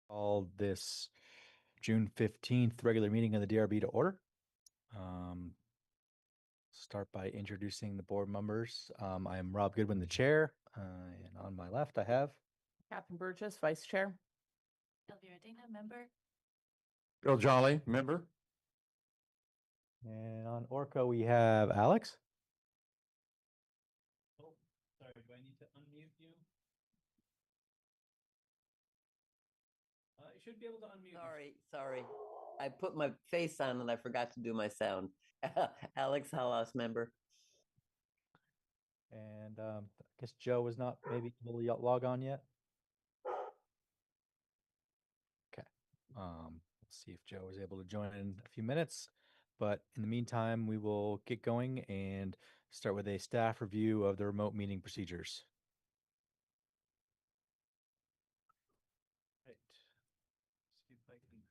Call this June 15th regular meeting of the DRB to order. Start by introducing the board members. I am Rob Goodwin, the chair, and on my left I have Catherine Burgess, Vice Chair. Elvira Dana, member. Bill Jolly, member. and on ORCA we have Alex. Oh, sorry, do I need to unmute you? You should be able to unmute. Sorry. I put my face on and I forgot to do my sound. Alex Halas, member. And I guess Joe is not maybe able to log on yet. Okay. Let's see if Joe is able to join in a few minutes. But in the meantime, we will get going and start with a staff review of the remote meeting procedures. Right. See if I can.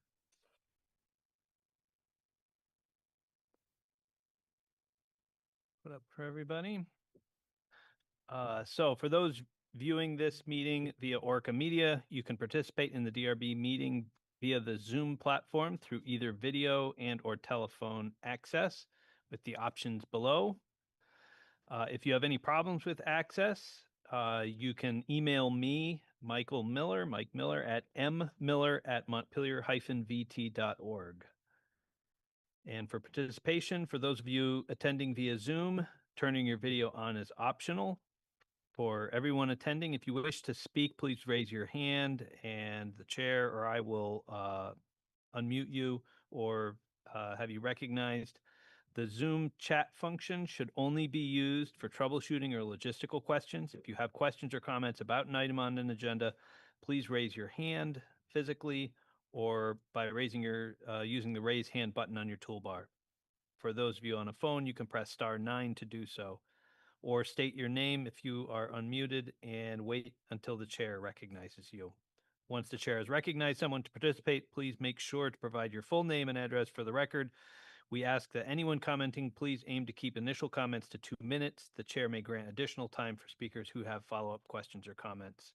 Put up for everybody. So for those viewing this meeting via ORCA Media, you can participate in the DRB meeting via the Zoom platform through either video and or telephone access with the options below. If you have any problems with access, you can email me, Mike Miller at mmiller@montpelier-vt.org. And for participation, for those of you attending via Zoom, turning your video on is optional. For everyone attending, if you wish to speak, please raise your hand and the chair or I will unmute you or have you recognized. The Zoom chat function should only be used for troubleshooting or logistical questions. If you have questions or comments about an item on an agenda, please raise your hand physically or by raising your using the raise hand button on your toolbar. For those of you on a phone, you can press *9 to do so, or state your name if you are unmuted and wait until the chair recognizes you. Once the chair has recognized someone to participate, please make sure to provide your full name and address for the record. We ask that anyone commenting please aim to keep initial comments to 2 minutes. The chair may grant additional time for speakers who have follow-up questions or comments.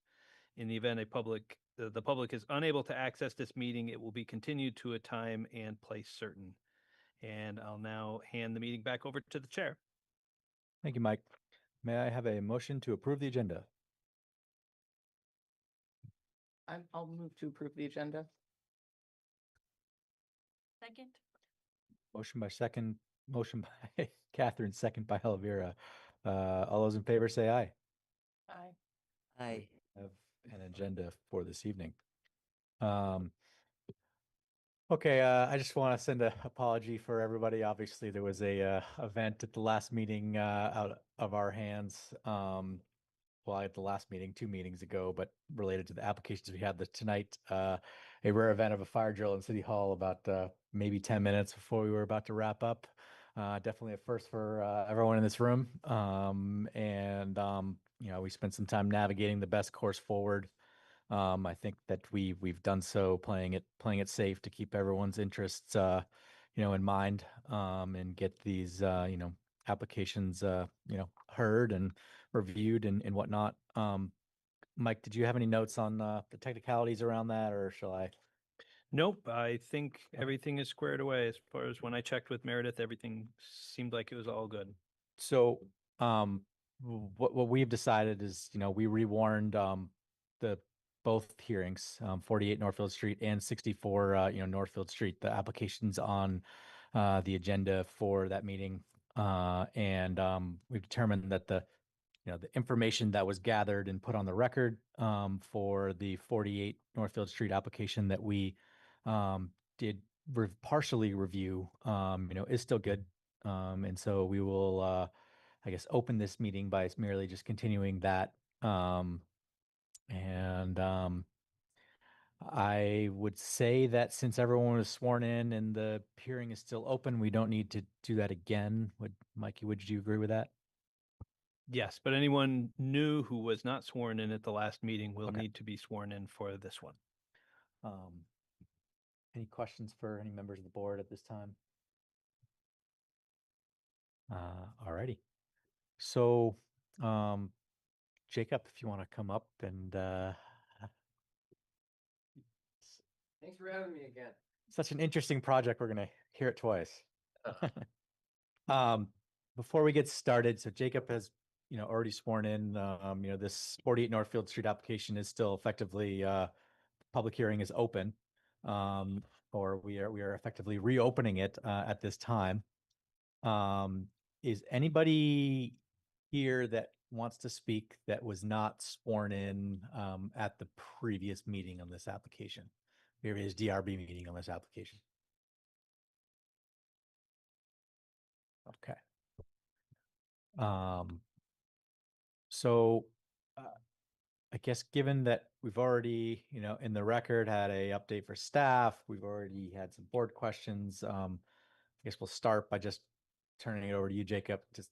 In the event the public is unable to access this meeting, it will be continued to a time and place certain. And I'll now hand the meeting back over to the chair. Thank you, Mike. May I have a motion to approve the agenda? I'll move to approve the agenda. Second. Motion by Catherine, second by Elvira. All those in favor say aye. Aye. Aye. Have an agenda for this evening. Okay, I just want to send an apology for everybody. Obviously, there was a event at the last meeting out of our hands. Well, at the last meeting, 2 meetings ago, but related to the applications we had tonight, a rare event of a fire drill in City Hall about maybe 10 minutes before we were about to wrap up. Definitely a first for everyone in this room. We spent some time navigating the best course forward. I think that we've done so playing it safe to keep everyone's interests, in mind, and get these, applications, heard and reviewed and whatnot. Mike, did you have any notes on the technicalities around that, or shall I? Nope, I think everything is squared away. As far as when I checked with Meredith, everything seemed like it was all good. So, what we've decided is, we rewarned the both hearings, 48 Northfield Street and 64, Northfield Street, the applications on the agenda for that meeting. We've determined that the information that was gathered and put on the record for the 48 Northfield Street application that we did partially review, is still good. And so we will, open this meeting by merely just continuing that. I would say that since everyone was sworn in and the hearing is still open, we don't need to do that again. Mikey, would you agree with that? Yes, but anyone new who was not sworn in at the last meeting will Okay. need to be sworn in for this one. Any questions for any members of the board at this time? Alrighty. So, Jacob, if you want to come up and Thanks for having me again. Such an interesting project. We're gonna hear it twice. Before we get started, so Jacob has, already sworn in, this 48 Northfield Street application is still effectively, public hearing is open. Or we are effectively reopening it, at this time. Is anybody here that wants to speak that was not sworn in, at the previous meeting on this application? Previous DRB meeting on this application? Okay. So I guess given that we've already, in the record had a update for staff, we've already had some board questions. I guess we'll start by just turning it over to you, Jacob. Just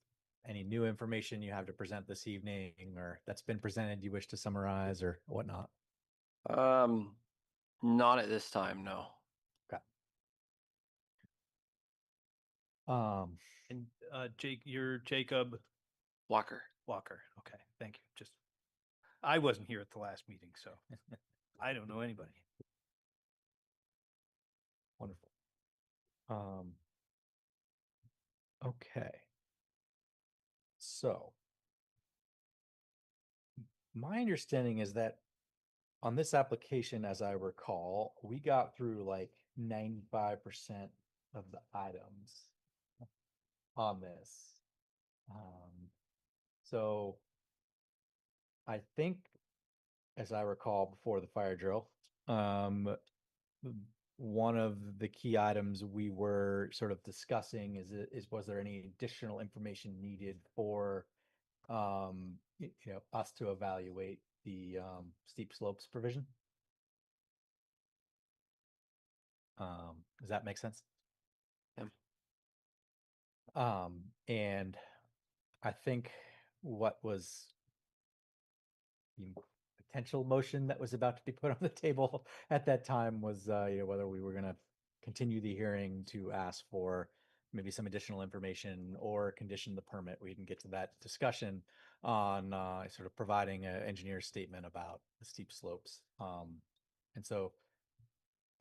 any new information you have to present this evening or that's been presented you wish to summarize or whatnot. Not at this time, no. Okay. And you're Jacob Walker. Walker. Okay, thank you. Just, I wasn't here at the last meeting, so I don't know anybody. Wonderful. Okay. So my understanding is that on this application, as I recall, we got through like 95% of the items on this. So I think, as I recall before the fire drill, one of the key items we were sort of discussing is was there any additional information needed for us to evaluate the steep slopes provision? Does that make sense? Yeah. And I think what was the potential motion that was about to be put on the table at that time was, whether we were going to continue the hearing to ask for maybe some additional information or condition the permit. We can get to that discussion on sort of providing an engineer's statement about the steep slopes. And so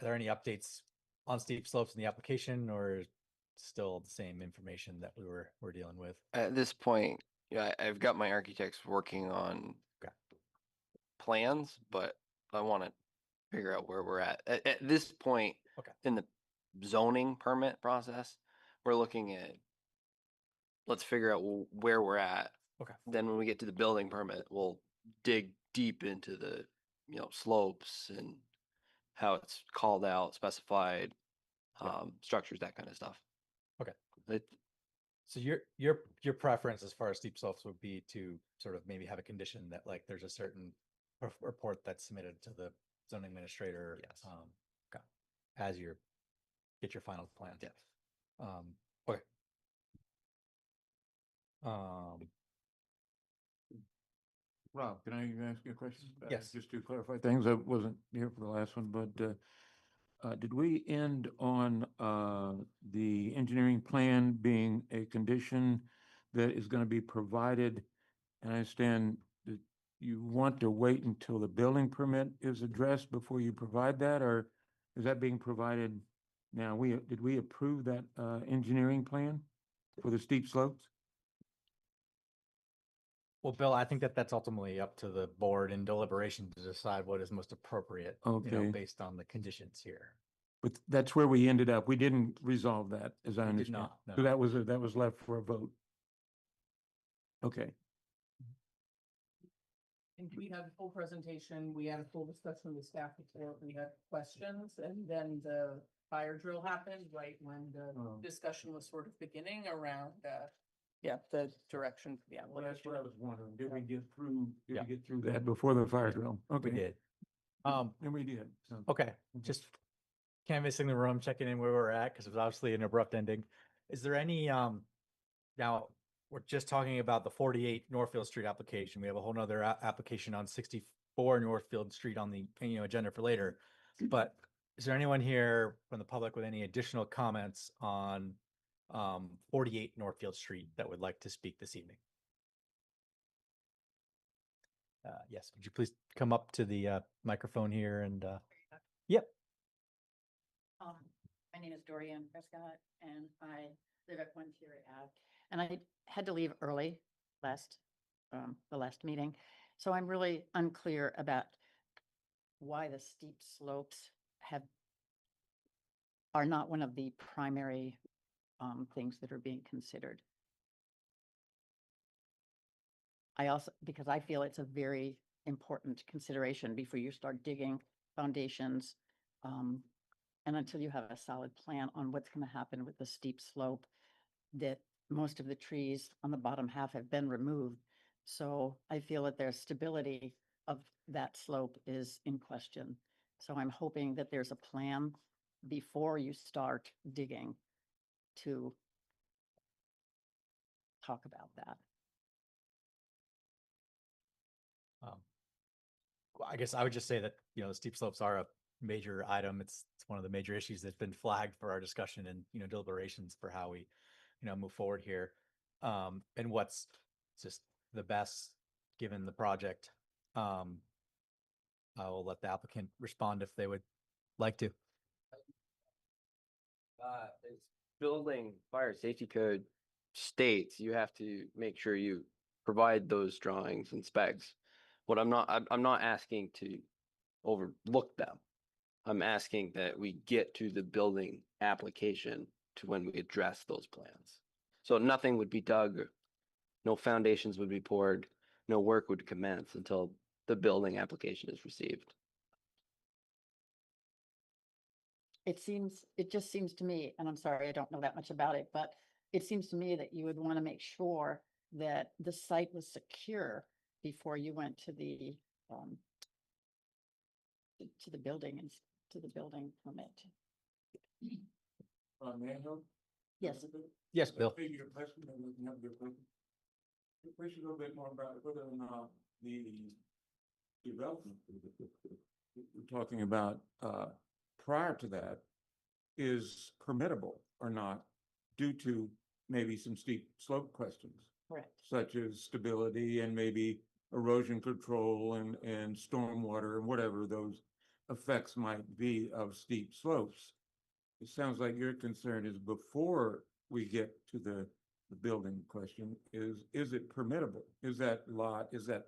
are there any updates on steep slopes in the application or still the same information that we're dealing with? At this point, yeah, I've got my architects working on Okay. plans, but I want to figure out where we're at. At this point Okay. in the zoning permit process, we're looking at, let's figure out where we're at. Okay. Then when we get to the building permit, we'll dig deep into the, slopes and how it's called out, specified, Yeah. structures, that kind of stuff. Okay. It, So your preference as far as steep slopes would be to sort of maybe have a condition that like there's a certain report that's submitted to the zoning administrator. Yes. Okay, as you get your final plan. Yes. Okay. Rob, can I ask you a question? Yes. Just to clarify things, I wasn't here for the last one, but did we end on the engineering plan being a condition that is going to be provided? And I understand that you want to wait until the building permit is addressed before you provide that, or is that being provided now? Did we approve that engineering plan for the steep slopes? Well, Bill, I think that's ultimately up to the board in deliberation to decide what is most appropriate, Okay. based on the conditions here. But that's where we ended up. We didn't resolve that, as I We did understand. not, no. So that was left for a vote. Okay. And we had a full presentation, we had a full discussion with staff before, we had questions, and then the fire drill happened right when the Oh. discussion was sort of beginning around, the direction, Well, that's what I was wondering. Did we get through, Yeah. we get through that before the fire drill? Okay. We did. And we did. So. Okay, just canvassing the room, checking in where we're at, because it was obviously an abrupt ending. Is there any, now, we're just talking about the 48 Northfield Street application. We have a whole nother application on 64 Northfield Street on the, agenda for later. But is there anyone here from the public with any additional comments on 48 Northfield Street that would like to speak this evening? Yes, would you please come up to the microphone here and, yep. My name is Dorian Prescott, and I live at Montpelier Ave. And I had to leave early the last meeting. So I'm really unclear about why the steep slopes are not one of the primary things that are being considered. Because I feel it's a very important consideration before you start digging foundations. And until you have a solid plan on what's going to happen with the steep slope, that most of the trees on the bottom half have been removed. So I feel that their stability of that slope is in question. So I'm hoping that there's a plan before you start digging to talk about that. Well, I guess I would just say that, you know, the steep slopes are a major item. It's one of the major issues that's been flagged for our discussion and, you know, deliberations for how we, you know, move forward here. And what's just the best given the project. I will let the applicant respond if they would like to. It's building fire safety code states you have to make sure you provide those drawings and specs. What I'm not asking to overlook them. I'm asking that we get to the building application to when we address those plans. So nothing would be dug, no foundations would be poured, no work would commence until the building application is received. It just seems to me, and I'm sorry, I don't know that much about it, but it seems to me that you would want to make sure that the site was secure before you went to the building and to the building permit. May I help? Yes. Yes, Bill. We should go a bit more about whether or not the development we're talking about prior to that is permittable or not due to maybe some steep slope questions. Correct. Such as stability and maybe erosion control and stormwater and whatever those effects might be of steep slopes. It sounds like your concern is before we get to the building question, is it permittable? Is that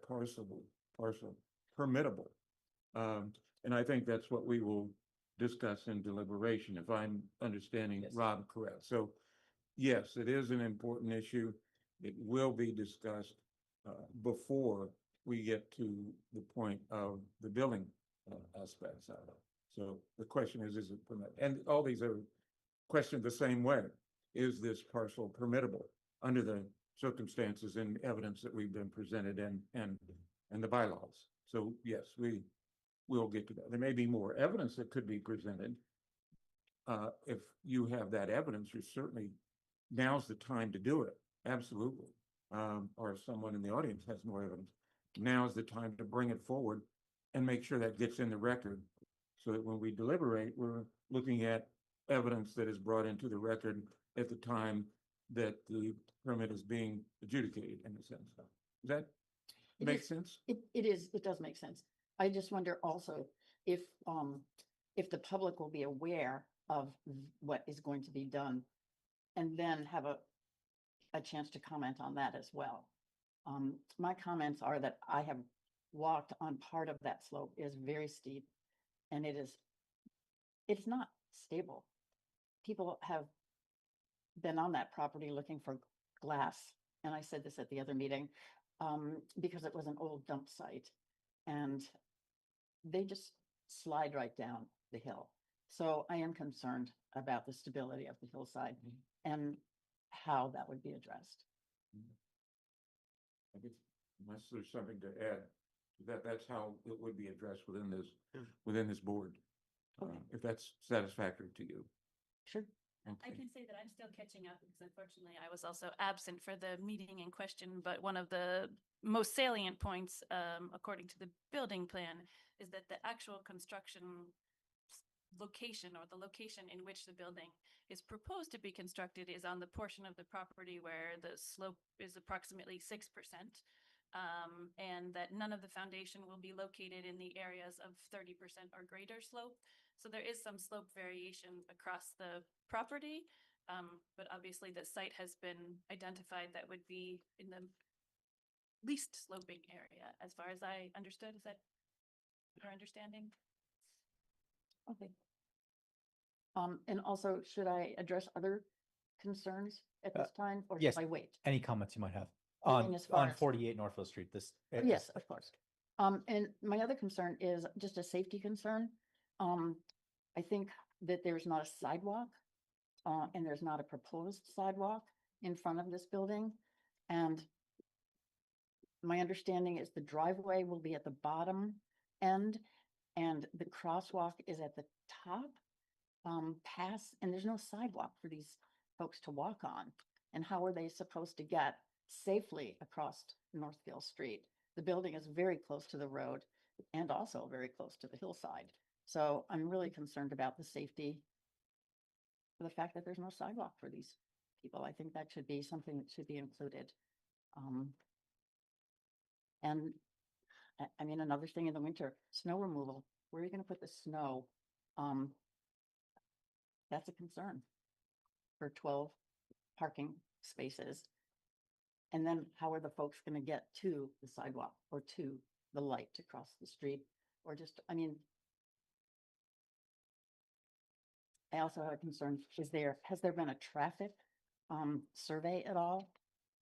parcel permittable? And I think that's what we will discuss in deliberation, if I'm understanding Yes. Rob correct. So yes, it is an important issue. It will be discussed before we get to the point of the building aspects of it. So the question is it permitted? And all these are questioned the same way. Is this parcel permittable under the circumstances and evidence that we've been presented and the bylaws? So yes, we'll get to that. There may be more evidence that could be presented. If you have that evidence, you're certainly, now's the time to do it. Absolutely. Or if someone in the audience has more evidence, now's the time to bring it forward and make sure that gets in the record so that when we deliberate, we're looking at evidence that is brought into the record at the time that the permit is being adjudicated in a sense. Does that make sense? It does make sense. I just wonder also if the public will be aware of what is going to be done and then have a chance to comment on that as well. My comments are that I have walked on part of that slope. It is very steep and it's not stable. People have been on that property looking for glass. And I said this at the other meeting, because it was an old dump site and they just slide right down the hill. So I am concerned about the stability of the hillside and how that would be addressed. I guess unless there's something to add, that's how it would be addressed within this board. Okay. If that's satisfactory to you. Sure. I Okay. can say that I'm still catching up because unfortunately I was also absent for the meeting in question, but one of the most salient points, according to the building plan, is that the actual construction location or the location in which the building is proposed to be constructed is on the portion of the property where the slope is approximately 6%. and that none of the foundation will be located in the areas of 30% or greater slope. So there is some slope variation across the property, but obviously the site has been identified that would be in the least sloping area, as far as I understood. Is that your understanding? Okay. And also, should I address other concerns at this time, or yes. should I wait? Any comments you might have I mean, as far on as- 48 Northfield Street? This Yes, of course. And my other concern is just a safety concern. I think that there's not a sidewalk, and there's not a proposed sidewalk in front of this building. And my understanding is the driveway will be at the bottom end and the crosswalk is at the top. And there's no sidewalk for these folks to walk on. And how are they supposed to get safely across Northfield Street? The building is very close to the road and also very close to the hillside. So I'm really concerned about the safety, for the fact that there's no sidewalk for these people. I think that should be something that should be included. And I mean, another thing in the winter, snow removal, where are you gonna put the snow? That's a concern for 12 parking spaces. And then how are the folks gonna get to the sidewalk or to the light to cross the street? Or just, I mean, I also have a concern, has there been a traffic survey at all?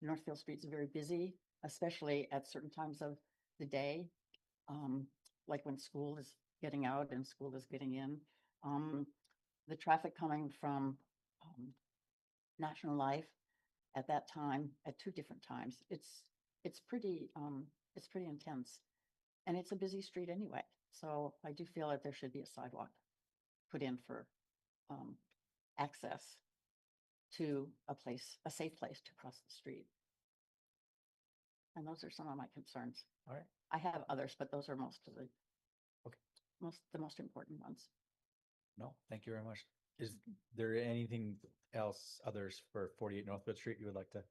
Northfield Street's very busy, especially at certain times of the day. Like when school is getting out and school is getting in. The traffic coming from National Life at that time, at 2 different times, it's pretty intense. And it's a busy street anyway. So I do feel that there should be a sidewalk put in for access to a safe place to cross the street. And those are some of my concerns. All right. I have others, but those are most of the Okay. the most important ones. No, thank you very much. Is there anything else, others for 48 Northfield Street you would like to?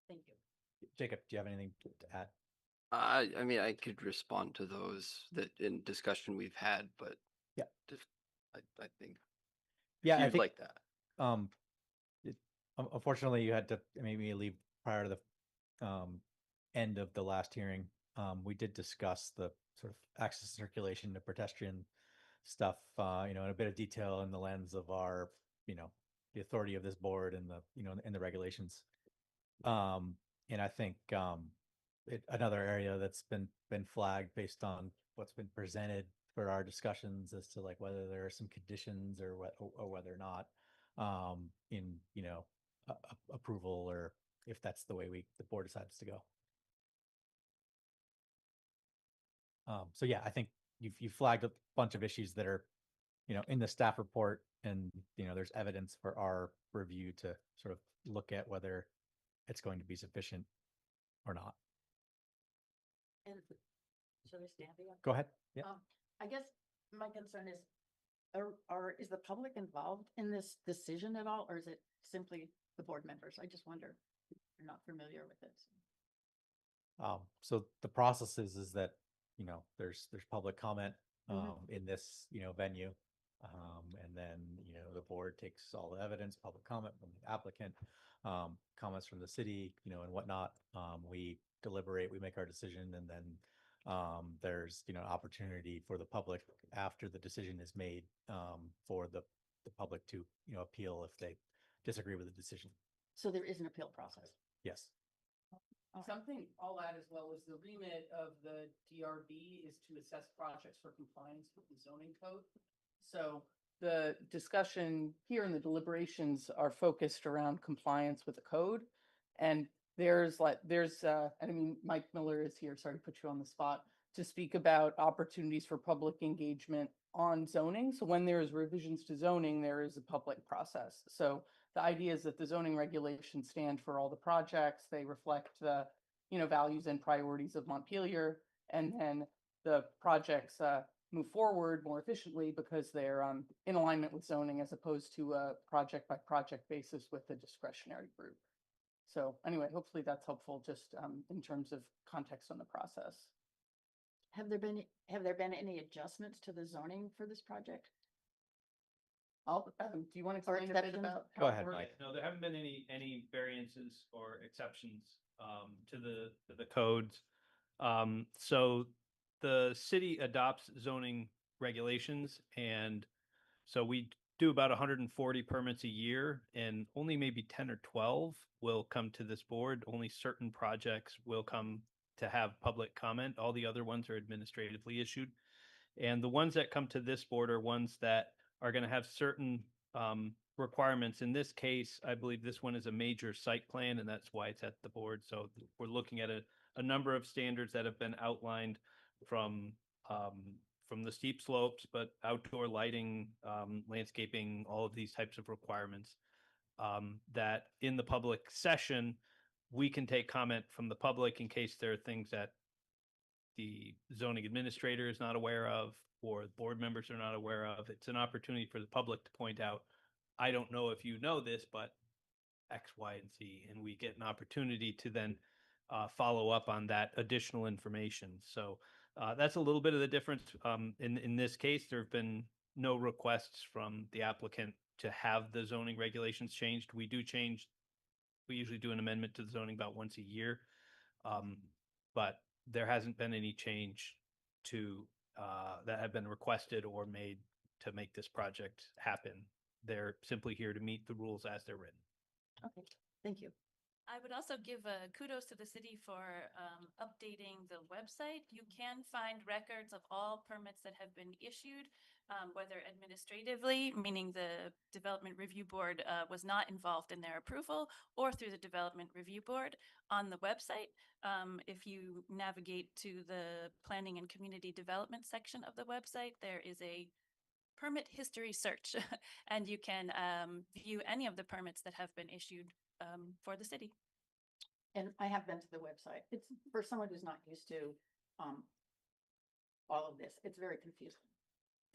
Thank you. Jacob, do you have anything to add? I mean, I could respond to those that in discussion we've had, but Yeah. I think Yeah, I you'd think like that. Unfortunately, you had to maybe leave prior to the end of the last hearing. We did discuss the sort of access circulation to pedestrian stuff, in a bit of detail in the lens of our, the authority of this board and and the regulations. And I think another area that's been flagged based on what's been presented for our discussions as to like whether there are some conditions or whether or not in approval, or if that's the way the board decides to go. So yeah, I think you flagged a bunch of issues that are in the staff report, and there's evidence for our review to sort of look at whether it's going to be sufficient or not. And should I stand here? Go ahead. Yeah. I guess my concern is, is the public involved in this decision at all, or is it simply the board members? I just wonder if you're not familiar with it. So the process is that there's public comment in this venue, and then the board takes all the evidence, public comment from the applicant, comments from the city, and whatnot. We deliberate, we make our decision, and then there's opportunity for the public after the decision is made, for the public to appeal if they disagree with the decision. So there is an appeal process. Yes. Something I'll add as well is the remit of the DRB is to assess projects for compliance with the zoning code. So the discussion here and the deliberations are focused around compliance with the code. And and I mean, Mike Miller is here, sorry to put you on the spot, to speak about opportunities for public engagement on zoning. So when there is revisions to zoning, there is a public process. So the idea is that the zoning regulations stand for all the projects. They reflect the, values and priorities of Montpelier. And then the projects, move forward more efficiently because they're in alignment with zoning as opposed to a project by project basis with a discretionary group. So anyway, hopefully that's helpful just in terms of context on the process. Have there been any adjustments to the zoning for this project? Do you want to Or explain a bit exceptions? about? Go how it ahead, works? Mike. No, there haven't been any variances or exceptions to the codes. So the city adopts zoning regulations, and so we do about 140 permits a year, and only maybe 10 or 12 will come to this board. Only certain projects will come to have public comment. All the other ones are administratively issued. And the ones that come to this board are ones that are going to have certain requirements. In this case, I believe this one is a major site plan, and that's why it's at the board. So we're looking at a number of standards that have been outlined from the steep slopes, but outdoor lighting, landscaping, all of these types of requirements that in the public session, we can take comment from the public in case there are things that the zoning administrator is not aware of or board members are not aware of. It's an opportunity for the public to point out, I don't know if you know this, but X, Y, and Z, and we get an opportunity to then follow up on that additional information. So that's a little bit of the difference. In this case, there have been no requests from the applicant to have the zoning regulations changed. We usually do an amendment to the zoning about once a year. But there hasn't been any change to that have been requested or made to make this project happen. They're simply here to meet the rules as they're written. Okay, thank you. I would also give kudos to the city for updating the website. You can find records of all permits that have been issued, whether administratively, meaning the Development Review Board was not involved in their approval, or through the Development Review Board on the website. If you navigate to the Planning and Community Development section of the website, there is a permit history search, and you can view any of the permits that have been issued for the city. And I have been to the website. It's for someone who's not used to all of this. It's very confusing.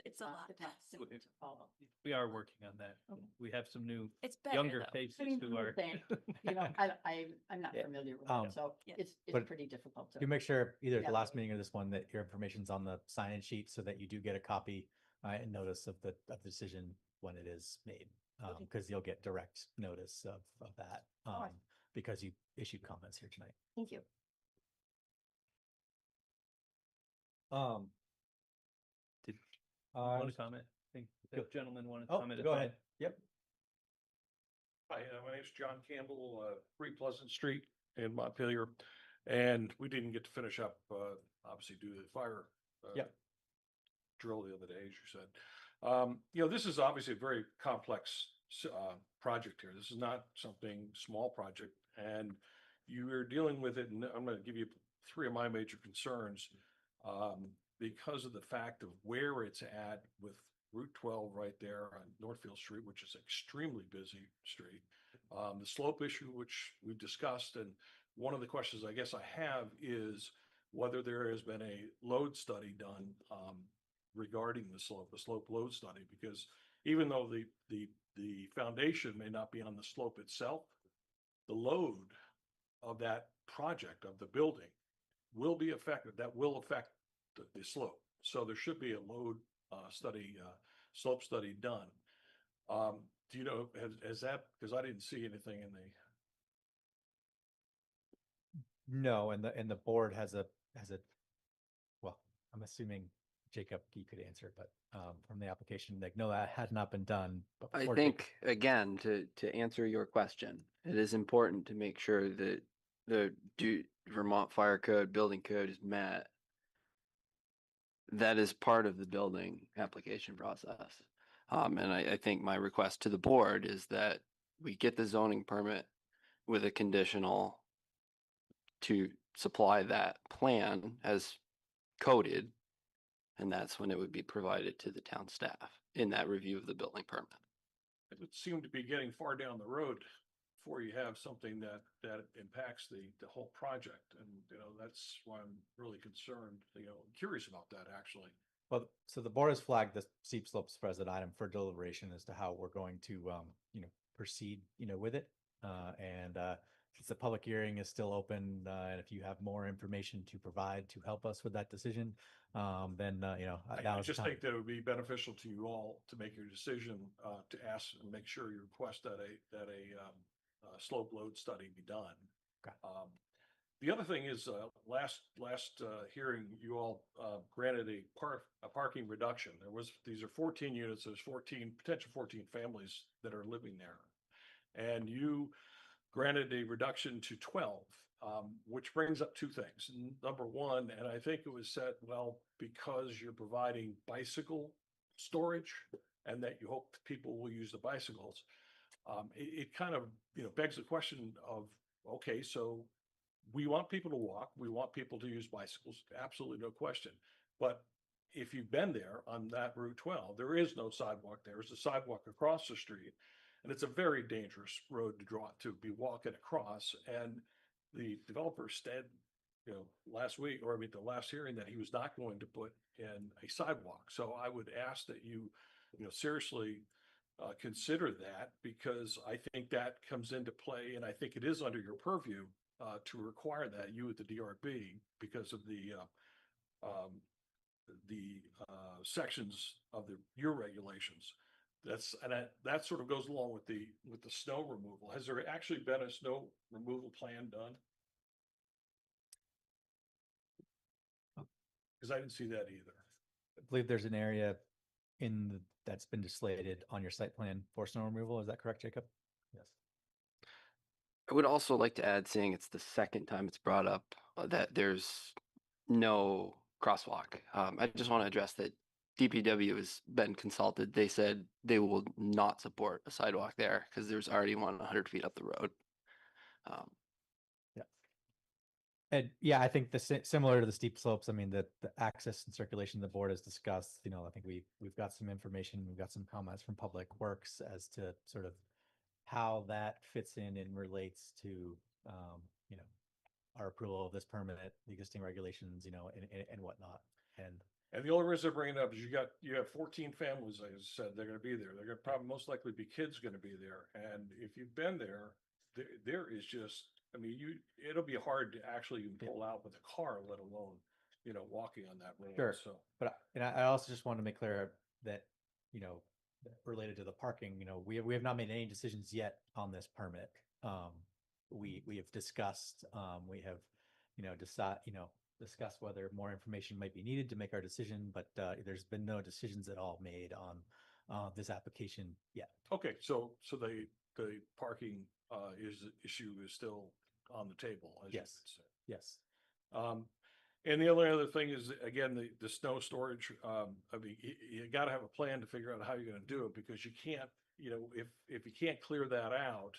It's a lot. It's not simple to follow. We are working on that. Okay. We have some new It's better, younger though. faces I mean, who I'm are. just saying, you know, I'm not Yeah. familiar with Um, it, so Yeah. it's but pretty difficult to. You make sure either at the last navigate. meeting or this one that your information's on the sign-in sheet so that you do get a copy and notice of the decision when it is made. Okay. Because you'll get direct notice of that I because you issued comments here tonight. Thank you. Did Uh, want to comment? I think the gentleman wanted to oh, comment. as go well. ahead. Yep. Hi, my name's John Campbell, 3 Pleasant Street in Montpelier. And we didn't get to finish up, obviously due to the fire. Yep. Drill the other day, as you said. You know, this is obviously a very complex, project here. This is not something small project. And you are dealing with it, and I'm gonna give you 3 of my major concerns. Because of the fact of where it's at with Route 12 right there on Northfield Street, which is extremely busy street. The slope issue, which we've discussed, and one of the questions I guess I have is whether there has been a load study done regarding the slope load study, because even though the foundation may not be on the slope itself, the load of that project of the building will be affected. That will affect the slope. So there should be a load study, slope study done. Do you know, has that, because I didn't see anything in the. No, and the board has a well, I'm assuming Jacob, you could answer, but from the application, like, no, that had not been done. But I before think, again, to answer your question, it is important to make sure that the Vermont Fire Code, building code is met. That is part of the building application process. And I think my request to the board is that we get the zoning permit with a conditional to supply that plan as coded. And that's when it would be provided to the town staff in that review of the building permit. It would seem to be getting far down the road before you have something that impacts the whole project. And, you know, that's why I'm really concerned, you know, curious about that actually. Well, so the board has flagged the steep slopes as an item for deliberation as to how we're going to, proceed, with it. Since the public hearing is still open, and if you have more information to provide to help us with that decision, then, I now is the just time. think that it would be beneficial to you all to make your decision, to ask and make sure you request that a slope load study be done. Okay. The other thing is, last hearing, you all granted a parking reduction. These are 14 units, there's potential 14 families that are living there. And you granted a reduction to 12, which brings up two things. Number one, and I think it was said, well, because you're providing bicycle storage and that you hope people will use the bicycles, it kind of, begs the question of, okay, so we want people to walk, we want people to use bicycles, absolutely no question. But if you've been there on that Route 12, there is no sidewalk there. There's a sidewalk across the street. And it's a very dangerous road to be walking across. And the developer said, last week, or the last hearing, that he was not going to put in a sidewalk. So I would ask that you, seriously consider that, because I think that comes into play, and I think it is under your purview to require that, you at the DRB, because of the sections of your regulations. That sort of goes along with the snow removal. Has there actually been a snow removal plan done? Because I didn't see that either. I believe there's an area that's been slated on your site plan for snow removal. Is that correct, Jacob? Yes. I would also like to add, saying it's the second time it's brought up, that there's no crosswalk. I just want to address that DPW has been consulted. They said they will not support a sidewalk there because there's already one 100 feet up the road. And yeah, I think similar to the steep slopes, I mean, the access and circulation the board has discussed, I think we've got some information, we've got some comments from Public Works as to sort of how that fits in and relates to, our approval of this permit, the existing regulations, and whatnot. And the only reason I bring it up is you have 14 families, like I said, they're going to be there. They're going to probably most likely be kids going to be there. And if you've been there, there is just, it'll be hard to actually even pull out with a car, let alone, walking on that road. Sure. So, But I also just want to make clear that, related to the parking, we have not made any decisions yet on this permit. We have discussed, we have, discussed whether more information might be needed to make our decision, but there's been no decisions at all made on this application yet. okay, so the parking issue is still on the table, as you would Yes. say. Yes. And the only other thing is, again, the snow storage. You got to have a plan to figure out how you're going to do it, because you can't, if you can't clear that out,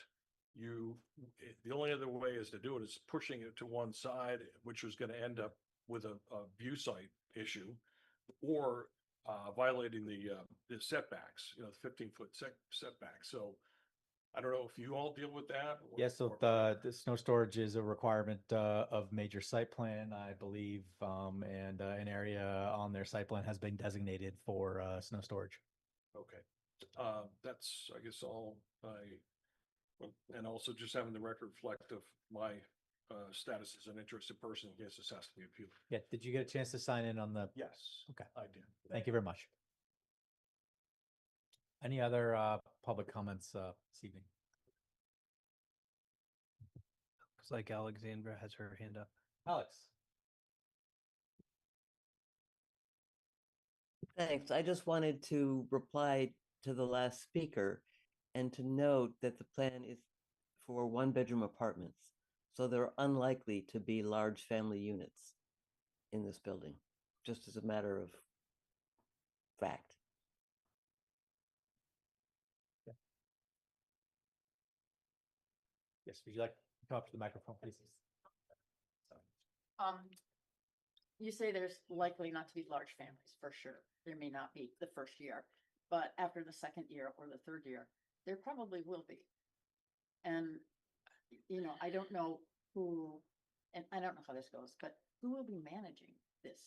the only other way is to do it is pushing it to one side, which is going to end up with a view site issue, or violating the setbacks, the 15-foot setback. So I don't know if you all deal with that. Yes, so the snow storage is a requirement of major site plan, I believe, and an area on their site plan has been designated for snow storage. Okay, that's, I guess, all and also just having the record reflect of my status as an interested person in case this has to be appealed. Yeah, did you get a chance to sign in on the? Yes. Okay. I did. Thank you very much. Any other public comments this evening? Looks like Alexandra has her hand up. Alex? Thanks. I just wanted to reply to the last speaker and to note that the plan is for one-bedroom apartments. So they're unlikely to be large family units in this building, just as a matter of fact. Yes, would you like to come up to the microphone, please? You say there's likely not to be large families, for sure. There may not be the first year, but after the second year or the third year, there probably will be. And, I don't know who, and I don't know how this goes, but who will be managing this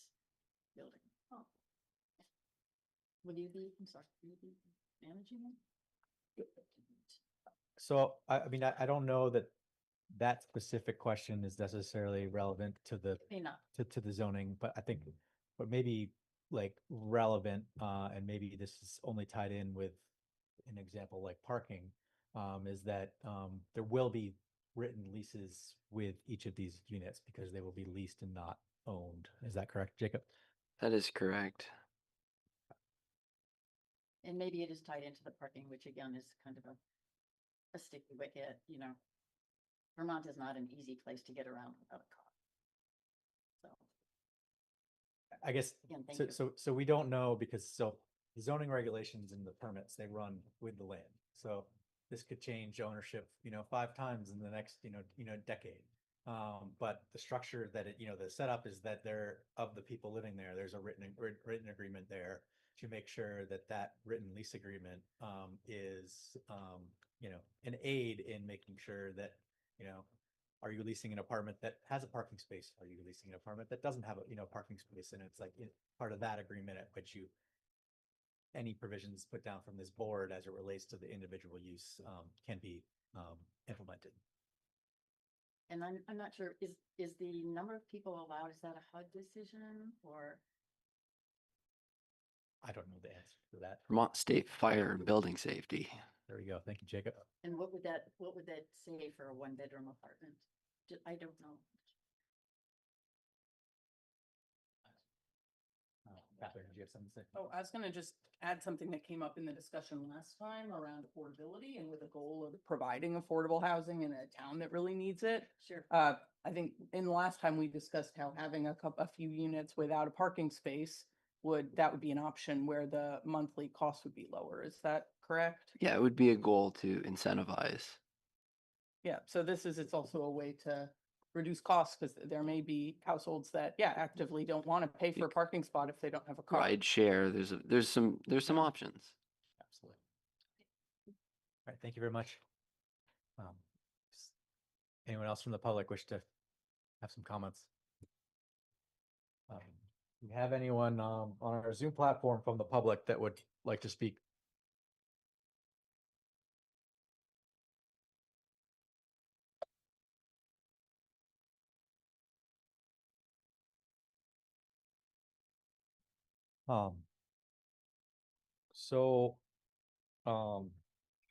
building? Will you be, I'm sorry, will you be managing them? So I mean, I don't know that that specific question is necessarily relevant to the May not. to the zoning, but I think, but maybe like relevant, and maybe this is only tied in with an example like parking, is that there will be written leases with each of these units because they will be leased and not owned. Is that correct, Jacob? That is correct. And maybe it is tied into the parking, which again is kind of a sticky wicket, you know. Vermont is not an easy place to get around without a car. So, I guess, again, thank so, you. so we don't know because, so the zoning regulations and the permits, they run with the land. So this could change ownership, 5 times in the next, decade. But the structure that the setup is that of the people living there, there's a written agreement there to make sure that that written lease agreement, is, an aid in making sure that, are you leasing an apartment that has a parking space? Are you leasing an apartment that doesn't have a, parking space? And it's like part of that agreement at which any provisions put down from this board as it relates to the individual use, can be, implemented. And I'm not sure, is the number of people allowed, is that a HUD decision or? I don't know the answer to that. Vermont State Fire and Building Safety. There we go. Thank you, Jacob. And what would that say for a 1-bedroom apartment? I don't know. Catherine, did you have something to say? Oh, I was gonna just add something that came up in the discussion last time around affordability and with a goal of providing affordable housing in a town that really needs it. Sure. I think in the last time we discussed how having a few units without a parking space would be an option where the monthly cost would be lower. Is that correct? Yeah, it would be a goal to incentivize. Yeah, so it's also a way to reduce costs because there may be households that, actively don't want to pay for a parking spot if they don't have a car. Ride share. There's some options. Absolutely. All right, thank you very much. Does anyone else from the public wish to have some comments? Do we have anyone on our Zoom platform from the public that would like to speak? So, how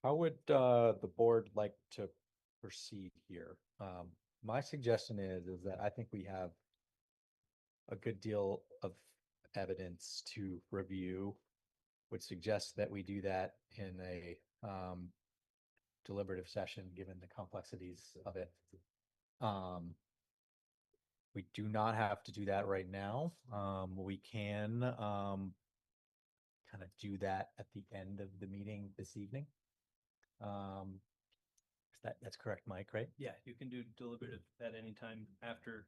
would the board like to proceed here? My suggestion is that I think we have a good deal of evidence to review. Would suggest that we do that in a deliberative session, given the complexities of it. We do not have to do that right now. We can kind of do that at the end of the meeting this evening. That's correct, Mike, right? Yeah, you can do deliberative at any time after.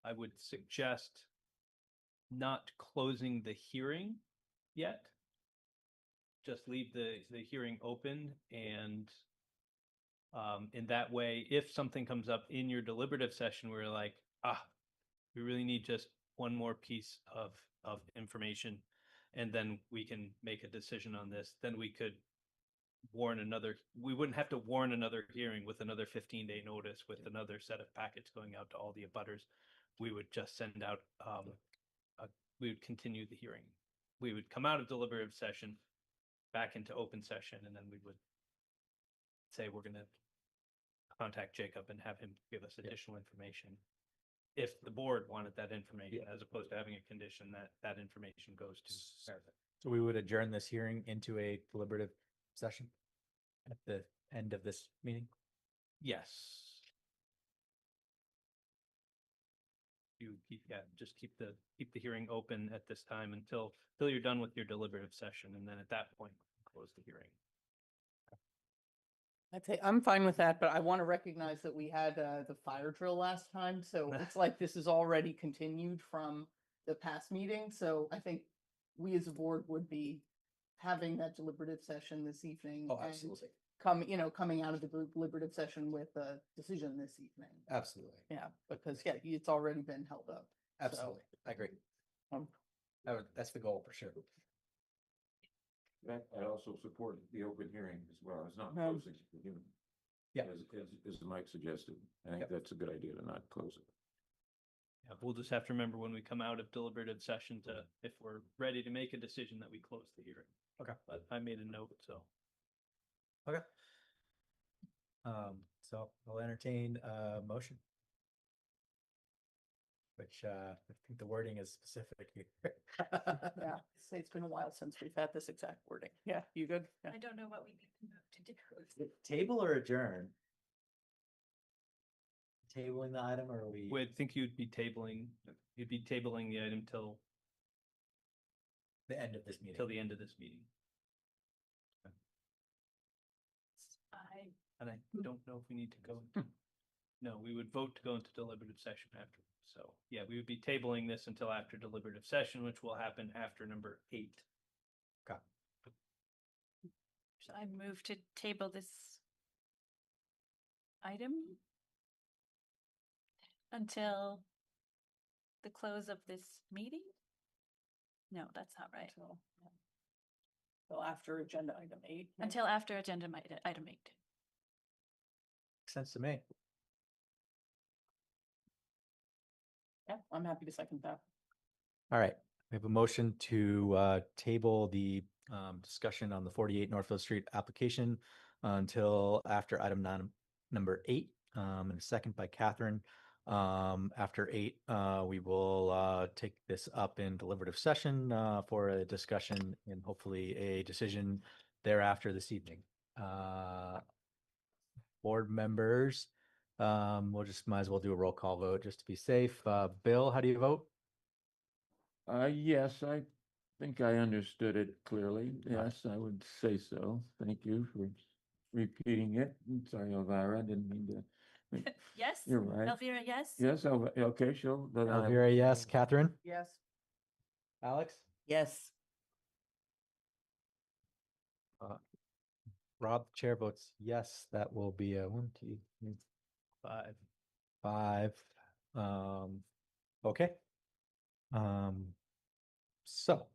I would suggest not closing the hearing yet. Just leave the hearing open, and in that way, if something comes up in your deliberative session where you're like, we really need just one more piece of information, and then we can make a decision on this, then we could we wouldn't have to warn another hearing with another 15-day notice with another set of packets going out to all the abutters. We would just send out, we would continue the hearing. We would come out of deliberative session back into open session, and then we would say we're going to contact Jacob and have him give us additional information. If the board wanted that information, as opposed to having a condition that information goes to Meredith. So we would adjourn this hearing into a deliberative session at the end of this meeting? Yes. Just keep the hearing open at this time until you're done with your deliberative session, and then at that point, close the hearing. I'd say I'm fine with that, but I want to recognize that we had the fire drill last time, so it's like this is already continued from the past meeting. So I think we as a board would be having that deliberative session this evening. Oh, absolutely. And coming out of the deliberative session with a decision this evening. Absolutely. Yeah, because it's already been held up. Absolutely. I agree. That's the goal for sure. I also support the open hearing as well. It's not Um, closing the hearing. Yeah. As Mike suggested. I think Yep. that's a good idea to not close it. Yeah, we'll just have to remember when we come out of deliberative session to, if we're ready to make a decision, that we close the hearing. Okay. But I made a note, so. Okay. So I'll entertain a motion. Which I think the wording is specific here. Yeah, say it's been a while since we've had this exact wording. Yeah, you good? Yeah. I don't know what we need to move to do. Table or adjourn? Tabling the item, or are we? I think you'd be tabling the item till The end of this meeting. the end of this meeting. And I don't know if we need to go. No, we would vote to go into deliberative session after. So, yeah, we would be tabling this until after deliberative session, which will happen after number 8. Okay. So I move to table this item until the close of this meeting? No, that's not right. Well, after agenda item 8. yeah. Until after agenda item 8. Makes sense to me. Yeah, I'm happy to second that. All right, we have a motion to table the discussion on the 48 Northfield Street application until after item number 8, and a second by Catherine. After 8, we will take this up in deliberative session for a discussion and hopefully a decision thereafter this evening. Board members, we'll just might as well do a roll call vote just to be safe. Bill, how do you vote? Yes, I think I understood it clearly. Yes, I would say so. Thank you for repeating it. I'm sorry, Elvira, I didn't mean to. Yes? You're right. Elvira, yes? Yes, okay, sure. Then I- Elvira, yes. Catherine? Yes. Alex? Yes. Rob, the chair votes yes. That will be a 1, 2, 3, 5. 5. Okay. So,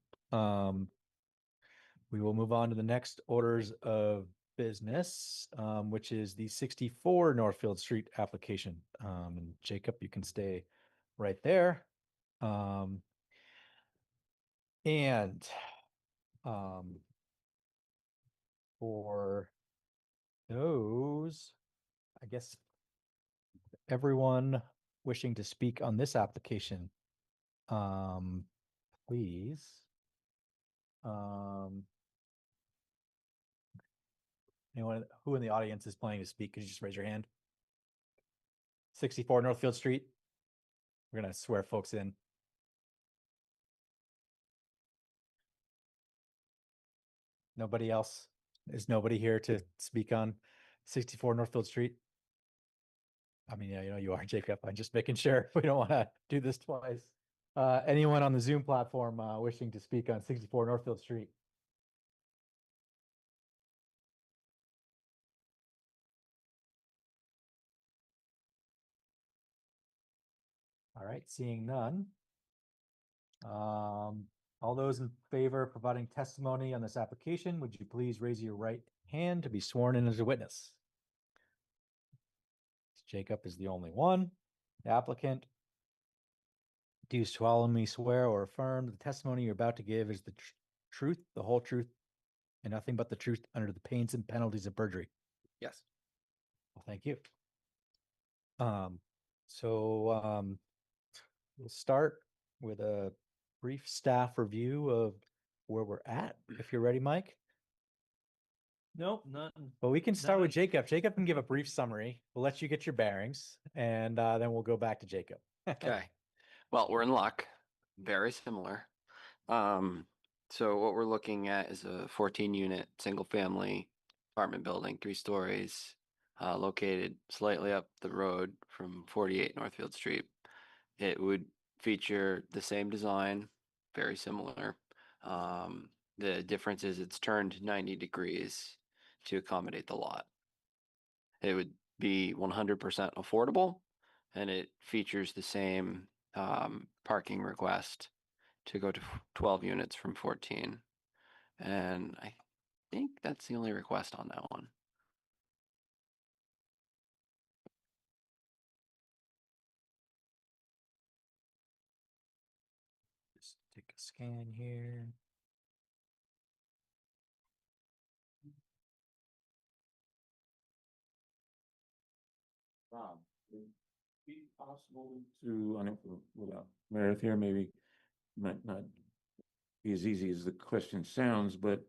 we will move on to the next orders of business, which is the 64 Northfield Street application. And Jacob, you can stay right there. And for those, I guess everyone wishing to speak on this application, please. Anyone who in the audience is planning to speak, could you just raise your hand? 64 Northfield Street. We're gonna swear folks in. Nobody else? Is nobody here to speak on 64 Northfield Street? I mean, yeah, you are, Jacob. I'm just making sure we don't want to do this twice. Anyone on the Zoom platform wishing to speak on 64 Northfield Street? All right, seeing none. All those in favor of providing testimony on this application, would you please raise your right hand to be sworn in as a witness? Jacob is the only one. The applicant. Do you solemnly swear or affirm the testimony you're about to give is the truth, the whole truth, and nothing but the truth under the pains and penalties of perjury? Yes. Well, thank you. So we'll start with a brief staff review of where we're at. If you're ready, Mike. Nope, nothing. Well, we can start with None. Jacob. Jacob can give a brief summary. We'll let you get your bearings, and then we'll go back to Jacob. Okay. Well, we're in luck. Very similar. So what we're looking at is a 14-unit single-family apartment building, 3 stories, located slightly up the road from 48 Northfield Street. It would feature the same design, very similar. The difference is it's turned 90 degrees to accommodate the lot. It would be 100% affordable, and it features the same parking request to go to 12 units from 14. And I think that's the only request on that one. Just take a scan here. Rob, would it be possible to, I don't, without Meredith here, maybe might not be as easy as the question sounds, but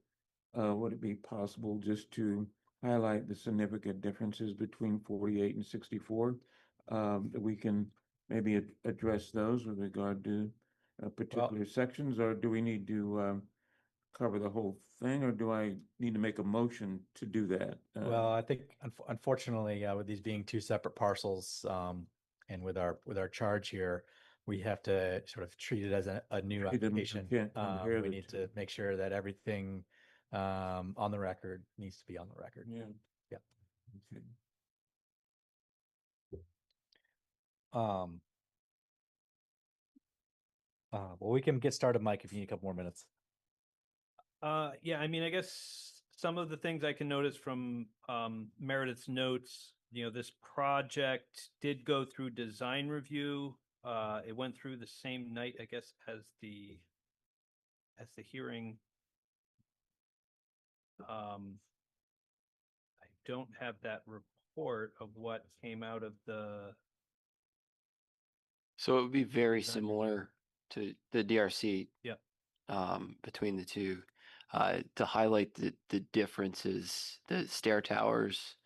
would it be possible just to highlight the significant differences between 48 and 64? That we can maybe address those with regard to particular sections, or do we need to cover the whole thing, or do I need to make a motion to do that? Well, I think unfortunately, with these being two separate parcels, and with our charge here, we have to sort of treat it as a new Treat them- application. can't compare We the need two. to make sure that everything on the record needs to be on the record. Yeah. Yeah. Okay. Um, well, we can get started, Mike, if you need a couple more minutes. Yeah, I mean, I guess some of the things I can notice from Meredith's notes, this project did go through design review. It went through the same night, I guess, as the hearing. I don't have that report of what came out of the. So it would be very Design review. similar to the DRC. Yep. Between the two. To highlight the differences, the stair towers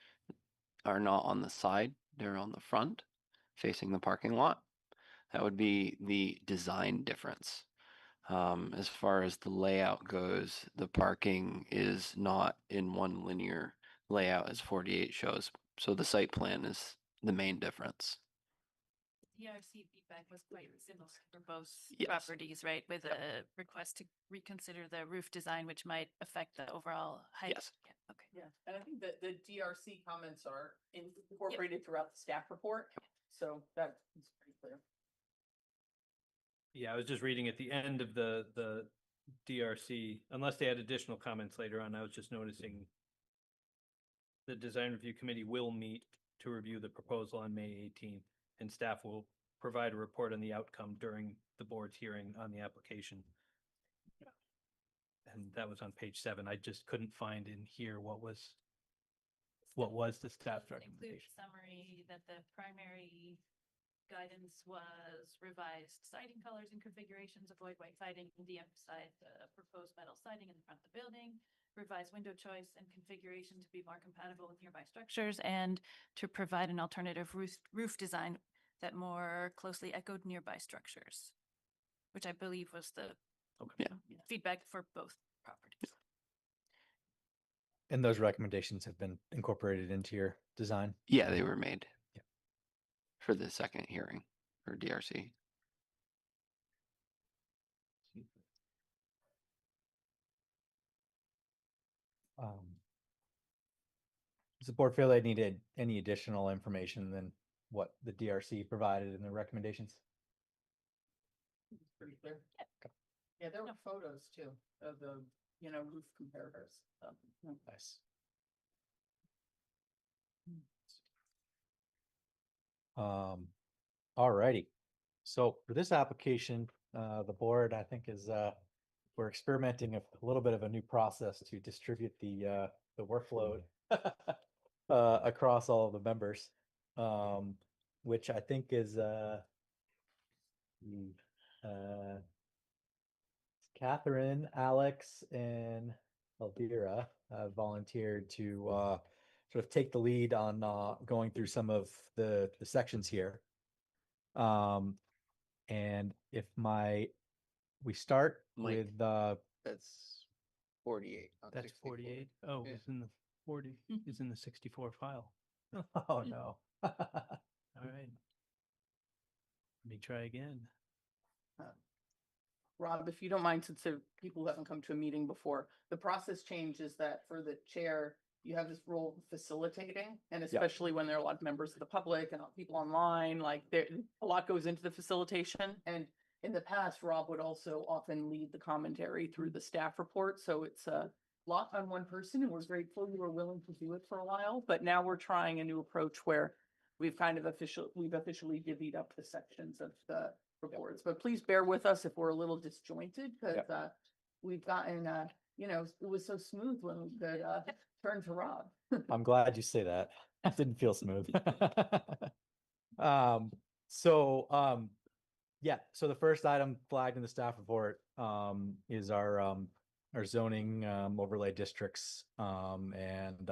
are not on the side, they're on the front, facing the parking lot. That would be the design difference. As far as the layout goes, the parking is not in one linear layout as 48 shows. So the site plan is the main difference. ERC feedback was quite similar for both Yes. properties, right? With a request to reconsider the roof design, which might affect the overall height. Yes. Yeah, okay. Yeah, and I think that the DRC comments are incorporated throughout the staff report, so that is pretty clear. Yeah, I was just reading at the end of the DRC, unless they had additional comments later on, I was just noticing the design review committee will meet to review the proposal on May 18th, and staff will provide a report on the outcome during the board's hearing on the application. And that was on page 7. I just couldn't find in here what was the staff's Include recommendation. summary that the primary guidance was revised siding colors and configurations, avoid white siding, de-emphasize the proposed metal siding in the front of the building, revise window choice and configuration to be more compatible with nearby structures, and to provide an alternative roof design that more closely echoed nearby structures, which I believe was the feedback for both properties. And those recommendations have been incorporated into your design? Yeah, they were made. Yeah. For the second hearing for DRC. Does the board feel they needed any additional information than what the DRC provided in the recommendations? It's pretty clear. Yeah, there were photos too of the, roof comparators. So, Nice. Alrighty. So for this application, the board, I think, is we're experimenting a little bit of a new process to distribute the workload across all of the members, which I think is Catherine, Alex, and Elvira volunteered to sort of take the lead on going through some of the sections here. And if we start Mike. with That's 48. not That's 64. 48. Oh, Yeah. it's in the 40. It's in the 64 file. oh no. All right. Let me try again. Rob, if you don't mind, since people who haven't come to a meeting before, the process changes that for the chair, you have this role of facilitating, and especially when there are a lot of members of the public and people online, like a lot goes into the facilitation. And in the past, Rob would also often lead the commentary through the staff report, so it's a lot on one person, and we're grateful you were willing to do it for a while, but now we're trying a new approach where we've officially divvied up the sections of the reports, but please bear with us if we're a little disjointed, because we've gotten, it was so smooth when we could turn to Rob. I'm glad you say that. It didn't feel smooth. Um, so, yeah, so the first item flagged in the staff report, is our zoning, overlay districts. And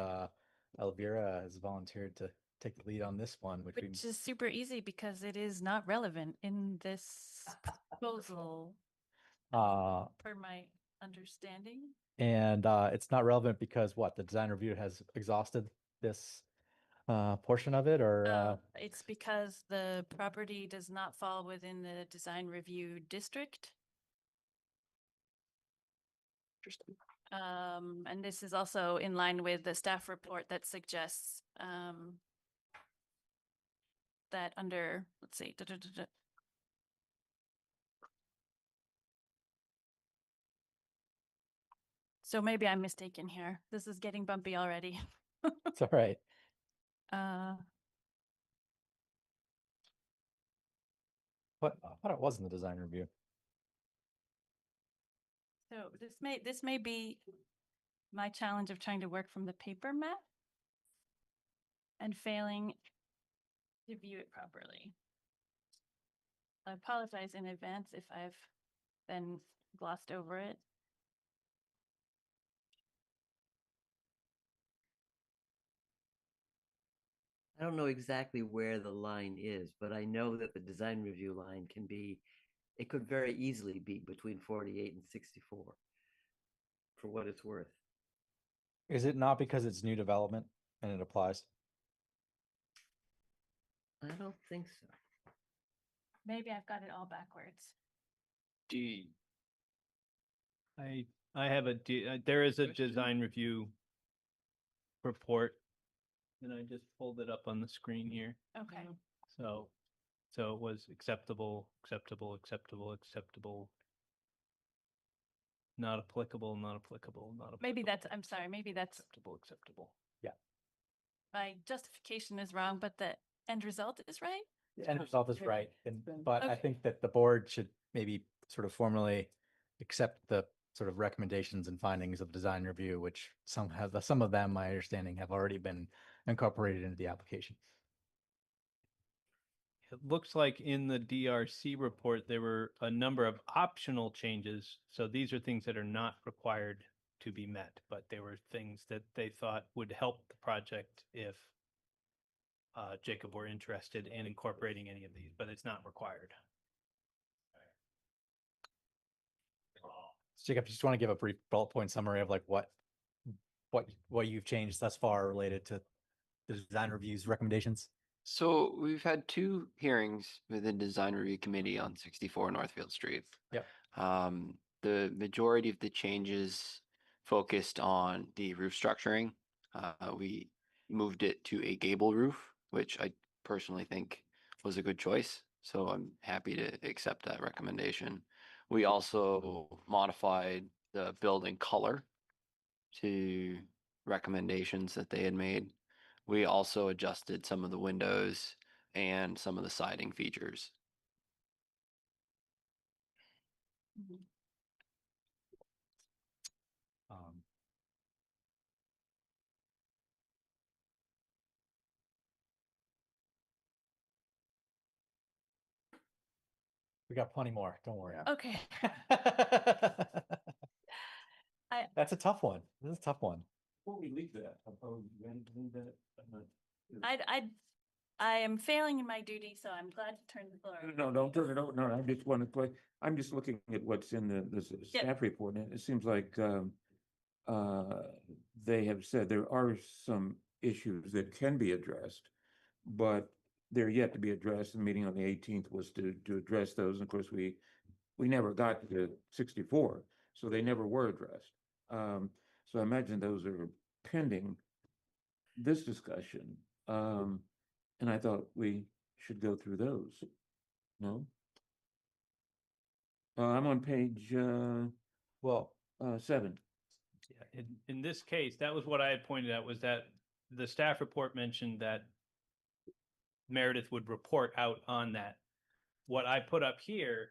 Elvira has volunteered to take the lead on this one, which is super easy because it is not relevant in this proposal, per my understanding. and it's not relevant because what, the design review has exhausted this portion of it, or It's because the property does not fall within the design review district. Interesting. And this is also in line with the staff report that suggests that under, let's see, so maybe I'm mistaken here. This is getting bumpy already. it's all right. But I thought it was in the design review. So this may be my challenge of trying to work from the paper map and failing to view it properly. I apologize in advance if I've then glossed over it. I don't know exactly where the line is, but I know that the design review line can be, it could very easily be between 48 and 64, for what it's worth. Is it not because it's new development and it applies? I don't think so. Maybe I've got it all backwards. I have there is a design review report, and I just pulled it up on the screen here. Okay. So it was acceptable, acceptable, acceptable, acceptable. Not applicable, not applicable, not applicable. Maybe that's, I'm sorry, maybe that's, Acceptable, acceptable. my justification is wrong, but the end result is right? The end result is right, been- but I Okay. think that the board should maybe sort of formally accept the sort of recommendations and findings of the design review, which some of them, my understanding, have already been incorporated into the application. It looks like in the DRC report, there were a number of optional changes. So these are things that are not required to be met, but they were things that they thought would help the project if Jacob were interested in incorporating any of these, but it's not required. So Jacob, just want to give a brief bullet point summary of like what you've changed thus far related to the design review's recommendations. So we've had 2 hearings with the design review committee on 64 Northfield Street. Yep. The majority of the changes focused on the roof structuring. We moved it to a gable roof, which I personally think was a good choice. So I'm happy to accept that recommendation. We also modified the building color to recommendations that they had made. We also adjusted some of the windows and some of the siding features. Um, we got plenty more, don't worry. Okay. That's a tough one. This is a tough one. Before we leave that, I am failing in my duty, so I'm glad to turn the floor. no, don't turn it over. No, I just want to play. I'm just looking at what's in the staff report, and it seems like they have said there are some issues that can be addressed, but they're yet to be addressed. The meeting on the 18th was to address those. And of course, we never got to 64, so they never were addressed. So I imagine those are pending this discussion. And I thought we should go through those. No? I'm on page, Well, 7. Yeah, in this case, that was what I had pointed out, was that the staff report mentioned that Meredith would report out on that. What I put up here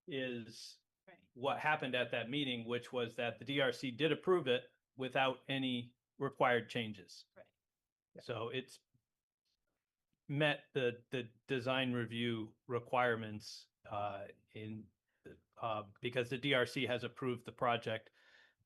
is Right. what happened at that meeting, which was that the DRC did approve it without any required changes. Right. So it's met the design review requirements because the DRC has approved the project.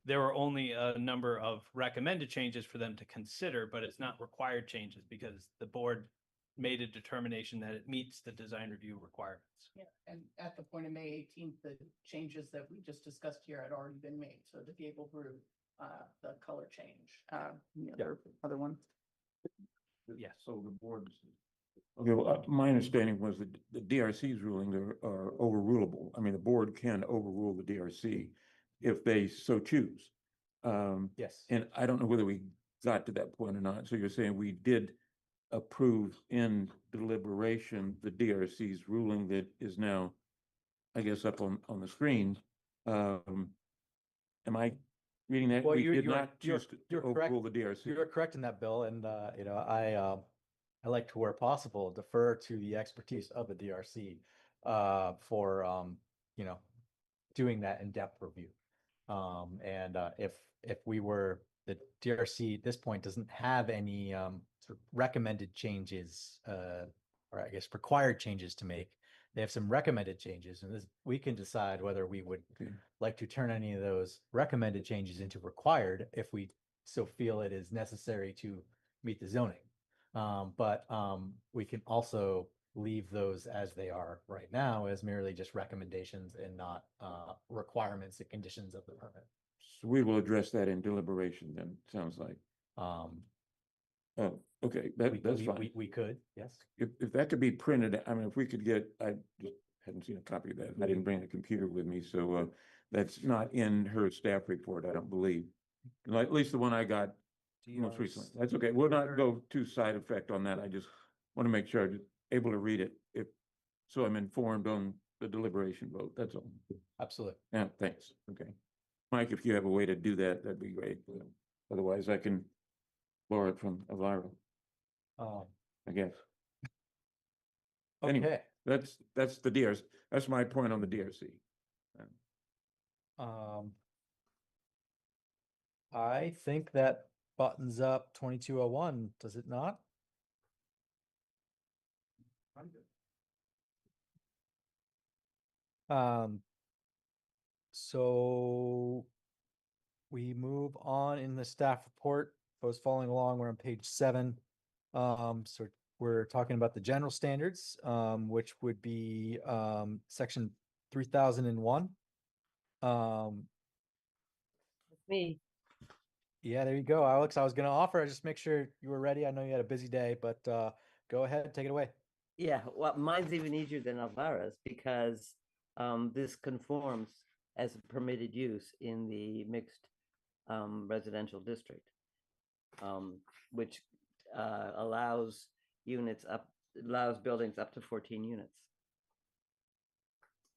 There were only a number of recommended changes for them to consider, but it's not required changes because the board made a determination that it meets the design review requirements. Yeah, and at the point of May 18th, the changes that we just discussed here had already been made, so the Gable Brew, the color change, the other one. Yes. So the board's. Okay, well, my understanding was that the DRC's ruling are overrulable. I mean, the board can overrule the DRC if they so choose. yes. And I don't know whether we got to that point or not. So you're saying we did approve in deliberation the DRC's ruling that is now, I guess, up on the screen. Am I reading that? Well, We you're- did you're- not choose to you're correct. overrule the DRC. You're correct in that, Bill, and I like to, where possible, defer to the expertise of the DRC for doing that in-depth review. And if we were, the DRC at this point doesn't have any sort of recommended changes, or I guess required changes to make. They have some recommended changes, and this, we can decide whether we would like to turn any of those recommended changes into required if we so feel it is necessary to meet the zoning. But we can also leave those as they are right now as merely just recommendations and not requirements and conditions of the permit. So we will address that in deliberation then, sounds like. Um, Oh, okay, that's fine. we could, yes. If that could be printed, I mean, if we could get, I just hadn't seen a copy of that. I didn't bring a computer with me, so that's not in her staff report, I don't believe. At least the one I got most recently. That's okay. We'll not go to side effect on that. I just want to make sure I'm able to read it so I'm informed on the deliberation vote. That's all. Absolutely. Yeah, thanks. Okay. Mike, if you have a way to do that, that'd be great. Otherwise, I can borrow it from Elvira, Um, I guess. Anyway. okay. That's the DRC. That's my point on the DRC. I think that buttons up 2201, does it not? So we move on in the staff report. Those following along, we're on page 7. So we're talking about the general standards, which would be section 3001. Me. Yeah, there you go, Alex. I was gonna offer, just make sure you were ready. I know you had a busy day, but go ahead, take it away. Yeah, well, mine's even easier than Alvara's because this conforms as a permitted use in the mixed residential district, which allows buildings up to 14 units.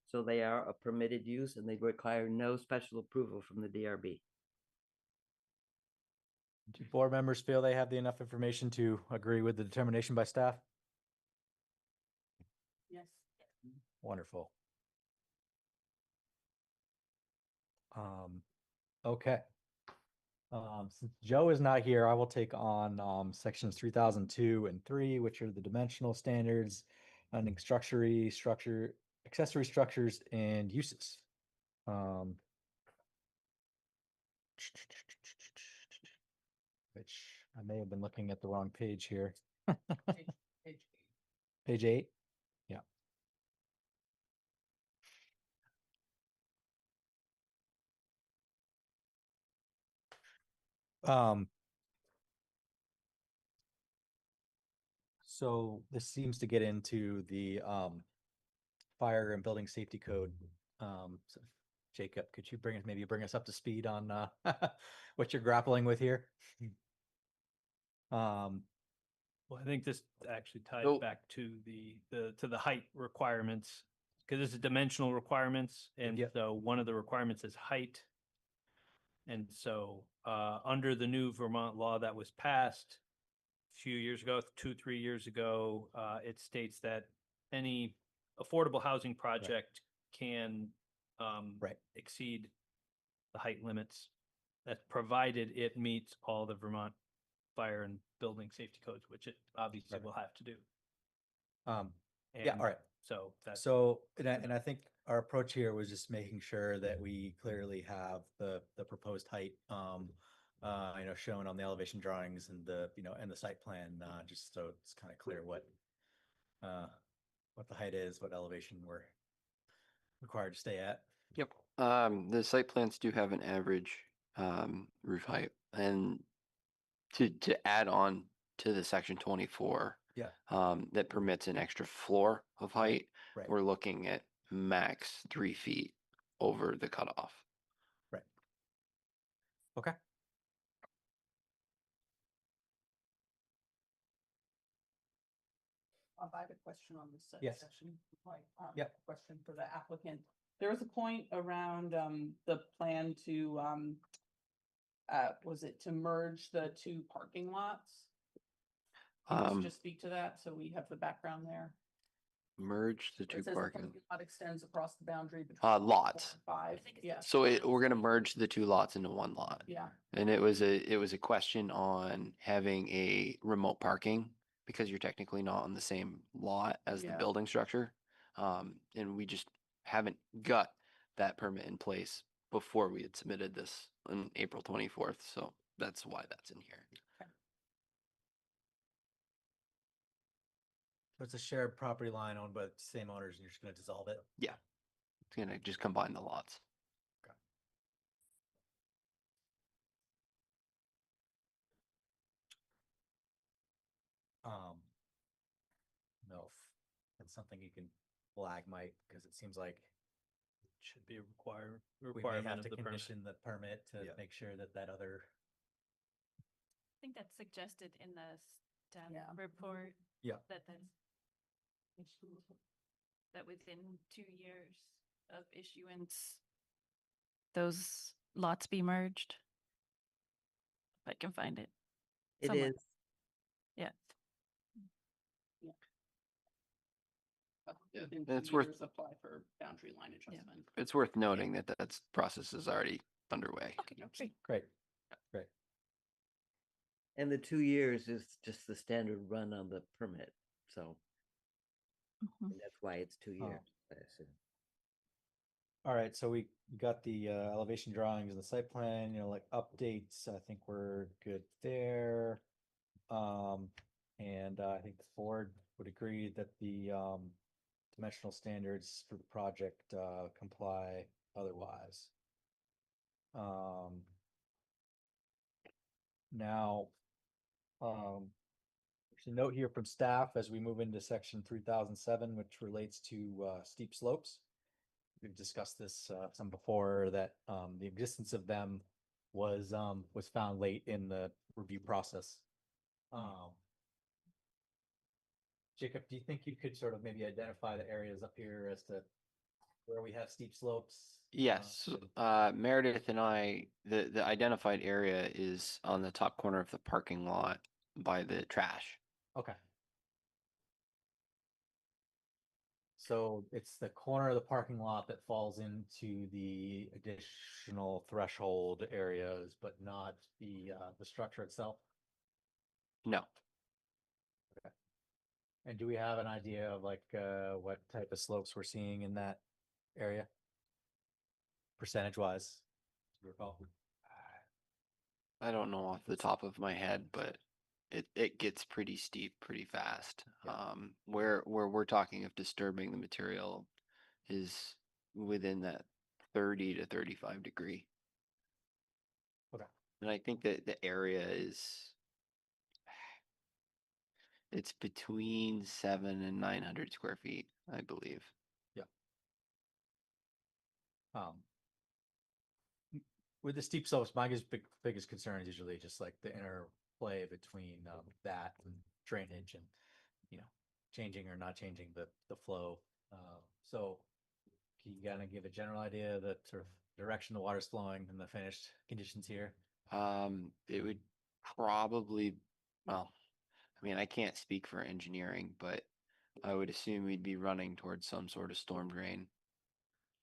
So they are a permitted use and they require no special approval from the DRB. Do board members feel they have enough information to agree with the determination by staff? Yes. Wonderful. Okay. Since Joe is not here, I will take on sections 3002 and 3, which are the dimensional standards and accessory structures and uses. Which I may have been looking at the wrong page here. Page Page 8. Yeah. So this seems to get into the fire and building safety code. So Jacob, could you bring us up to speed on what you're grappling with here? Well, I think this actually ties So- back to the height requirements because this is dimensional requirements, and Yep. so one of the requirements is height. And so, under the new Vermont law that was passed a few years ago, 3 years ago, it states that any affordable housing project can Right. exceed the height limits, that's provided it meets all the Vermont fire and building safety codes, which it obviously Right. will have to do. Yeah, And all right. so that's. So, and I think our approach here was just making sure that we clearly have the proposed height, shown on the elevation drawings and and the site plan, just so it's kind of clear what the height is, what elevation we're required to stay at. Yep. The site plans do have an average roof height, and to add on to the section 24, Yeah. that permits an extra floor of height, Right. we're looking at max 3 feet over the cutoff. Right. Okay. I have a question on this Yes. section. Like, Yep. question for the applicant. There was a point around, the plan to, was it to merge the two parking lots? Can you Um, just speak to that, so we have the background there? Merge the It two says the parking. lot extends across the boundary between. Lots. lots 4 and 5, I think it's yeah, So we're gonna merge the two lots into one lot. yeah. And it was a question on having a remote parking because you're technically not on the same lot as the Yeah. building structure. And we just haven't got that permit in place before we had submitted this on April 24th. So that's why that's in here. So it's a shared property line owned by the same owners, and you're just going to dissolve it. Yeah. It's gonna just combine the lots. No, that's something you can flag, Mike, because it seems like Should be a we may requirement have of to the permit. condition the permit to Yeah. make sure that that other. I think that's suggested in the staff Yeah. report. Yeah. That within 2 years of issuance, those lots be merged. If I can find it. It Somewhere. is. Yeah. Yeah, Within and it's 2 worth- years, apply for boundary line adjustment. It's worth noting that that's process is already underway. Okay, great. Great. And the 2 years is just the standard run on the permit. So Mhm. and that's why it's 2 years. I assume. All right, so we got the elevation drawings and the site plan, like updates. I think we're good there. And I think the board would agree that the dimensional standards for the project comply otherwise. Now, there's a note here from staff as we move into section 3007, which relates to steep slopes. We've discussed this some before, that the existence of them was found late in the review process. Jacob, do you think you could sort of maybe identify the areas up here as to where we have steep slopes? Yes, Meredith and I, the identified area is on the top corner of the parking lot by the trash. Okay. So it's the corner of the parking lot that falls into the additional threshold areas, but not the structure itself. No, And do we have an idea of like what type of slopes we're seeing in that area? Percentage wise, do you recall? I don't know off the top of my head, but it gets pretty steep pretty fast. Yeah. Where we're talking of disturbing the material is within that 30 to 35 degree. Okay. And I think that the area is it's between 700 and 900 square feet, I believe. With the steep slopes, my biggest concern is usually just like the interplay between that and drainage and changing or not changing the flow. So you gotta give a general idea of the sort of direction the water's flowing and the finished conditions here. It would probably, well, I mean, I can't speak for engineering, but I would assume we'd be running towards some sort of storm drain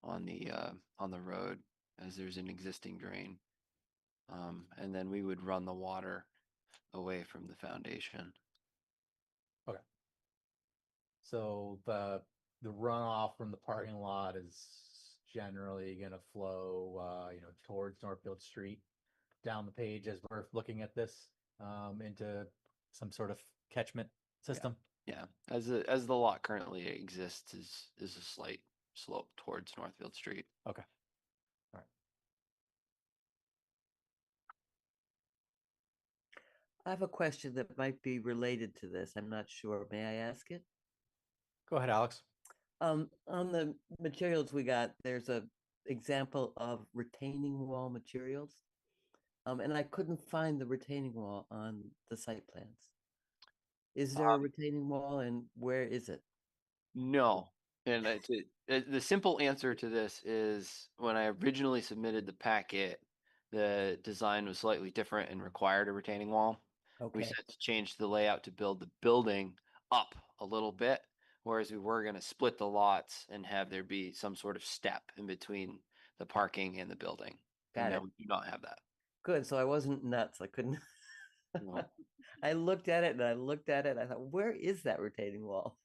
on the road, as there's an existing drain. And then we would run the water away from the foundation. Okay. So the runoff from the parking lot is generally gonna flow, towards Northfield Street down the page as we're looking at this, into some sort of catchment system. Yeah, as the lot currently exists is a slight slope towards Northfield Street. Okay. All right. I have a question that might be related to this. I'm not sure. May I ask it? Go ahead, Alex. On the materials we got, there's a example of retaining wall materials. And I couldn't find the retaining wall on the site plans. Is there a retaining wall and where is it? No, and the simple answer to this is when I originally submitted the packet, the design was slightly different and required a retaining wall. We Okay, said to change the layout to build the building up a little bit, whereas we were going to split the lots and have there be some sort of step in between the parking and the building. And got now it. we do not have that. Good. So I wasn't nuts. I couldn't. No. I looked at it and I looked at it. I thought, where is that retaining wall?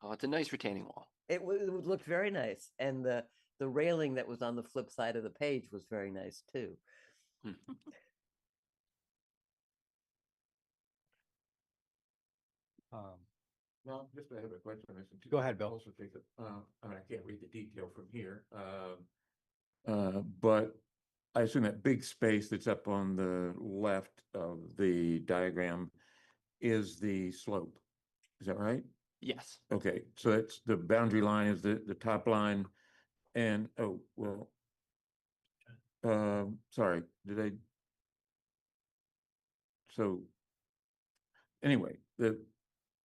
Oh, it's a nice retaining wall. It looked very nice, and the railing that was on the flip side of the page was very nice too. Hmm. Well, just I have a question. I said, Go ahead, Bill. Also think that, I mean, I can't read the detail from here. But I assume that big space that's up on the left of the diagram is the slope. Is that right? Yes. Okay, so that's the boundary line is the top line. And, oh, well, sorry, so anyway, the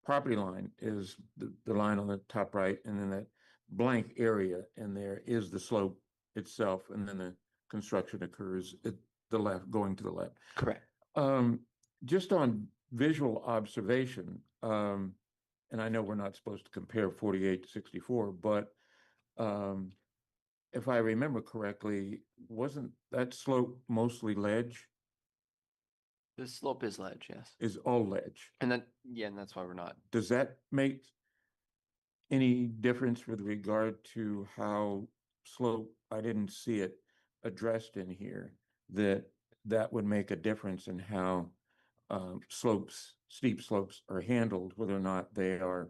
property line is the line on the top right, and then that blank area in there is the slope itself, and then the construction occurs at the left, going to the left. Correct. Just on visual observation, and I know we're not supposed to compare 48 to 64, but if I remember correctly, wasn't that slope mostly ledge? The slope is ledge, yes. Is all ledge. And then, yeah, and that's why we're not. Does that make any difference with regard to how slope, I didn't see it addressed in here, that would make a difference in how steep slopes are handled, whether or not they are,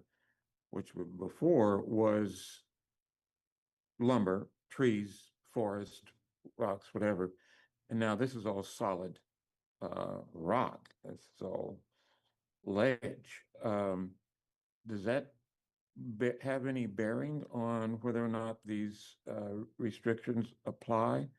which before was lumber, trees, forest, rocks, whatever. And now this is all solid rock. It's all ledge. Does that have any bearing on whether or not these restrictions apply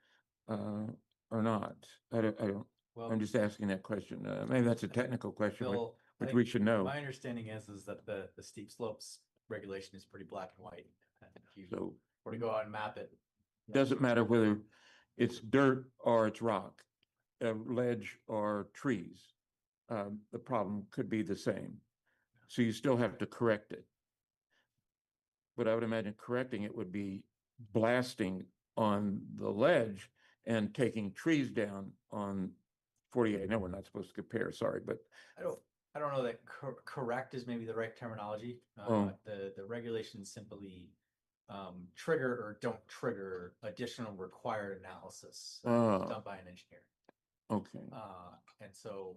or not? I don't. Well, I'm just asking that question. Maybe that's a technical question, Bill, I which think we should know. My understanding is that the steep slopes regulation is pretty black and white. If you So were to go out and map it. doesn't matter whether it's dirt or it's rock, ledge or trees. The problem could be the same. So you still have to correct it. But I would imagine correcting it would be blasting on the ledge and taking trees down on 48. I know we're not supposed to compare, sorry, but I don't know that correct is maybe the right terminology. Oh. The regulations simply trigger or don't trigger additional required analysis done by an engineer. okay. And so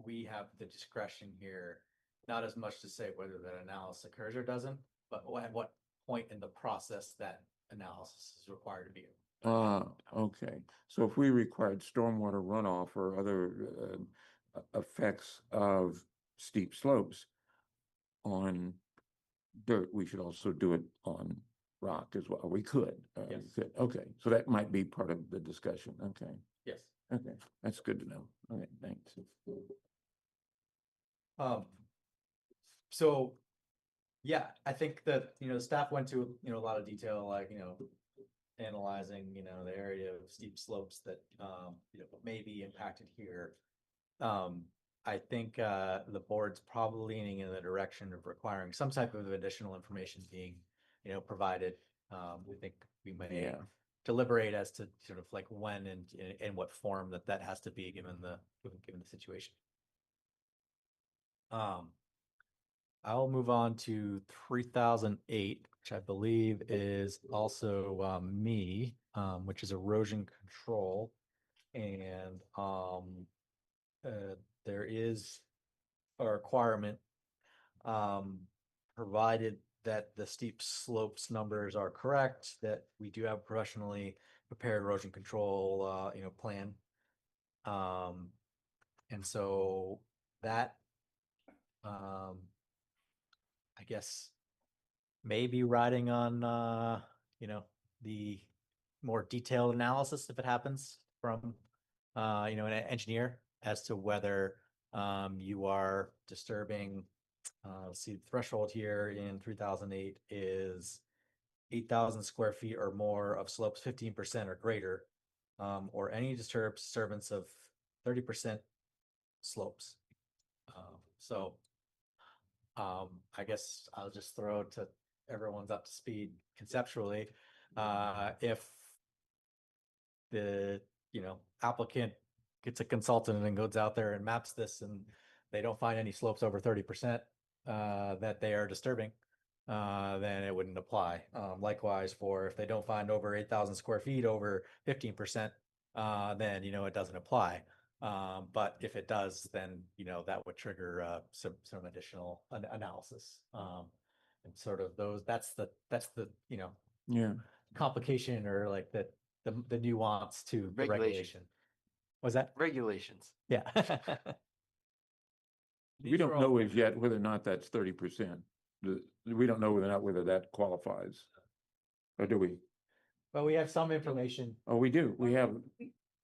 we have the discretion here, not as much to say whether that analysis occurs or doesn't, but at what point in the process that analysis is required to be. Okay. So if we required stormwater runoff or other effects of steep slopes on dirt, we should also do it on rock as well. We could. Yes. We could. Okay. So that might be part of the discussion. Okay. Yes. Okay. That's good to know. Okay. Thanks. So Yeah, I think that, the staff went to, a lot of detail, like, analyzing, the area of steep slopes that, may be impacted here. I think, the board's probably leaning in the direction of requiring some type of additional information being, provided. We think we may Yeah. deliberate as to sort of like when and in what form that has to be given the situation. I'll move on to 3008, which I believe is also me, which is erosion control. And there is a requirement, provided that the steep slopes numbers are correct, that we do have professionally prepared erosion control, plan. And so that, I guess, maybe riding on, the more detailed analysis if it happens from, an engineer as to whether, you are disturbing, let's see, the threshold here in 3008 is 8,000 square feet or more of slopes 15% or greater, or any disturbance of 30% slopes. So I guess I'll just throw to everyone's up to speed conceptually. If the, applicant gets a consultant and goes out there and maps this and they don't find any slopes over 30%, that they are disturbing, then it wouldn't apply. Likewise, for if they don't find over 8,000 square feet over 15%, then, it doesn't apply. But if it does, then, that would trigger, some additional analysis. And sort of that's the, Yeah. complication or like the nuance to the Regulation. regulation. Was that? Regulations. Yeah. We don't know as yet whether or not that's 30%. We don't know whether that qualifies. Or do we? Well, we have some information. Oh, we do. We have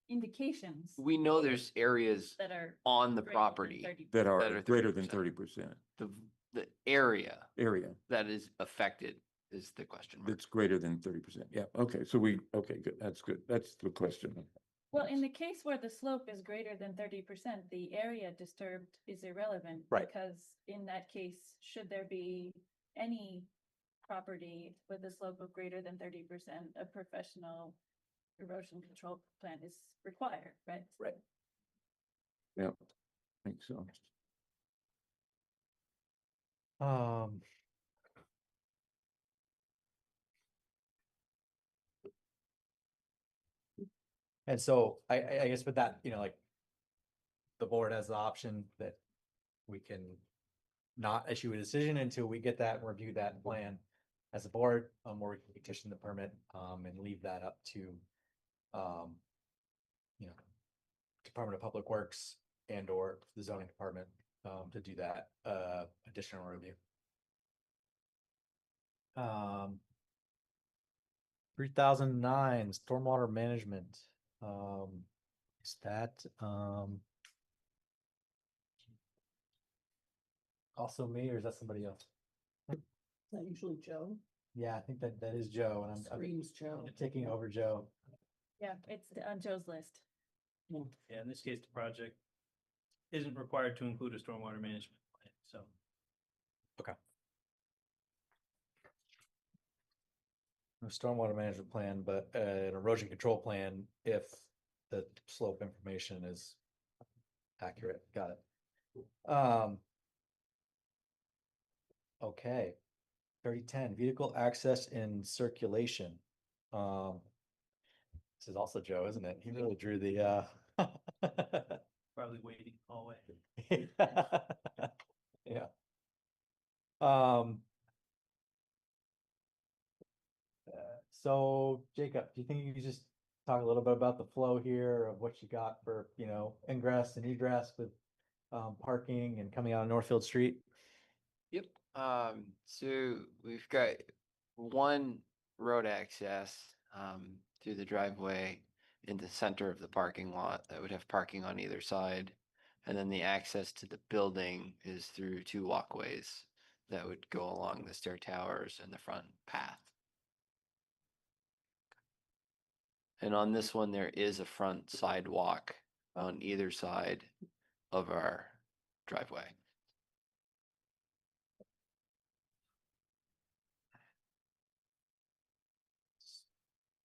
Indications We know there's areas that are on the greater than property, 30%. that that are are greater than 30%. 30%. the area Area that is affected is the question mark. that's greater than 30%. Yeah. Okay. Okay, good. That's good. That's the question. Well, in the case where the slope is greater than 30%, the area disturbed is irrelevant. Right. Because in that case, should there be any property with a slope of greater than 30%, a professional erosion control plan is required, right? Right. Yeah, I think so. And so I guess with that, like the board has the option that we can not issue a decision until we get that and review that plan as a board, or we can petition the permit, and leave that up to, Department of Public Works and or the zoning department, to do that, additional review. 3009 stormwater management. Is that also me or is that somebody else? Is that usually Joe? Yeah, I think that is Joe, and I'm Screams Joe. taking over Joe. Yeah, it's on Joe's list. Yeah, in this case, the project isn't required to include a stormwater management plan, so. Okay. A stormwater management plan, but an erosion control plan if the slope information is accurate. Got it. Okay. 3010, vehicle access and circulation. This is also Joe, isn't it? He really drew the Probably waiting hallway. Yeah. So Jacob, do you think you could just talk a little bit about the flow here of what you got for, ingress and egress with parking and coming out of Northfield Street? Yep. So we've got one road access through the driveway in the center of the parking lot that would have parking on either side. And then the access to the building is through two walkways that would go along the stair towers and the front path. And on this one, there is a front sidewalk on either side of our driveway.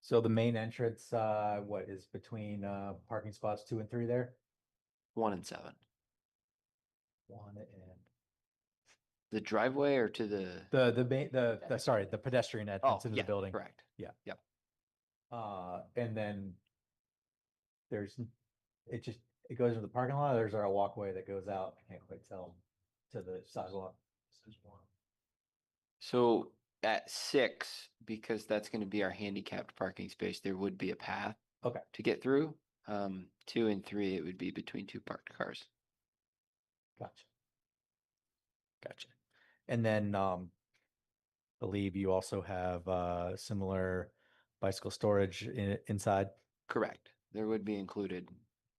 So the main entrance, what is between, parking spots 2 and 3 there? 1 and 7. 1 and The driveway or to sorry, the pedestrian entrance into the building. correct. Yeah. Yep. And then it goes into the parking lot, or there's a walkway that goes out, I can't quite tell, to the sidewalk. So at 6, because that's going to be our handicapped parking space, there would be a path Okay, to get through. 2 and 3, it would be between 2 parked cars. gotcha. Gotcha. And then, believe you also have, similar bicycle storage inside? Correct. There would be included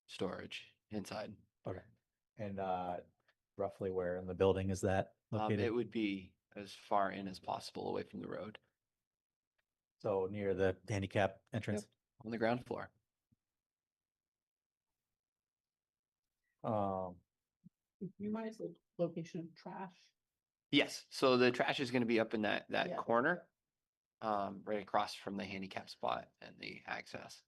storage inside. Okay. And, roughly where in the building is that It located? would be as far in as possible away from the road, So near the handicap entrance? on the ground floor. Um, You might as well location of trash. Yes, so the trash is gonna be up in that Yeah. corner, right across from the handicap spot and the access.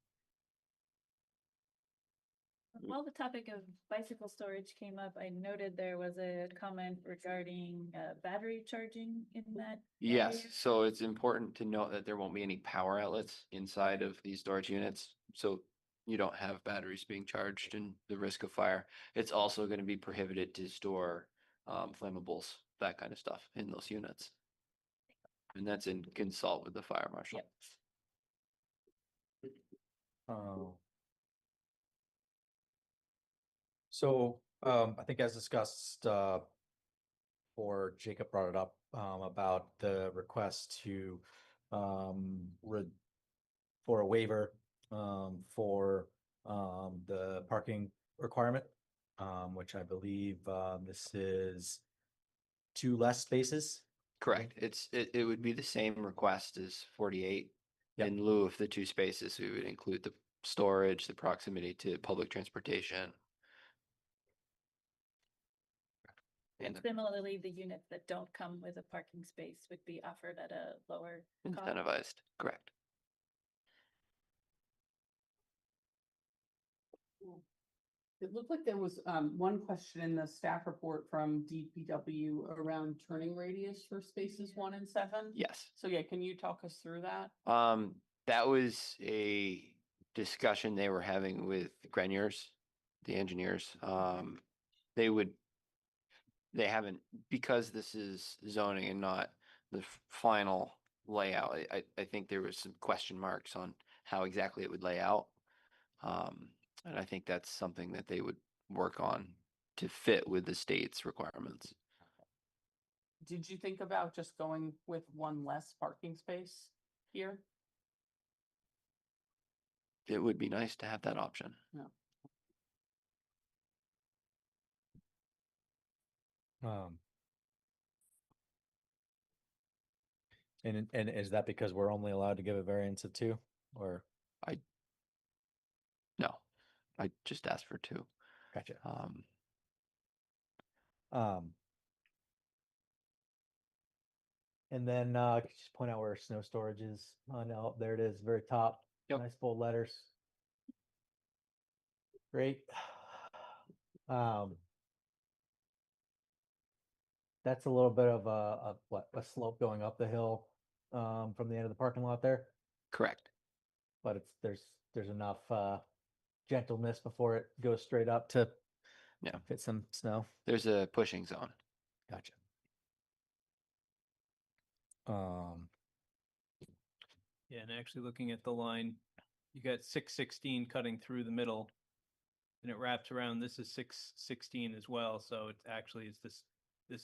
While the topic of bicycle storage came up, I noted there was a comment regarding battery charging in that. Yes, area. so it's important to note that there won't be any power outlets inside of these storage units. So you don't have batteries being charged and the risk of fire. It's also gonna be prohibited to store flammables, that kind of stuff in those units. And that's in consult with the fire marshal. Yep. Oh. So, I think as discussed, or Jacob brought it up, about the request to, for a waiver, for, the parking requirement, which I believe, this is 2 less spaces. Correct. It would be the same request as 48. Yep. In lieu of the 2 spaces, we would include the storage, the proximity to public transportation. And the Similarly, the units that don't come with a parking space would be offered at a lower cost. incentivized, correct. It looked like there was one question in the staff report from DPW around turning radius for spaces 1 and 7. Yes. So yeah, can you talk us through that? That was a discussion they were having with Greniers, the engineers. They haven't, because this is zoning and not the final layout. I think there was some question marks on how exactly it would lay out. And I think that's something that they would work on to fit with the state's requirements. Did you think about just going with 1 less parking space here? It would be nice to have that option. Um, and is that because we're only allowed to give a variance of 2, or? No, I just asked for 2. Gotcha. Um, And then, could you just point out where snow storage is? Oh, no, there it is, very top. Yep. Nice bold letters. Great. That's a little bit of a slope going up the hill, from the end of the parking lot there, correct. but there's enough, gentleness before it goes straight up to Yeah. fit some snow. There's a pushing zone. Gotcha. Yeah, and actually looking at the line, you got 616 cutting through the middle. And it wraps around, this is 616 as well, so it actually is this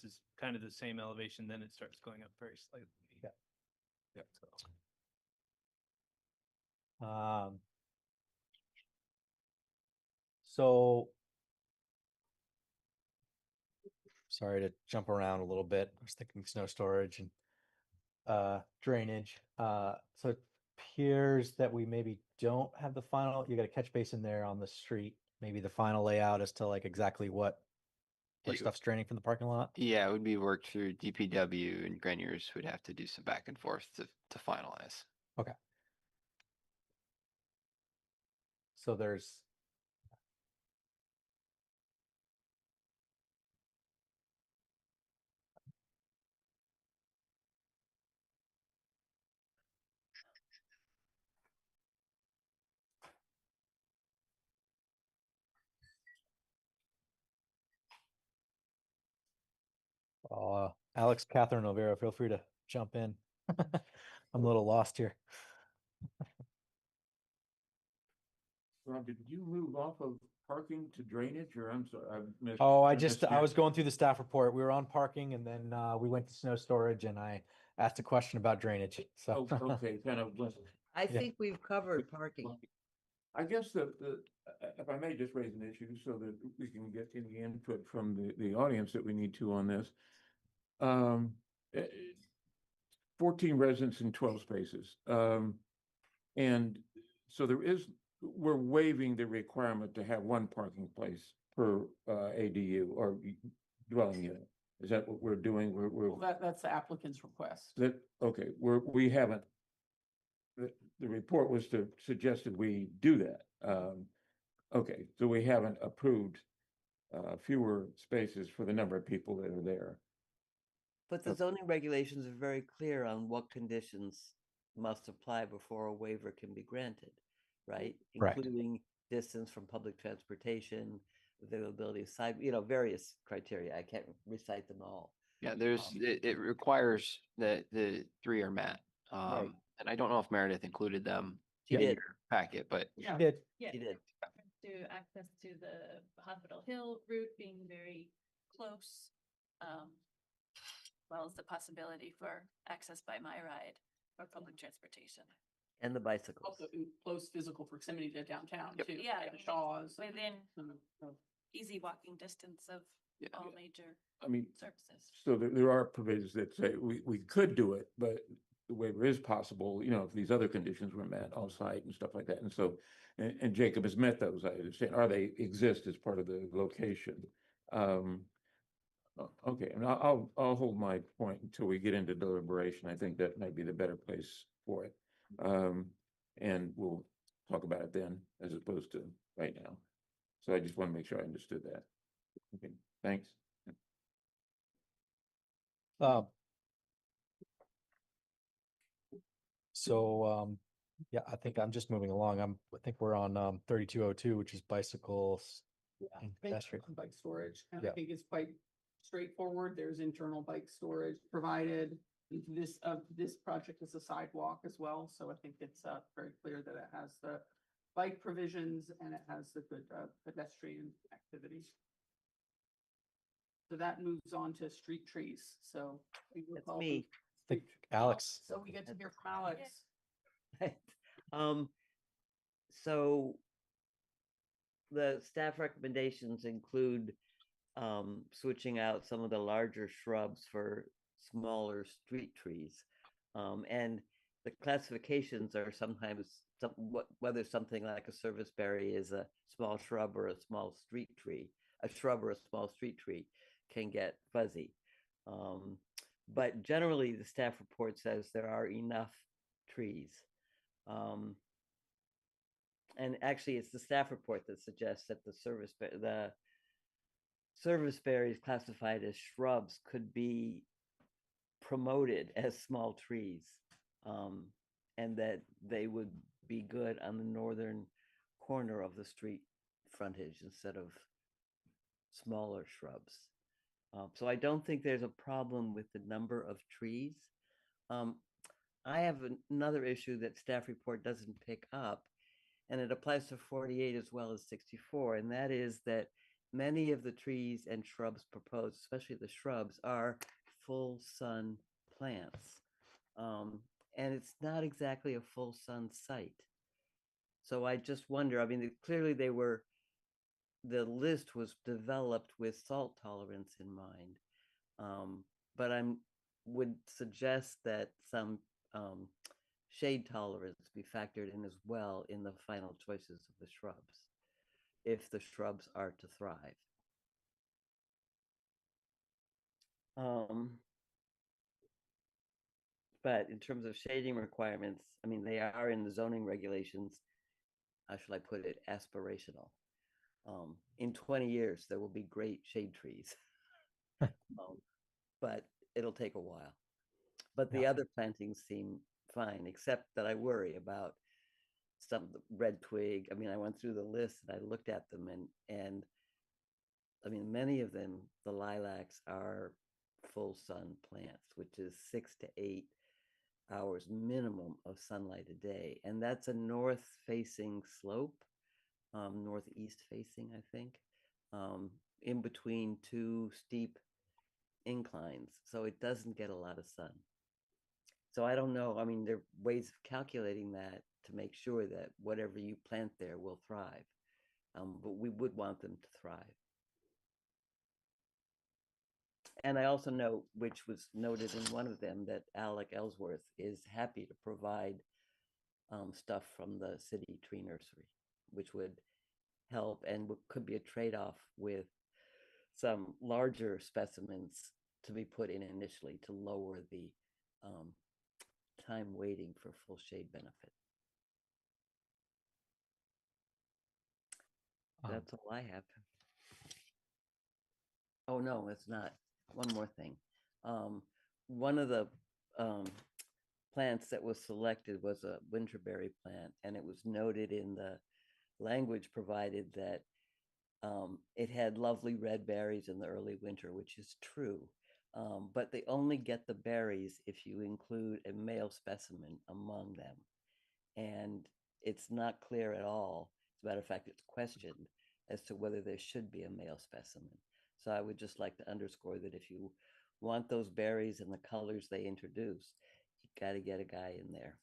is kind of the same elevation, then it starts going up very slightly. Yeah. Yeah. So sorry to jump around a little bit. I was thinking snow storage and drainage. So it appears that we maybe don't have the final, you got a catch basin there on the street, maybe the final layout as to like exactly what You- stuff's draining from the parking lot. Yeah, it would be worked through DPW, and Greniers would have to do some back and forth to finalize. Okay. So there's Alex, Catherine, Olvera, feel free to jump in. I'm a little lost here. Rob, did you move off of parking to drainage, or I'm sorry, I missed? Oh, I missed I your- was going through the staff report. We were on parking and then we went to snow storage and I asked a question about drainage. So Oh, okay, kind of. I Yeah. think we've covered parking. I guess if I may just raise an issue so that we can get any input from the audience that we need to on this. Um, eh, 14 residents in 12 spaces. And so we're waiving the requirement to have one parking place per ADU or dwelling unit. Is that what we're doing? Well, that's the applicant's request. Okay, we haven't. The report was to suggested we do that. Okay, so we haven't approved fewer spaces for the number of people that are there. But the zoning regulations are very clear on what conditions must apply before a waiver can be granted, right? Correct. Including distance from public transportation, availability of side, various criteria. I can't recite them all. Yeah, it requires that the three are met. Right. And I don't know if Meredith included them She in did. your packet, but Yeah. Did. Yeah, She did. to access to the Hospital Hill route being very close. Well as the possibility for access by my ride or public transportation. And the bicycles. Also in close physical proximity to downtown Yep. too. Yeah, like the Shaws. Within of- easy walking distance of Yeah. all major I mean, services. so there are provisions that say we could do it, but the waiver is possible, if these other conditions were met on site and stuff like that. And so, and Jacob has met those, I understand, or they exist as part of the location. Okay, and I'll hold my point until we get into deliberation. I think that might be the better place for it. And we'll talk about it then as opposed to right now. So I just want to make sure I understood that. Okay, thanks. Yeah, I think I'm just moving along. I think we're on 3202, which is bicycles and pedestrian. Bike storage. And I Yeah. think it's quite straightforward. There's internal bike storage provided. This project is a sidewalk as well. So I think it's very clear that it has the bike provisions and it has the good pedestrian activities. So that moves on to street trees. So we will That's call me. I think Alex. So we get to hear from Alex. Um, so the staff recommendations include switching out some of the larger shrubs for smaller street trees. And the classifications are sometimes whether something like a serviceberry is a small shrub or a small street tree, a shrub or a small street tree can get fuzzy. But generally the staff report says there are enough trees. And actually it's the staff report that suggests that the service berries classified as shrubs could be promoted as small trees, and that they would be good on the northern corner of the street frontage instead of smaller shrubs. So I don't think there's a problem with the number of trees. I have another issue that staff report doesn't pick up, and it applies to 48 as well as 64, and that is that many of the trees and shrubs proposed, especially the shrubs, are full sun plants. And it's not exactly a full sun site. So I just wonder, I mean, clearly they were the list was developed with salt tolerance in mind. But would suggest that some shade tolerance be factored in as well in the final choices of the shrubs, if the shrubs are to thrive. But in terms of shading requirements, I mean, they are in the zoning regulations. How should I put it? Aspirational. In 20 years, there will be great shade trees, but it'll take a while. But the other plantings seem fine, except that I worry about some red twig. I mean, I went through the list and I looked at them, and I mean, many of them, the lilacs are full sun plants, which is 6 to 8 hours minimum of sunlight a day, and that's a north facing slope, northeast facing, I think, in between two steep inclines, so it doesn't get a lot of sun. So I don't know. I mean, there are ways of calculating that to make sure that whatever you plant there will thrive. But we would want them to thrive. And I also know, which was noted in one of them, that Alec Ellsworth is happy to provide stuff from the city tree nursery, which would help and could be a trade-off with some larger specimens to be put in initially to lower the time waiting for full shade benefit. That's all I have. Oh, no, it's not. One more thing. One of the plants that was selected was a winterberry plant, and it was noted in the language provided that it had lovely red berries in the early winter, which is true. But they only get the berries if you include a male specimen among them. And it's not clear at all. As a matter of fact, it's questioned as to whether there should be a male specimen. So I would just like to underscore that if you want those berries and the colors they introduce, you got to get a guy in there.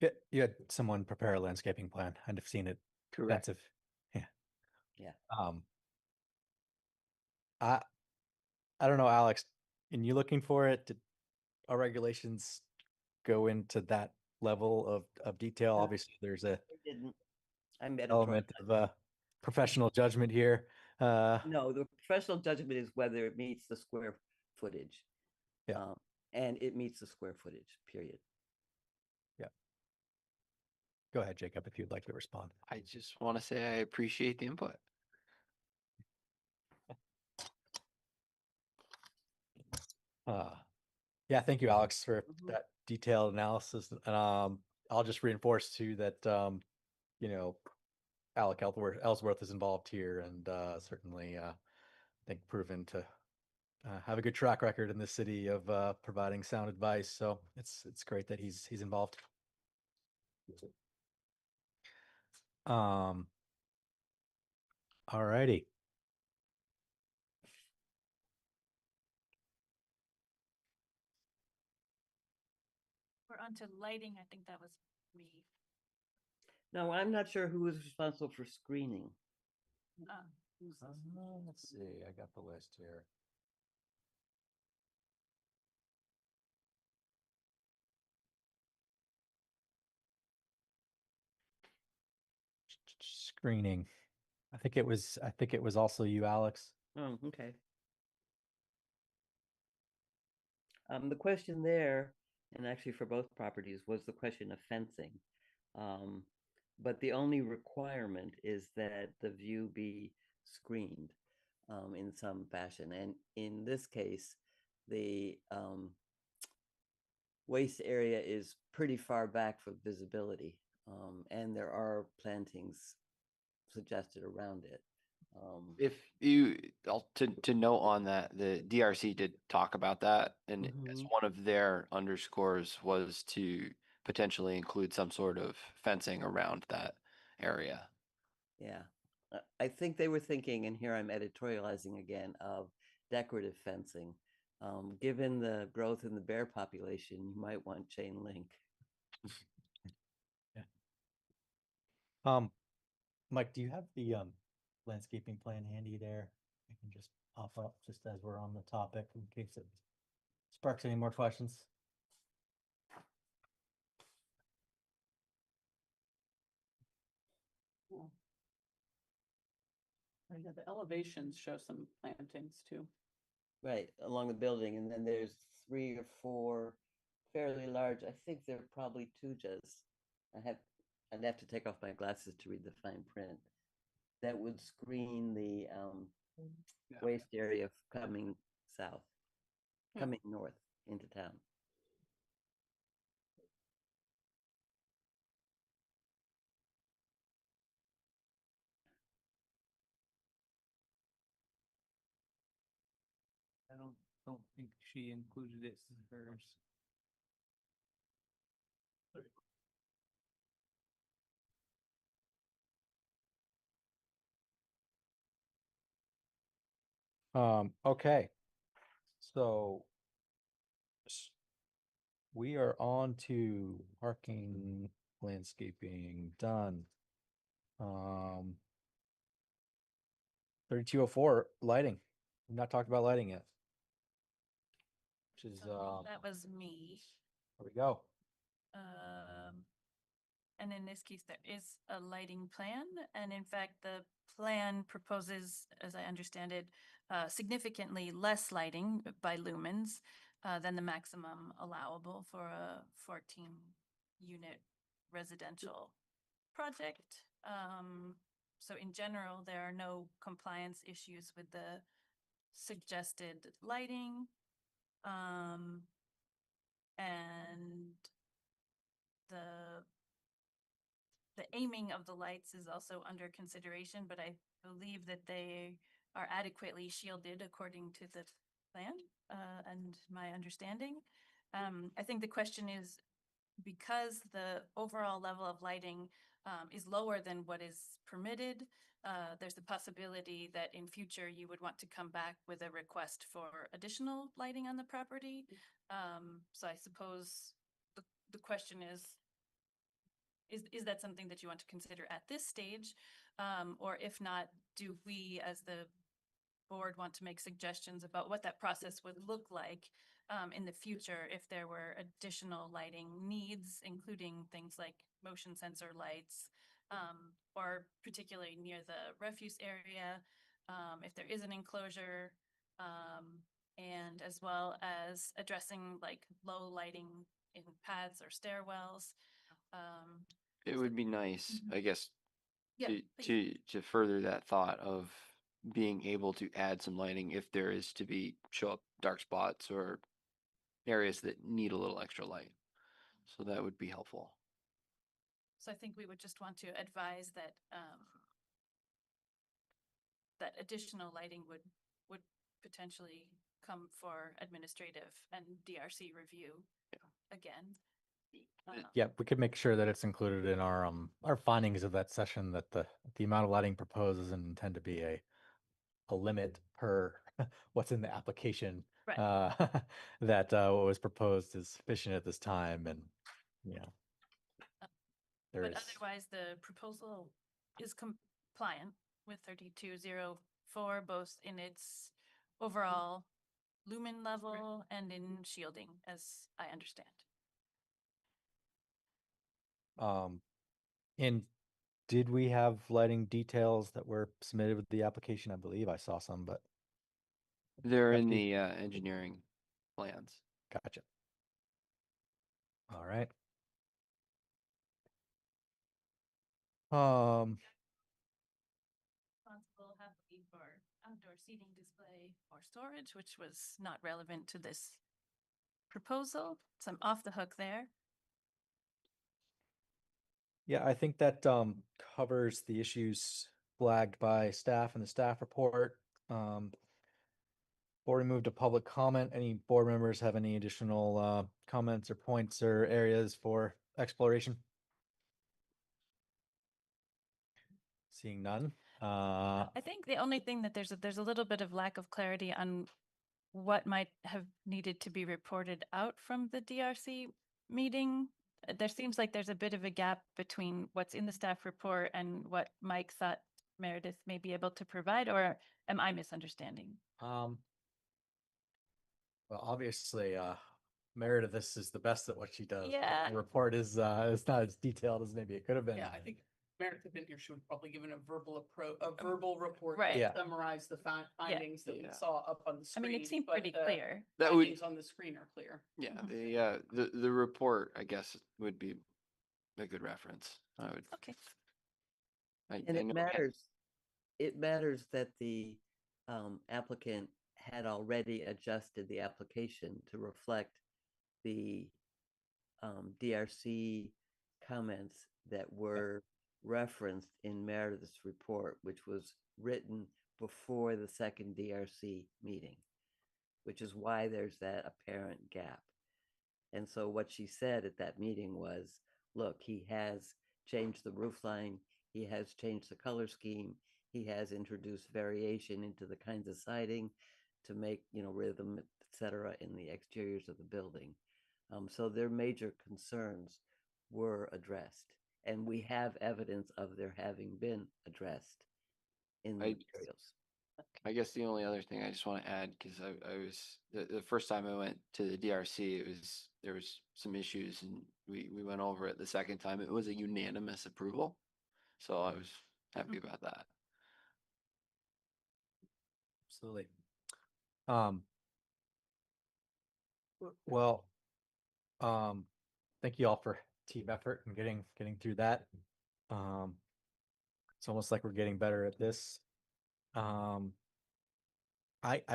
Yeah, you had someone prepare a landscaping plan. I've seen it. Correct. Expensive. Yeah. Yeah. I don't know, Alex. In you looking for it, did our regulations go into that level of detail? No. Obviously, there's a I didn't. I'm element of professional judgment here. No, the professional judgment is whether it meets the square footage. Yeah. And it meets the square footage, period. Yeah. Go ahead, Jacob, if you'd like to respond. I just want to say I appreciate the input. Yeah, thank you, Alex, for that detailed analysis. And I'll just reinforce too that you know, Alec Ellsworth is involved here, and certainly I think proven to have a good track record in the city of providing sound advice. So it's great that he's involved. All righty. We're on to lighting. I think that was me. No, I'm not sure who is responsible for screening. Let's see. I got the list here. Screening. I think it was also you, Alex. Oh, okay. The question there, and actually for both properties, was the question of fencing. But the only requirement is that the view be screened in some fashion. And in this case, the waste area is pretty far back for visibility, and there are plantings suggested around it. If you, to note on that, the DRC did talk about that, and as one of their underscores was to potentially include some sort of fencing around that area. Yeah, I think they were thinking, and here I'm editorializing again, of decorative fencing. Given the growth in the bear population, you might want chain link. Yeah. Mike, do you have the landscaping plan handy there? I can just pop up just as we're on the topic in case it sparks any more questions. The elevations show some plantings too. Right, along the building, and then there's 3 or 4 fairly large, I think they're probably tujas. I'd have to take off my glasses to read the fine print. That would screen the Yeah. waste area coming south, Hmm. coming north into town. I don't think she included it in hers. Okay. So we are on to parking, landscaping, done. 3204 lighting. We've not talked about lighting yet. Which is So that was me. there we go. And in this case, there is a lighting plan. And in fact, the plan proposes, as I understand it, significantly less lighting by lumens than the maximum allowable for a 14-unit residential project. So in general, there are no compliance issues with the suggested lighting. And the aiming of the lights is also under consideration, but I believe that they are adequately shielded according to the plan and my understanding. I think the question is, because the overall level of lighting is lower than what is permitted, there's the possibility that in future you would want to come back with a request for additional lighting on the property. So I suppose the question is that something that you want to consider at this stage? Or if not, do we as the board want to make suggestions about what that process would look like in the future if there were additional lighting needs, including things like motion sensor lights, or particularly near the refuse area, if there is an enclosure, and as well as addressing like low lighting in paths or stairwells. It would be nice, I guess, Yeah, to, please. to further that thought of being able to add some lighting if there is to be show up dark spots or areas that need a little extra light. So that would be helpful. So I think we would just want to advise that that additional lighting would potentially come for administrative and DRC review again. Yeah, we could make sure that it's included in our findings of that session, that the amount of lighting proposed doesn't intend to be a limit per what's in the application. Right. That what was proposed is sufficient at this time, and you know, But otherwise, the proposal is compliant with 3204, both in its overall lumen level and in shielding, as I understand. And did we have lighting details that were submitted with the application? I believe I saw some, but They're in Empty. the engineering plans. gotcha. All right. Responsible happily for outdoor seating display or storage, which was not relevant to this proposal. So I'm off the hook there. Yeah, I think that covers the issues flagged by staff in the staff report. Before we move to public comment, any board members have any additional comments or points or areas for exploration? Seeing none. I think the only thing that there's a little bit of lack of clarity on what might have needed to be reported out from the DRC meeting. there seems like there's a bit of a gap between what's in the staff report and what Mike thought Meredith may be able to provide, or am I misunderstanding? Well, obviously, Meredith, this is the best at what she does. Yeah. The report is not as detailed as maybe it could have been. Yeah, I think Meredith had been here, she would probably given a verbal report Right. that Yeah. summarized the findings that we Yeah. saw up on the I screen. mean, it seemed but pretty the clear. That would, Findings on the screen are clear. yeah, the report, I guess, would be a good reference. I would, Okay. And I it know we had- matters that the applicant had already adjusted the application to reflect the DRC comments that were referenced in Meredith's report, which was written before the second DRC meeting, which is why there's that apparent gap. And so what she said at that meeting was, look, he has changed the roof line, he has changed the color scheme, he has introduced variation into the kinds of siding to make, rhythm, etc., in the exteriors of the building. So their major concerns were addressed, and we have evidence of their having been addressed in the materials. I guess the only other thing I just want to add, because I was the first time I went to the DRC, there was some issues and we went over it. The second time it was a unanimous approval, so I was happy about that. Absolutely. Well, thank you all for team effort and getting through that. It's almost like we're getting better at this. I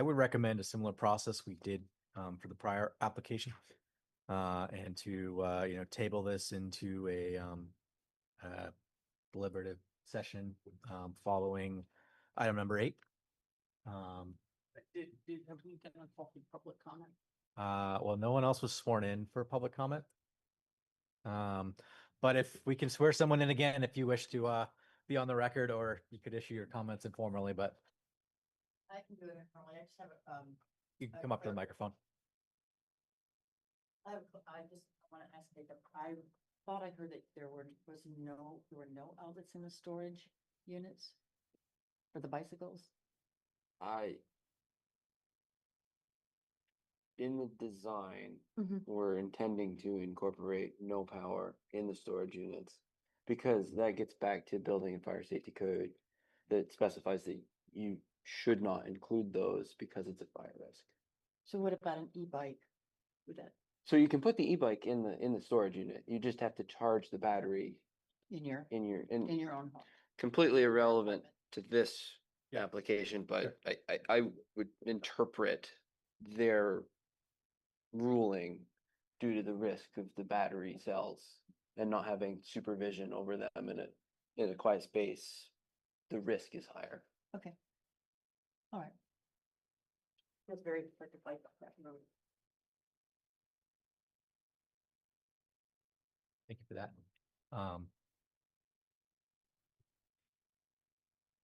would recommend a similar process we did for the prior application, and to table this into a deliberative session following item number 8. Have we done a call for public comment? Well, no one else was sworn in for public comment. But if we can swear someone in again, if you wish to be on the record, or you could issue your comments informally, but I can do it informally. I just have you can come up to the microphone. I just want to ask Jacob, I thought I heard that there were no outlets in the storage units for the bicycles. In the design, Mhm. we're intending to incorporate no power in the storage units, because that gets back to building and fire safety code that specifies that you should not include those because it's a fire risk. So what about an e-bike? Would that So you can put the e-bike in the storage unit. You just have to charge the battery in your in your own home? completely irrelevant to this Yeah. application, but I would interpret their ruling due to the risk of the battery cells and not having supervision over them in a quiet space. The risk is higher. Okay. All right. That's very like a bike that road. Thank you for that.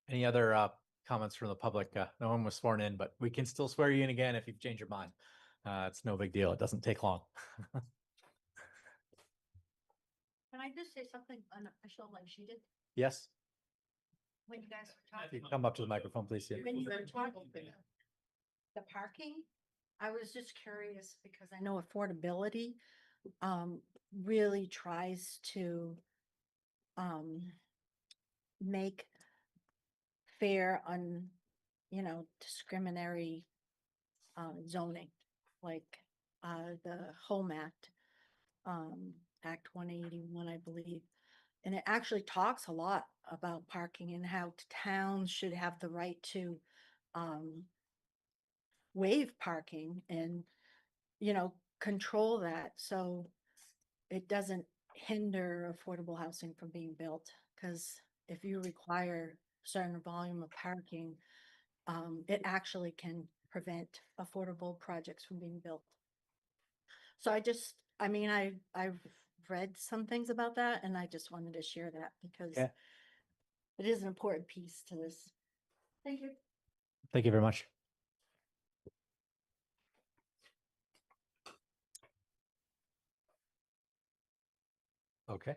Any other comments from the public? No one was sworn in, but we can still swear you in again if you've changed your mind. It's no big deal. It doesn't take long. Can I just say something unofficial like she did? Yes, When you guys were if you talking? come up to the microphone, please. Yeah. When you were talking, the parking, I was just curious because I know affordability really tries to make fair discriminatory zoning, like the Home Act, Act 181, I believe. And it actually talks a lot about parking and how towns should have the right to waive parking and, control that. So it doesn't hinder affordable housing from being built. Because if you require a certain volume of parking, it actually can prevent affordable projects from being built. So I've read some things about that, and I just wanted to share that because Yeah. it is an important piece to this. Thank you. Thank you very much. Okay.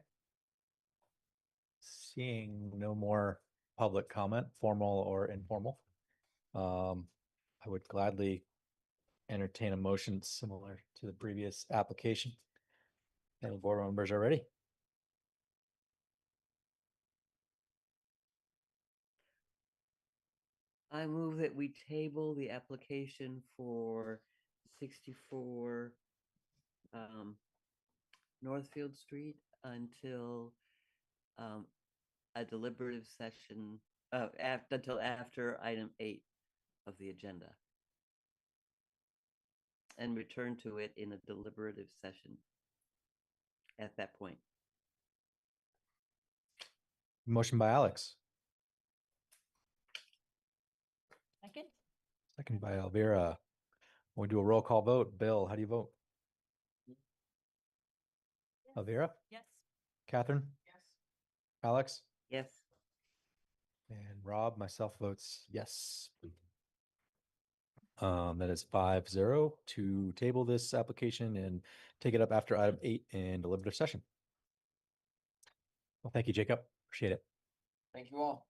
Seeing no more public comment, formal or informal, I would gladly entertain a motion similar to the previous application. Any board members are ready? I move that we table the application for 64 Northfield Street until a deliberative session, until after item 8 of the agenda. And return to it in a deliberative session at that point. Motion by Alex, Second? second by Elvira. We do a roll call vote. Bill, how do you vote? Elvira? Yes. Catherine? Yes. Alex? Yes. And Rob, myself votes yes. That is 5-0 to table this application and take it up after item 8 in deliberative session. Well, thank you, Jacob. Appreciate it. Thank you all.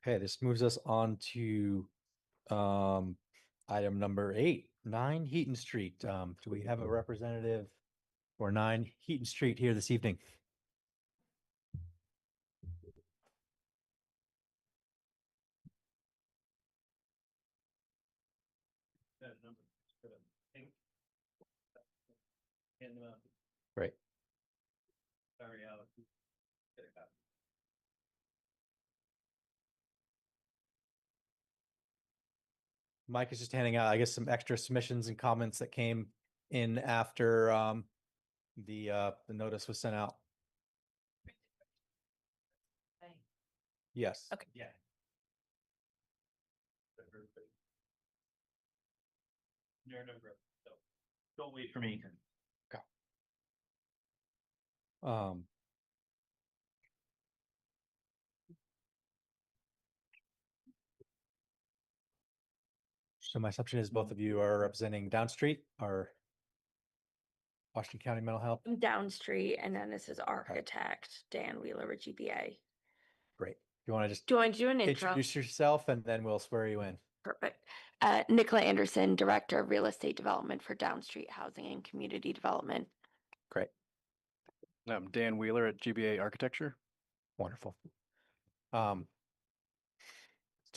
Okay, this moves us on to item number 8, 9 Heaton Street. Do we have a representative for 9 Heaton Street here this evening? That number. Hand them out. Great. Sorry, Alex. Get it out. Mike is just handing out, I guess, some extra submissions and comments that came in after the notice was sent out. Yes. Okay. Yeah. So don't wait for me. Um, so my assumption is both of you are representing Down Street or Washington County Mental Health. Down Street, and then this is architect Dan Wheeler with GBA. Great. You want to just Do you want to do an intro? introduce yourself and then we'll swear you in. Perfect. Nicola Anderson, Director of Real Estate Development for Down Street Housing and Community Development. Great. I'm Dan Wheeler at GBA Architecture. Wonderful. Do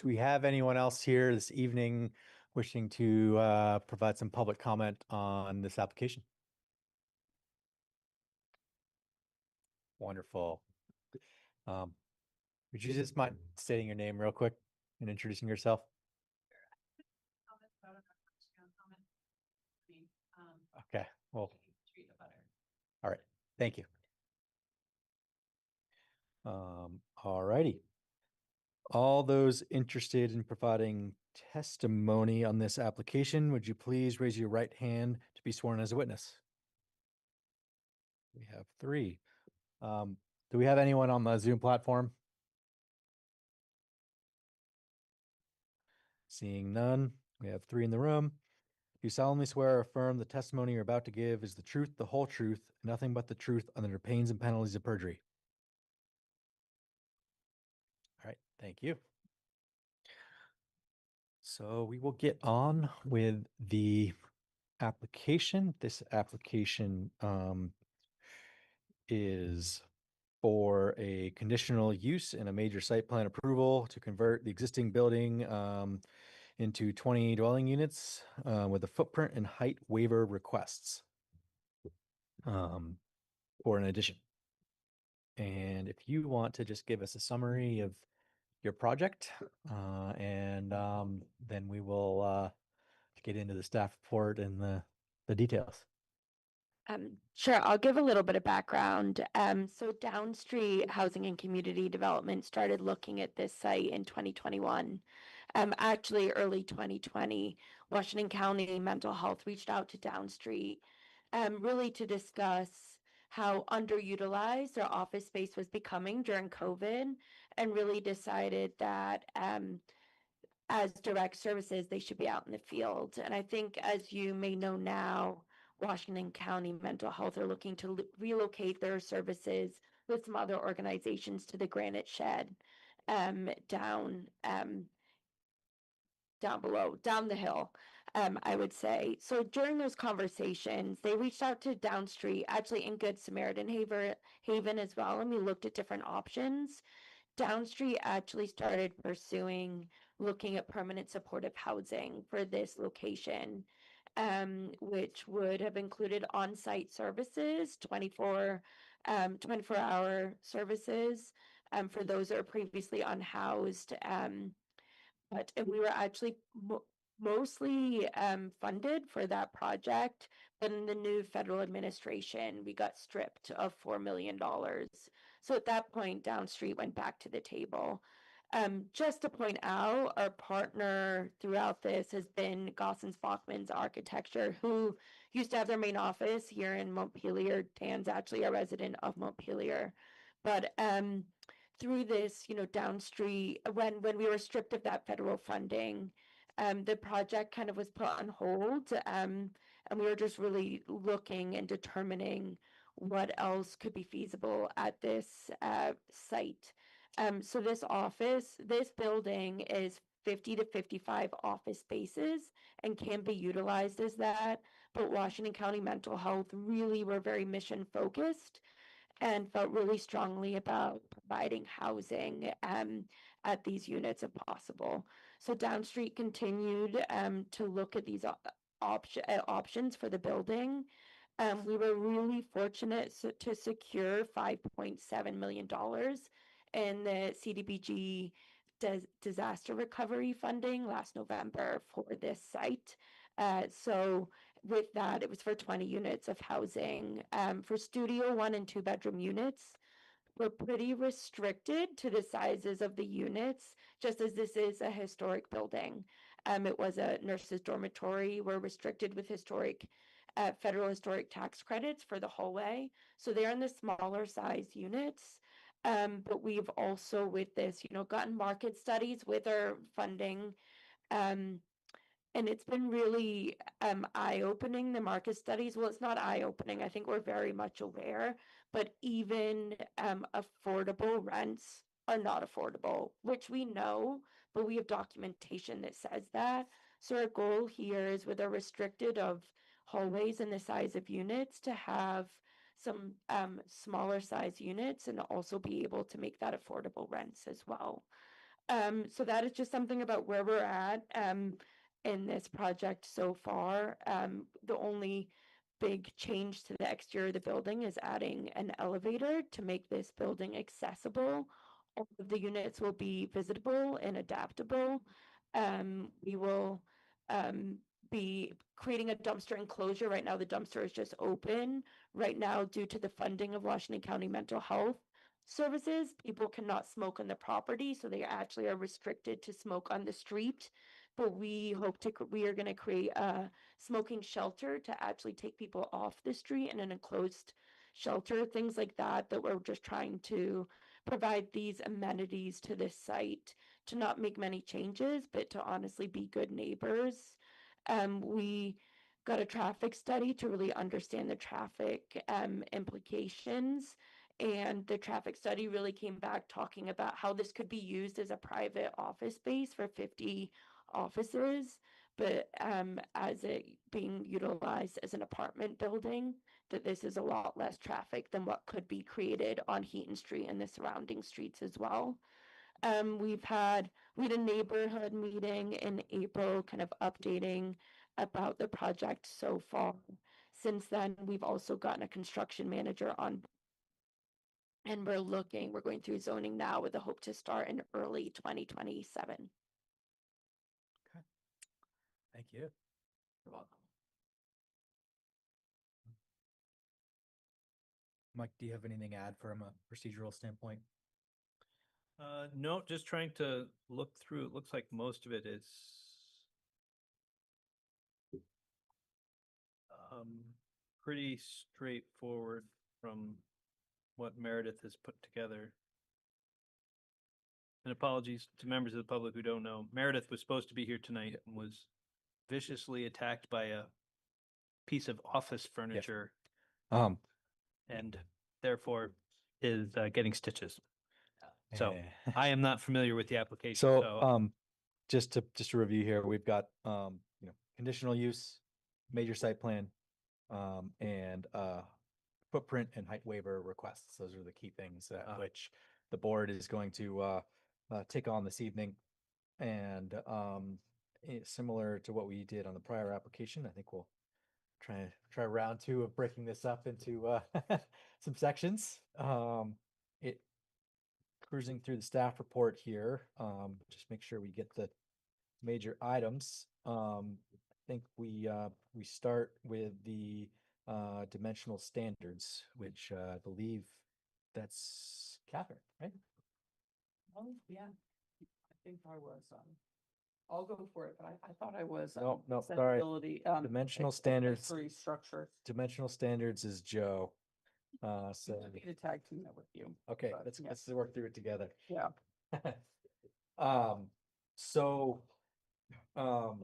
we have anyone else here this evening wishing to provide some public comment on this application? Wonderful. Would you just mind stating your name real quick and introducing yourself? Okay, well, all right, thank you. All righty. All those interested in providing testimony on this application, would you please raise your right hand to be sworn as a witness? We have 3. Do we have anyone on the Zoom platform? Seeing none, we have 3 in the room. You solemnly swear or affirm the testimony you're about to give is the truth, the whole truth, and nothing but the truth under the pains and penalties of perjury. All right, thank you. So we will get on with the application. This application is for a conditional use and a major site plan approval to convert the existing building into 20 dwelling units with a footprint and height waiver requests for an addition. And if you want to just give us a summary of your project and then we will get into the staff report and the details. Sure, I'll give a little bit of background. So Down Street Housing and Community Development started looking at this site in 2021. Actually, early 2020, Washington County Mental Health reached out to Down Street really to discuss how underutilized their office space was becoming during COVID, and really decided that as direct services, they should be out in the field. And I think, as you may know now, Washington County Mental Health are looking to relocate their services with some other organizations to the Granite Shed down down the hill, I would say. So during those conversations, they reached out to Downstreet, actually in Good Samaritan Haven as well, and we looked at different options. Downstreet actually started pursuing looking at permanent supportive housing for this location, which would have included on-site services, 24-hour services, for those that are previously unhoused. And we were actually mostly funded for that project. But in the new federal administration, we got stripped of $4 million. So at that point, Downstreet went back to the table. Just to point out, our partner throughout this has been Gossens Bachman's Architecture, who used to have their main office here in Montpelier. Dan's actually a resident of Montpelier. But through this, Downstreet, when we were stripped of that federal funding, the project kind of was put on hold, and we were just really looking and determining what else could be feasible at this site. So this building is 50 to 55 office spaces and can be utilized as that. But Washington County Mental Health really were very mission focused and felt really strongly about providing housing at these units if possible. So Downstreet continued to look at these options for the building. We were really fortunate to secure $5.7 million in the CDBG disaster recovery funding last November for this site. So with that, it was for 20 units of housing. For studio 1 and 2 bedroom units, we're pretty restricted to the sizes of the units, just as this is a historic building. It was a nurse's dormitory. We're restricted with federal historic tax credits for the hallway. So they're in the smaller size units. But we've also, with this, gotten market studies with our funding. And it's been really eye-opening, the market studies. Well, it's not eye-opening. I think we're very much aware, but even affordable rents are not affordable, which we know, but we have documentation that says that. So our goal here is, with a restricted of hallways and the size of units, to have some smaller size units and also be able to make that affordable rents as well. So that is just something about where we're at in this project so far. The only big change to the exterior of the building is adding an elevator to make this building accessible. All of the units will be visitable and adaptable. We will be creating a dumpster enclosure. Right now, the dumpster is just open. Right now, due to the funding of Washington County Mental Health Services, people cannot smoke on the property, so they actually are restricted to smoke on the street. But we are going to create a smoking shelter to actually take people off the street in an enclosed shelter, things like that, that we're just trying to provide these amenities to this site, to not make many changes, but to honestly be good neighbors. We got a traffic study to really understand the traffic implications. And the traffic study really came back talking about how this could be used as a private office space for 50 offices, but as it being utilized as an apartment building, that this is a lot less traffic than what could be created on Heaton Street and the surrounding streets as well. We had a neighborhood meeting in April, kind of updating about the project so far. Since then, we've also gotten a construction manager on, and we're going through zoning now with a hope to start in early 2027. Okay. Thank you. You're welcome. Mike, do you have anything to add from a procedural standpoint? No, just trying to look through. It looks like most of it is pretty straightforward from what Meredith has put together. And apologies to members of the public who don't know, Meredith was supposed to be here tonight and was viciously attacked by a piece of office furniture Um, and therefore is getting stitches. So eh. I am not familiar with the application, So, so just to review here, we've got, conditional use, major site plan, and, footprint and height waiver requests. Those are the key things which the board is going to, take on this evening. And, similar to what we did on the prior application, I think we'll try round two of breaking this up into, some sections. It cruising through the staff report here, just make sure we get the major items. I think we start with the dimensional standards, which I believe that's Catherine, right? Oh, yeah. I think I was, I'll go for it, but I thought I was. No, sorry. Accessibility, Dimensional standards. accessory structure. Dimensional standards is Joe. So Happy to tag team that with you. okay, but yeah. let's work through it together. Yeah. So, are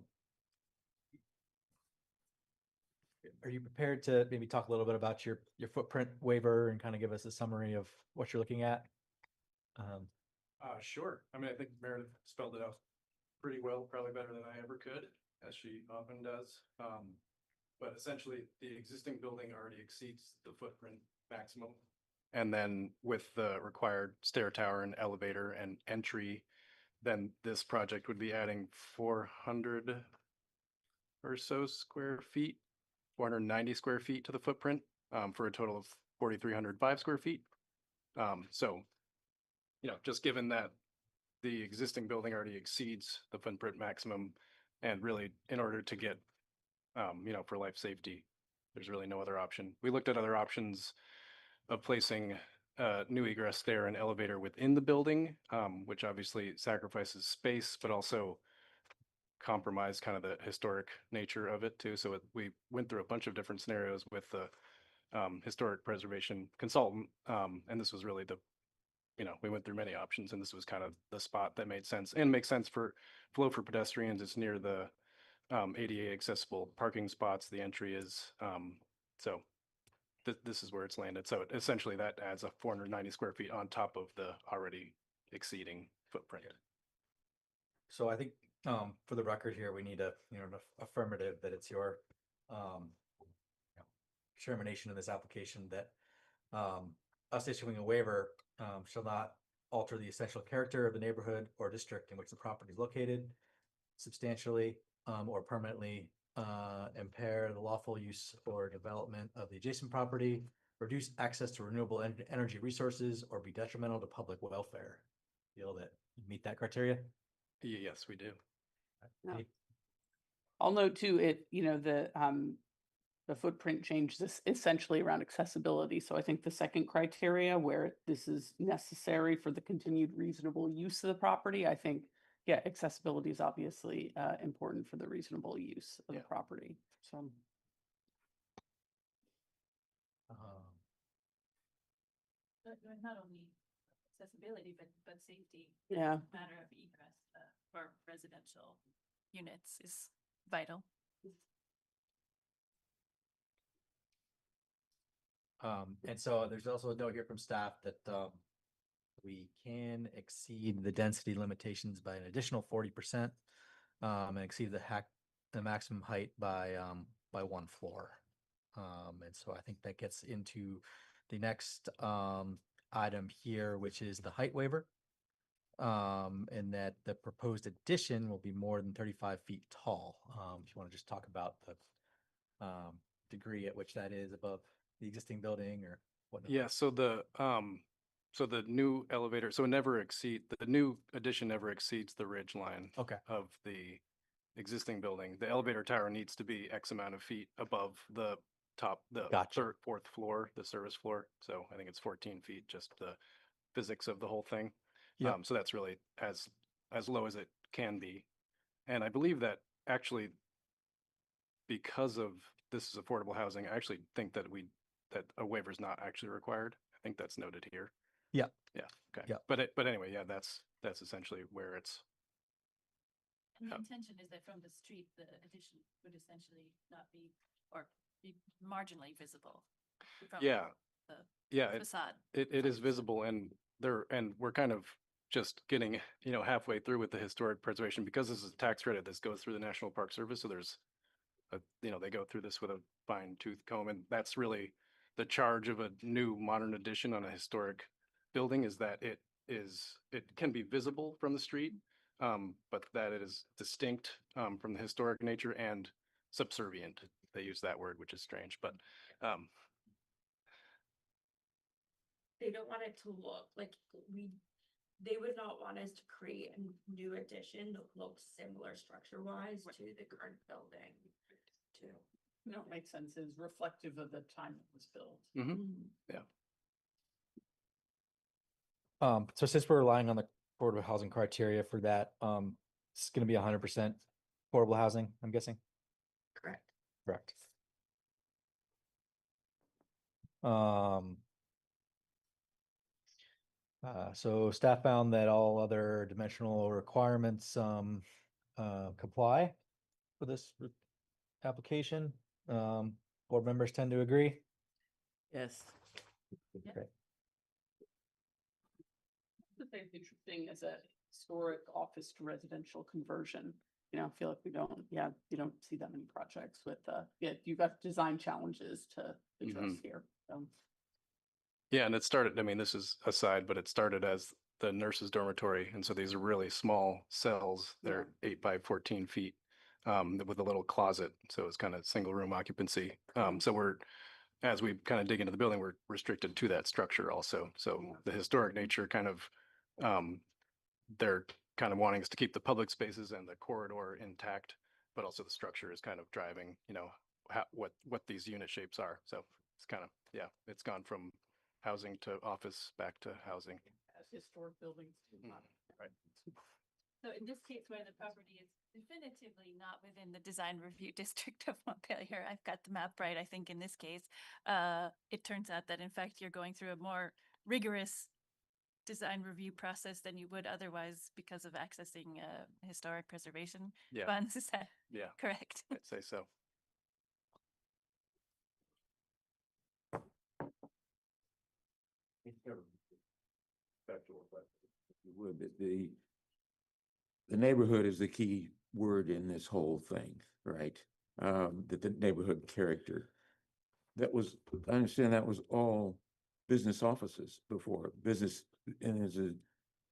you prepared to maybe talk a little bit about your footprint waiver and kind of give us a summary of what you're looking at? Sure. I mean, I think Meredith spelled it out pretty well, probably better than I ever could, as she often does. But essentially, the existing building already exceeds the footprint maximum. And then with the required stair tower and elevator and entry, then this project would be adding 400 or so square feet, 490 square feet to the footprint, for a total of 4,305 square feet. So, just given that the existing building already exceeds the footprint maximum, and really in order to get, for life safety, there's really no other option. We looked at other options of placing new egress stair and elevator within the building, which obviously sacrifices space, but also compromise kind of the historic nature of it too. So we went through a bunch of different scenarios with the historic preservation consultant, and this was really we went through many options, and this was kind of the spot that made sense and makes sense for flow for pedestrians. It's near the ADA accessible parking spots. The entry is so. This is where it's landed. So essentially that adds a 490 square feet on top of the already exceeding footprint. So I think, for the record here, we need an affirmative that it's your, determination in this application that, us issuing a waiver, shall not alter the essential character of the neighborhood or district in which the property is located substantially, or permanently, impair the lawful use or development of the adjacent property, reduce access to renewable energy resources, or be detrimental to public welfare. Feel that you meet that criteria? Yes, we do. No. I'll note too, the footprint change this essentially around accessibility. So I think the second criteria where this is necessary for the continued reasonable use of the property, I think, yeah, accessibility is obviously important for the reasonable use of the property. So. Not only accessibility, but safety. Yeah. Matter of egress for residential units is vital. And so there's also a note here from staff that we can exceed the density limitations by an additional 40%, and exceed the maximum height by 1 floor. And so I think that gets into the next item here, which is the height waiver. And that the proposed addition will be more than 35 feet tall. If you want to just talk about the degree at which that is above the existing building or whatnot. Yeah, so the new elevator, so the new addition never exceeds the ridge line of the existing building. The elevator tower needs to be X amount of feet above the top, the third, fourth floor, the service floor. So I think it's 14 feet, just the physics of the whole thing. So that's really as low as it can be. And I believe that actually, because of this is affordable housing, I actually think that a waiver is not actually required. I think that's noted here. Yeah. Yeah. Okay. Yeah. But anyway, yeah, that's that's essentially where it's. And the Yeah. intention is that from the street, the addition would essentially not be, or be marginally visible. From Yeah, the yeah, facade. it is visible and we're kind of just getting, halfway through with the historic preservation because this is a tax credit. This goes through the National Park Service. So there's they go through this with a fine tooth comb, and that's really the charge of a new modern addition on a historic building is that it can be visible from the street, but that it is distinct from the historic nature and subservient. They use that word, which is strange, but They don't want it to look like they would not want us to create a new addition that looks similar structure wise to the current building too. No, it makes sense. Is reflective of the time it was built. yeah. So since we're relying on the affordable housing criteria for that, it's gonna be 100% affordable housing, I'm guessing? Correct. Correct. Um, so staff found that all other dimensional requirements, comply with this application. Board members tend to agree. Yes. Okay. The thing interesting is a historic office to residential conversion. I feel like you don't see that many projects with, you've got design challenges to address here. So. Yeah, and it started, this is aside, but it started as the nurses' dormitory. And so these are really small cells. They're 8 by 14 feet with a little closet. So it's kind of single room occupancy. So as we kind of dig into the building, we're restricted to that structure also. So the historic nature kind of, they're kind of wanting us to keep the public spaces and the corridor intact, but also the structure is kind of driving, what these unit shapes are. So it's kind of, it's gone from housing to office back to housing. As historic buildings. Right. So in this case where the property is definitively not within the design review district of Montpelier, I've got the map right, I think in this case, it turns out that in fact you're going through a more rigorous design review process than you would otherwise because of accessing historic preservation funds. Is that correct? I'd say so. You would, the neighborhood is the key word in this whole thing, right? That the neighborhood character. I understand that was all business offices before, business, and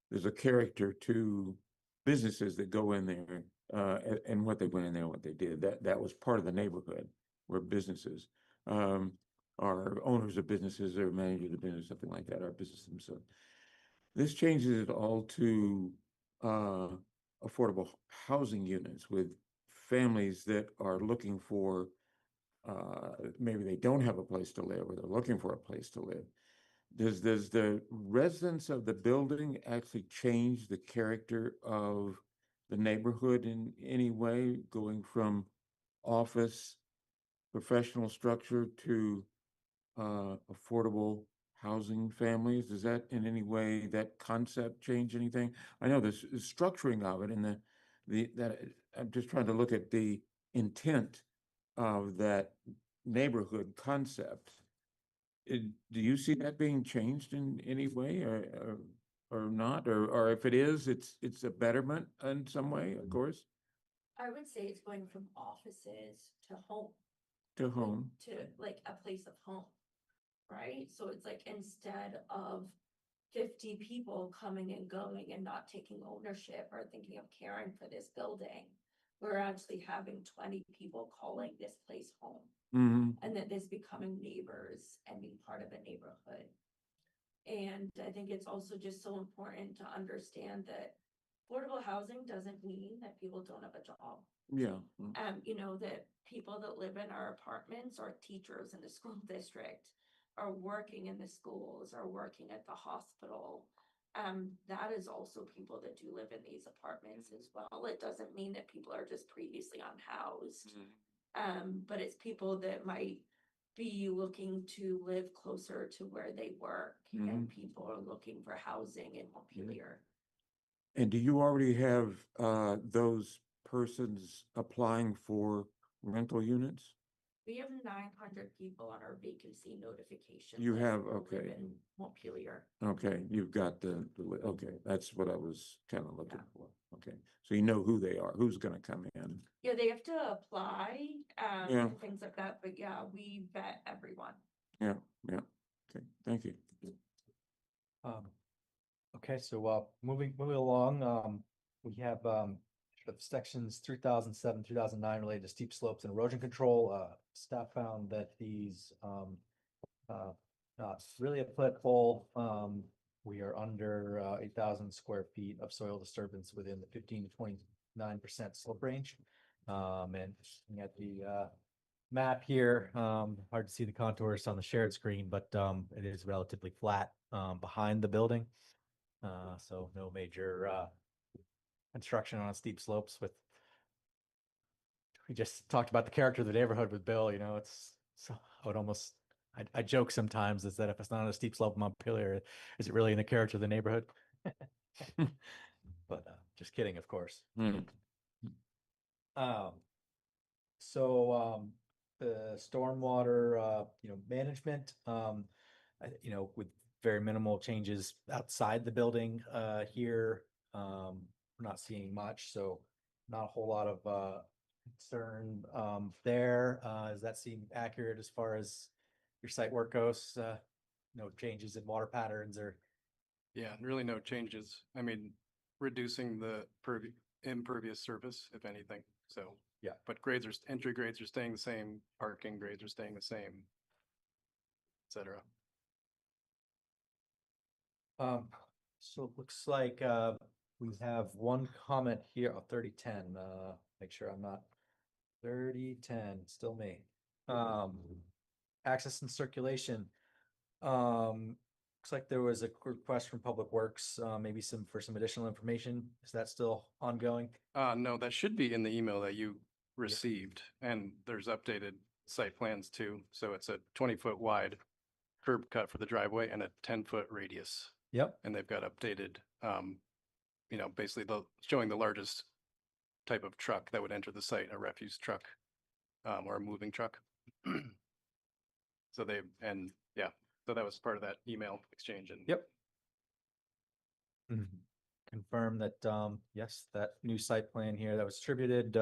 there's a character to businesses that go in there, and what they went in there, what they did. That was part of the neighborhood where businesses are owners of businesses or managers of business, something like that, are business themselves. This changes it all to affordable housing units with families that are looking for, maybe they don't have a place to live or they're looking for a place to live. Does the residents of the building actually change the character of the neighborhood in any way, going from office, professional structure to affordable housing families? Does that in any way, that concept change anything? I know the structuring of it and that I'm just trying to look at the intent of that neighborhood concept. Do you see that being changed in any way or not? Or if it is, it's a betterment in some way, of course, I would say it's going from offices to home. to home. To like a place of home, right? So it's like instead of 50 people coming and going and not taking ownership or thinking of caring for this building, we're actually having 20 people calling this place home. And that this becoming neighbors and being part of a neighborhood. And I think it's also just so important to understand that affordable housing doesn't mean that people don't have a job. Yeah. That people that live in our apartments are teachers in the school district, are working in the schools, are working at the hospital. That is also people that do live in these apartments as well. It doesn't mean that people are just previously unhoused. But it's people that might be looking to live closer to where they work, and people are looking for housing in Montpelier. And do you already have those persons applying for rental units? We have 900 people on our vacancy notification. You list have, who live okay. in Montpelier. Okay, you've got okay, that's what I was kind of looking for. Okay, so you know who they are, who's gonna come in. Yeah, they have to apply, Yeah. and things like that, but yeah, we vet everyone. Yeah, yeah. Okay, thank you. Okay, so moving along, we have sort of sections 3007, 2009 related to steep slopes and erosion control. Staff found that these not really applicable. We are under 8,000 square feet of soil disturbance within the 15 to 29% slope range. And looking at the map here, hard to see the contours on the shared screen, but it is relatively flat behind the building. So no major construction on steep slopes with. We just talked about the character of the neighborhood with Bill, it's so I would almost I joke sometimes is that if it's not on a steep slope in Montpelier, is it really in the character of the neighborhood? But just kidding, of course. Hmm. So the stormwater management, with very minimal changes outside the building here. We're not seeing much, so not a whole lot of concern there. Does that seem accurate as far as your site work goes? No changes in water patterns or Yeah, really no changes. I mean, reducing the impervious surface, if anything, so. Yeah. But entry grades are staying the same, parking grades are staying the same, et cetera. So it looks like we have one comment here, 3010. Make sure I'm not 3010, still me. Access and circulation. Looks like there was a request from Public Works, maybe for some additional information. Is that still ongoing? No, that should be in the email that you received, and there's updated site plans too. So it's a 20-foot wide curb cut for the driveway and a 10-foot radius. Yep. And they've got updated, basically showing the largest type of truck that would enter the site, a refuse truck, or a moving truck. So so that was part of that email exchange and. Yep. Confirm that, yes, that new site plan here that was distributed,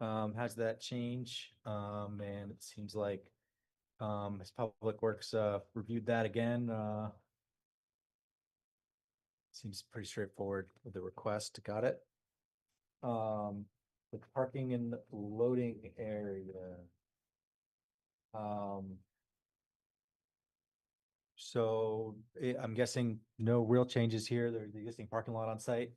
has that change. And it seems like, as Public Works, reviewed that again, seems pretty straightforward with the request. Got it. With parking in the loading area. So I'm guessing no real changes here. There's the existing parking lot on site.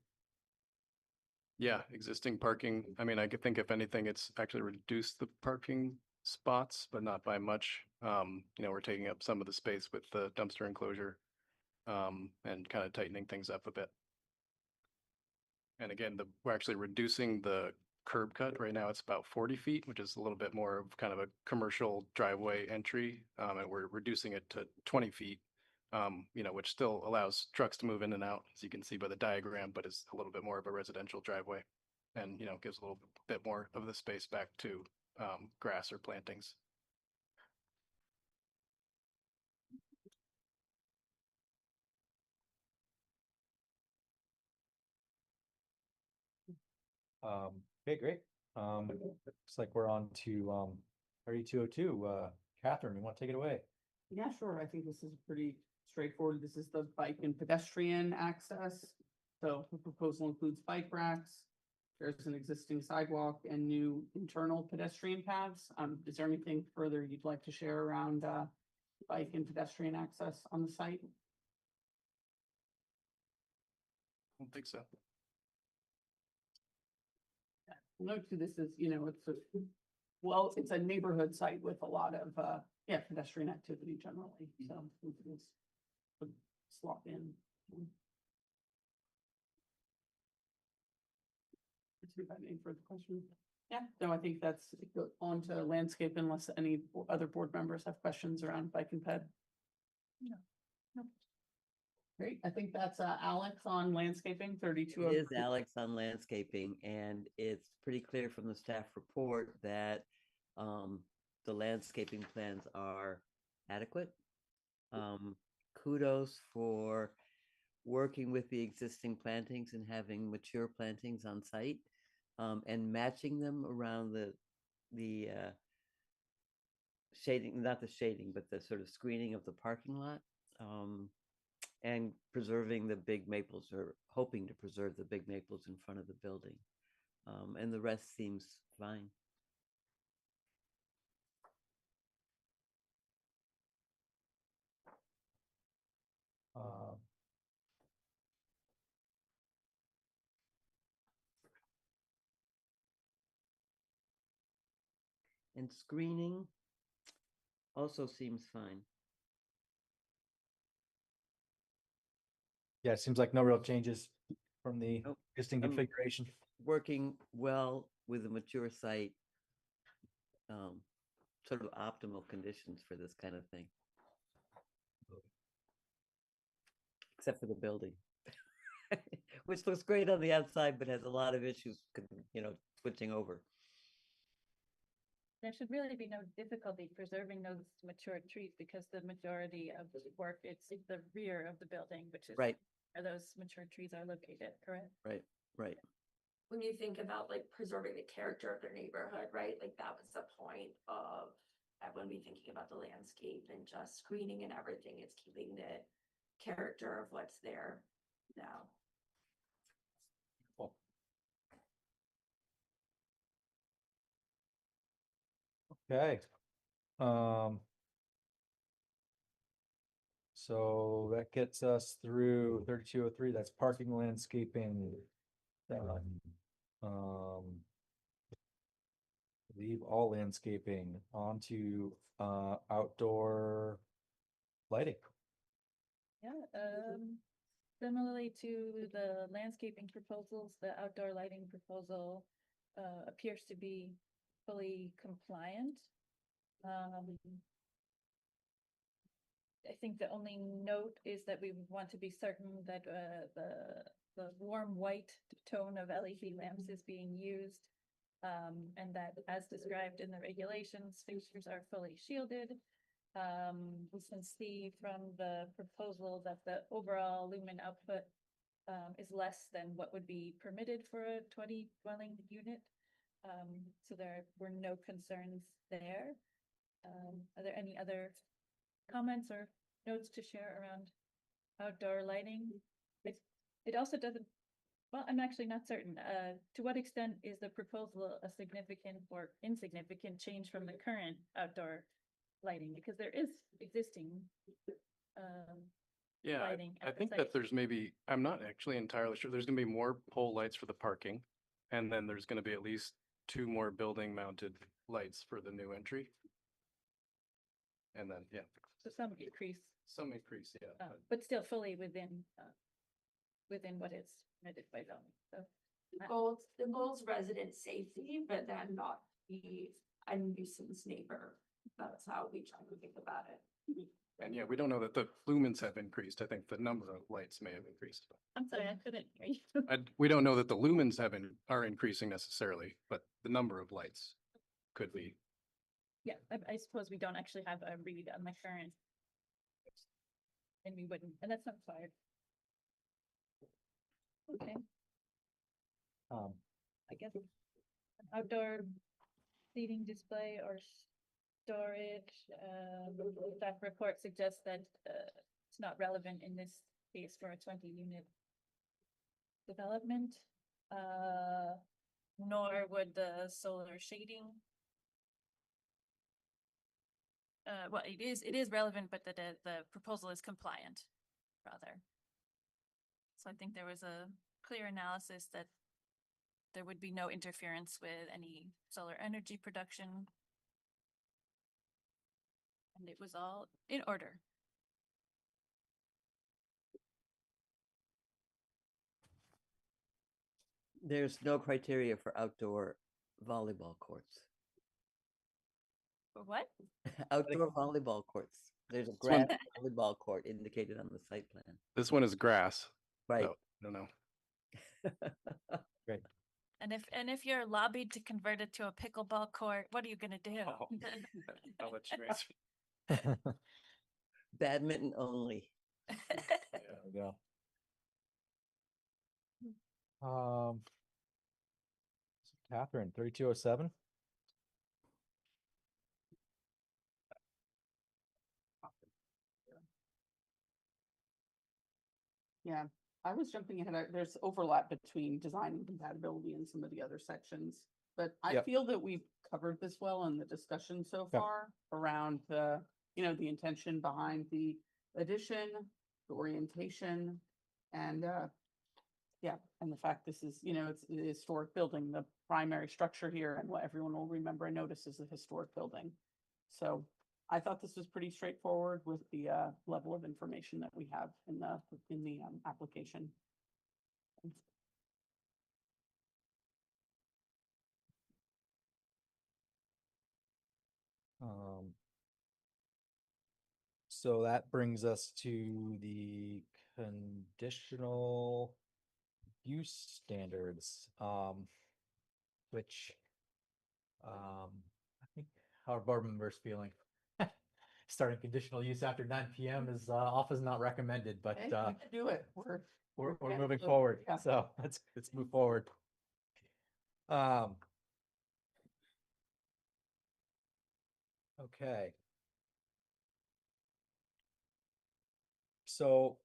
Yeah, existing parking. I mean, I could think if anything, it's actually reduced the parking spots, but not by much. We're taking up some of the space with the dumpster enclosure, and kind of tightening things up a bit. And again, we're actually reducing the curb cut. Right now, it's about 40 feet, which is a little bit more of kind of a commercial driveway entry. And we're reducing it to 20 feet, which still allows trucks to move in and out, as you can see by the diagram, but is a little bit more of a residential driveway and, gives a little bit more of the space back to grass or plantings. Okay, great. Looks like we're on to 3202. Catherine, you want to take it away? Yeah, sure. I think this is pretty straightforward. This is the bike and pedestrian access. So the proposal includes bike racks. There's an existing sidewalk and new internal pedestrian paths. Is there anything further you'd like to share around bike and pedestrian access on the site? I don't think so. Note to this is, it's a neighborhood site with a lot of, pedestrian activity generally, so it's slot in. Let's see if I have any further questions. Yeah, no, I think that's on to landscape unless any other board members have questions around bike and ped. Great. I think that's Alex on landscaping, 32. It is Alex on landscaping, and it's pretty clear from the staff report that the landscaping plans are adequate. Kudos for working with the existing plantings and having mature plantings on site, and matching them around the shading, not the shading, but the sort of screening of the parking lot. And preserving the big maples, or hoping to preserve the big maples in front of the building. And the rest seems fine. Uh, And screening also seems fine. Yeah, it seems like no real changes from the Nope. existing Um, configuration. Working well with a mature site, sort of optimal conditions for this kind of thing. Except for the building, which looks great on the outside, but has a lot of issues, switching over. There should really be no difficulty preserving those mature trees because the majority of the work, it's in the rear of the building, which is Right, where those mature trees are located, correct? right. When you think about like preserving the character of their neighborhood, right? Like that was the point of when we thinking about the landscape and just screening and everything, it's keeping the character of what's there now. Okay. So that gets us through 3203. That's parking, landscaping. Um, leave all landscaping onto outdoor lighting. Yeah, similarly to the landscaping proposals, the outdoor lighting proposal appears to be fully compliant. I think the only note is that we want to be certain that the warm white tone of LED lamps is being used. And that as described in the regulations, fixtures are fully shielded. We can see from the proposal that the overall lumen output is less than what would be permitted for a 20 dwelling unit. So there were no concerns there. Are there any other comments or notes to share around outdoor lighting? It also doesn't, well, I'm actually not certain. To what extent is the proposal a significant or insignificant change from the current outdoor lighting? Because there is existing Yeah, lighting I at the think site. that there's maybe, I'm not actually entirely sure. There's gonna be more pole lights for the parking. And then there's gonna be at least 2 more building mounted lights for the new entry. And then, yeah, So some increase, some increase, yeah. but still fully within what is permitted by zoning. So The goal's resident safety, but then not be a nuisance neighbor. That's how we try to think about it. And yeah, we don't know that the lumens have increased. I think the number of lights may have increased. I'm sorry, I couldn't hear you. We don't know that the lumens are increasing necessarily, but the number of lights could be. Yeah, I suppose we don't actually have a read on the current. And we wouldn't, and that's not required. Okay, I guess outdoor seating display or storage, staff report suggests that it's not relevant in this case for a 20-unit development. Nor would the solar shading. Well, it is relevant, but the proposal is compliant, rather. So I think there was a clear analysis that there would be no interference with any solar energy production. And it was all in order. There's no criteria for outdoor volleyball courts. For what? Outdoor volleyball courts. There's a This one- grass volleyball court indicated on the site plan. This one is grass. Right. So, I don't know. Great. And if you're lobbied to convert it to a pickleball court, what are you gonna do? Oh, I'll let you answer. Badminton only. There we go. Catherine, 3207. Yeah, I was jumping ahead. There's overlap between design and compatibility in some of the other sections. But I Yep. feel that we've covered this well in the discussion so Yep. far around the, the intention behind the addition, the orientation, and yeah, and the fact this is, it's a historic building, the primary structure here, and what everyone will remember and notice is the historic building. So I thought this was pretty straightforward with the level of information that we have in the application. So that brings us to the conditional use standards, which I think how are board members feeling? Starting conditional use after 9 p.m. is often not recommended, but Okay, we can do it. we're getting moving close. forward. Yeah. So let's move forward. Okay. So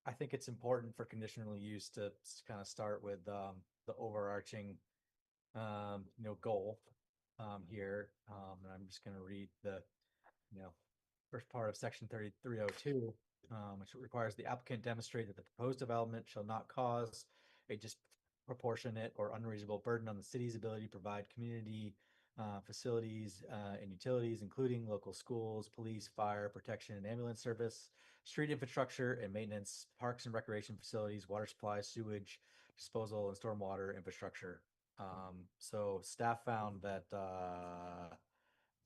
I think it's important for conditional use to kind of start with the overarching goal here. And I'm just going to read the first part of section 3302, which requires the applicant demonstrate that the proposed development shall not cause a disproportionate or unreasonable burden on the city's ability to provide community facilities and utilities, including local schools, police, fire protection, and ambulance service, street infrastructure and maintenance, parks and recreation facilities, water supply, sewage disposal, and stormwater infrastructure. So staff found that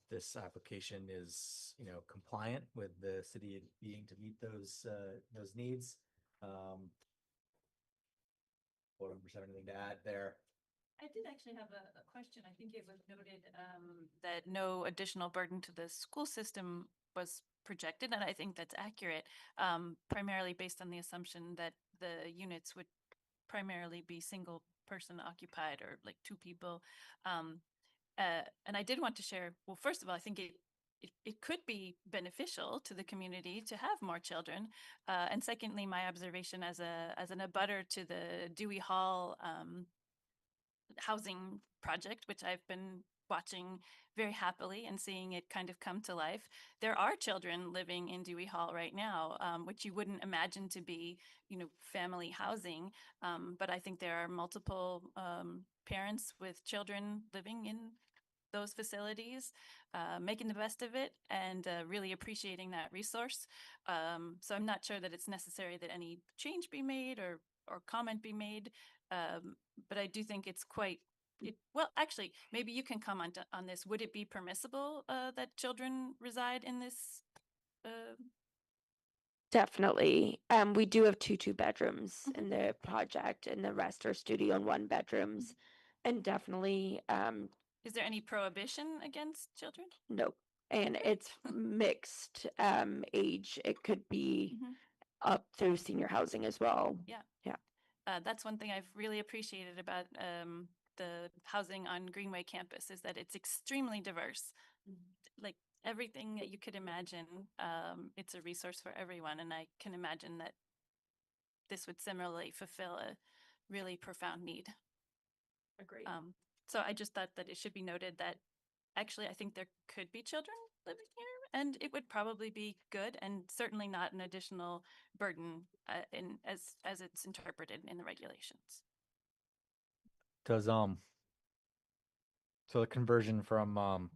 this application is, compliant with the city being to meet those needs. Board members have anything to add there? I did actually have a question. I think it was noted that no additional burden to the school system was projected, and I think that's accurate, primarily based on the assumption that the units would primarily be single person occupied or like two people. And I did want to share, well, first of all, I think it could be beneficial to the community to have more children. And secondly, my observation as an abutter to the Dewey Hall housing project, which I've been watching very happily and seeing it kind of come to life. There are children living in Dewey Hall right now, which you wouldn't imagine to be, family housing. But I think there are multiple parents with children living in those facilities, making the best of it and really appreciating that resource. So I'm not sure that it's necessary that any change be made or comment be made. But I do think it's well, actually, maybe you can comment on this. Would it be permissible that children reside in this? Definitely. We do have two bedrooms in the project, and the rest are studio and one bedrooms. And definitely, is there any prohibition against children? No. And it's mixed age. It could be up through senior housing as well. Yeah. Yeah. That's one thing I've really appreciated about the housing on Greenway campus is that it's extremely diverse. Like everything that you could imagine, it's a resource for everyone. And I can imagine that this would similarly fulfill a really profound need. Agreed. So I just thought that it should be noted that actually I think there could be children living here, and it would probably be good and certainly not an additional burden as it's interpreted in the regulations. Does so the conversion from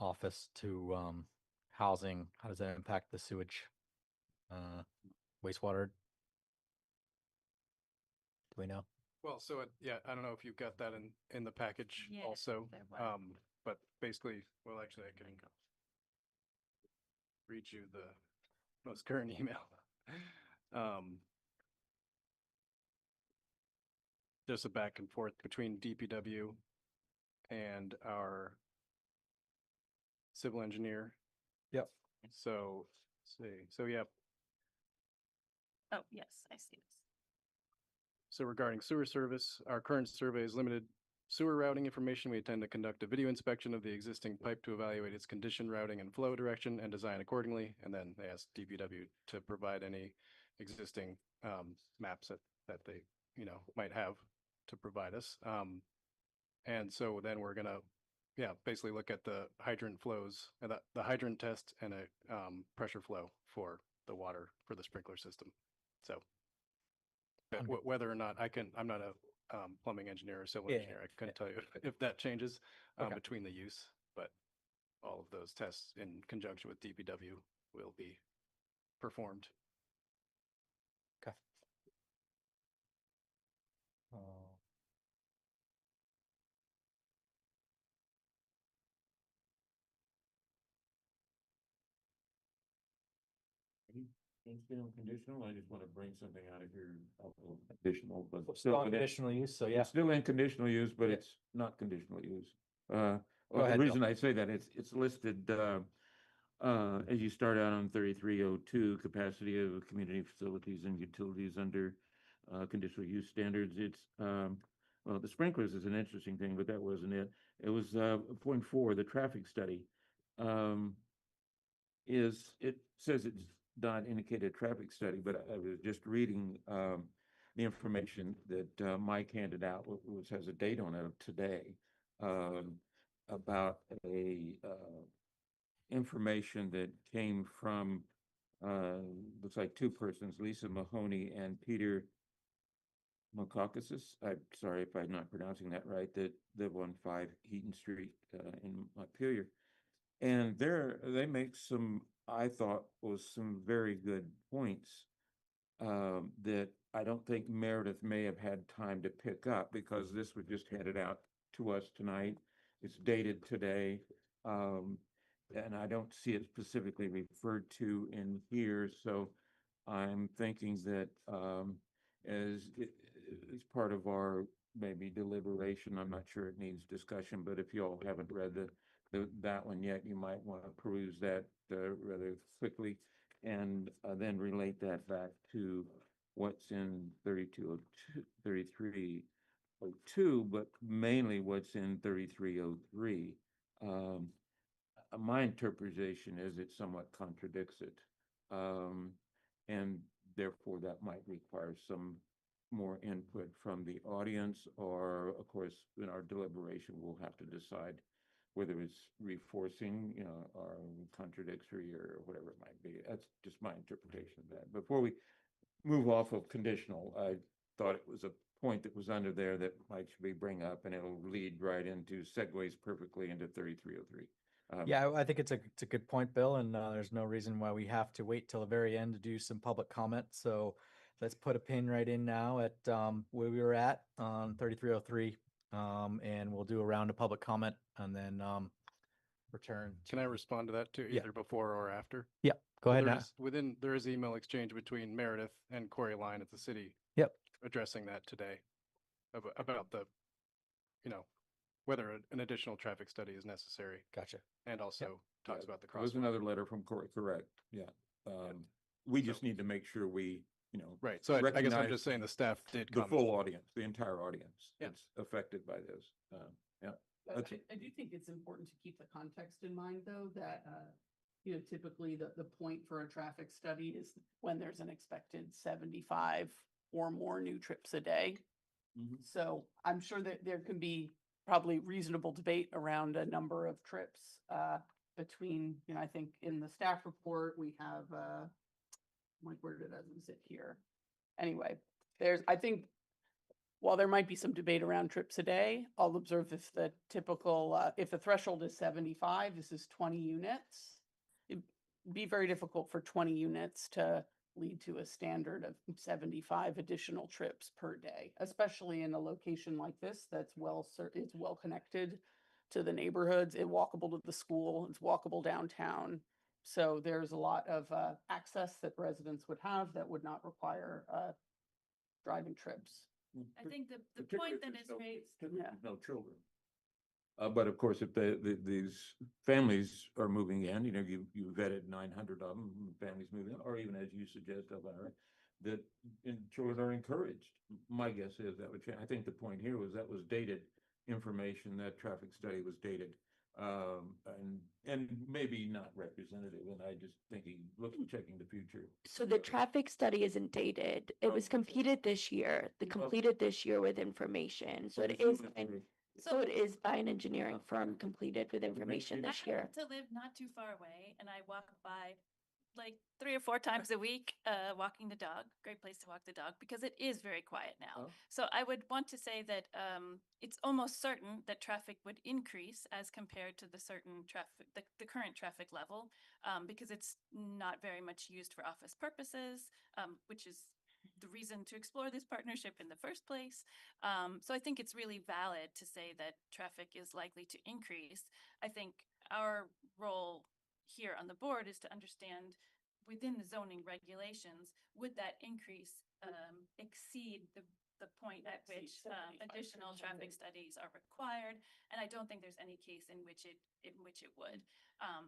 office to housing, how does that impact the sewage wastewater? Do we know? Well, so yeah, I don't know if you've got that in the package Yeah, also. there was. But basically, well, actually, I can read you the most current email. Um, Just a back and forth between DPW and our civil engineer. Yep. So, let's see, so yeah, Oh, yes, I see this. so regarding sewer service, our current survey is limited sewer routing information. We intend to conduct a video inspection of the existing pipe to evaluate its condition, routing, and flow direction and design accordingly. And then they asked DPW to provide any existing maps that they, might have to provide us. And so then we're gonna, basically look at the hydrant flows and the hydrant test and a pressure flow for the water for the sprinkler system. So whether or not I'm not a plumbing engineer or civil Yeah, engineer. I couldn't tell you if that changes Okay. between the use, but all of those tests in conjunction with DPW will be performed. Okay. Anything conditional? I just want to bring something out of here, conditional, but Still still on conditional use, so yeah. It's still in conditional use, but Yeah. it's not conditional use. Go The ahead, reason I say that, it's listed, as you start out on 3302, capacity of community facilities and utilities under, conditional use standards. It's, well, the sprinklers is an interesting thing, but that wasn't it. It was, point 4, the traffic study. It says it's not indicated traffic study, but I was just reading, the information that Mike handed out, which has a date on it today, about a information that came from looks like two persons, Lisa Mahoney and Peter Mokakis. I'm sorry if I'm not pronouncing that right. That live on 5 Heaton Street in Montpelier, and they make some, I thought, was some very good points that I don't think Meredith may have had time to pick up because this was just handed out to us tonight. It's dated today. And I don't see it specifically referred to in here. So I'm thinking that as part of our maybe deliberation, I'm not sure it needs discussion, but if you all haven't read that one yet, you might want to peruse that rather quickly and then relate that back to what's in 3302, but mainly what's in 3303. My interpretation is it somewhat contradicts it. And therefore that might require some more input from the audience, or of course, in our deliberation, we'll have to decide whether it's reinforcing, or contradictory or whatever it might be. That's just my interpretation of that. Before we move off of conditional, I thought it was a point that was under there that Mike should bring up, and it'll lead right into segues perfectly into 3303. Yeah, I think it's a good point, Bill, and there's no reason why we have to wait till the very end to do some public comment. So let's put a pin right in now at where we were at on 3303, and we'll do a round of public comment and then return. Can I respond to that too, Yeah. either before or after? Yeah, go ahead now. There is email exchange between Meredith and Corey Line at the city. Yep. Addressing that today about the, whether an additional traffic study is necessary. Gotcha. And also talks about the There was crosswalk. another letter from Corey, correct? Yeah. We just need to make sure we, Right. So I guess I'm recognize just saying the staff did the comment. full audience, the entire audience Yeah. that's affected by this. Yeah. That's- I do think it's important to keep the context in mind, though, that, typically the point for a traffic study is when there's an expected 75 or more new trips a day. Mhm. So I'm sure that there can be probably reasonable debate around a number of trips between, I think in the staff report, we have, like, where did it sit here? Anyway, I think, while there might be some debate around trips a day, I'll observe if the typical, if the threshold is 75, this is 20 units. It'd be very difficult for 20 units to lead to a standard of 75 additional trips per day, especially in a location like this that's it's well connected to the neighborhoods, it's walkable to the school, it's walkable downtown. So there's a lot of access that residents would have that would not require driving trips. I think the Particularly point if that there's is no- raised, particularly if there's no children. But of course, if these families are moving in, you vetted 900 of them, families moving in, or even as you suggest, Elvira, that children are encouraged. My guess is that would change. I think the point here was that was dated information, that traffic study was dated. And maybe not representative, and I just thinking, checking the future. So the traffic study isn't dated. It was completed this year, completed this year with information. So it is, so it is by an engineering firm completed with information I this year. happen to live not too far away, and I walk by like 3 or 4 times a week, walking the dog. Great place to walk the dog because it is very quiet now. Oh. So I would want to say that it's almost certain that traffic would increase as compared to the certain traffic, the current traffic level, because it's not very much used for office purposes, which is the reason to explore this partnership in the first place. So I think it's really valid to say that traffic is likely to increase. I think our role here on the board is to understand within the zoning regulations, would that increase exceed the point at which additional traffic studies are required? And I don't think there's any case in which it would.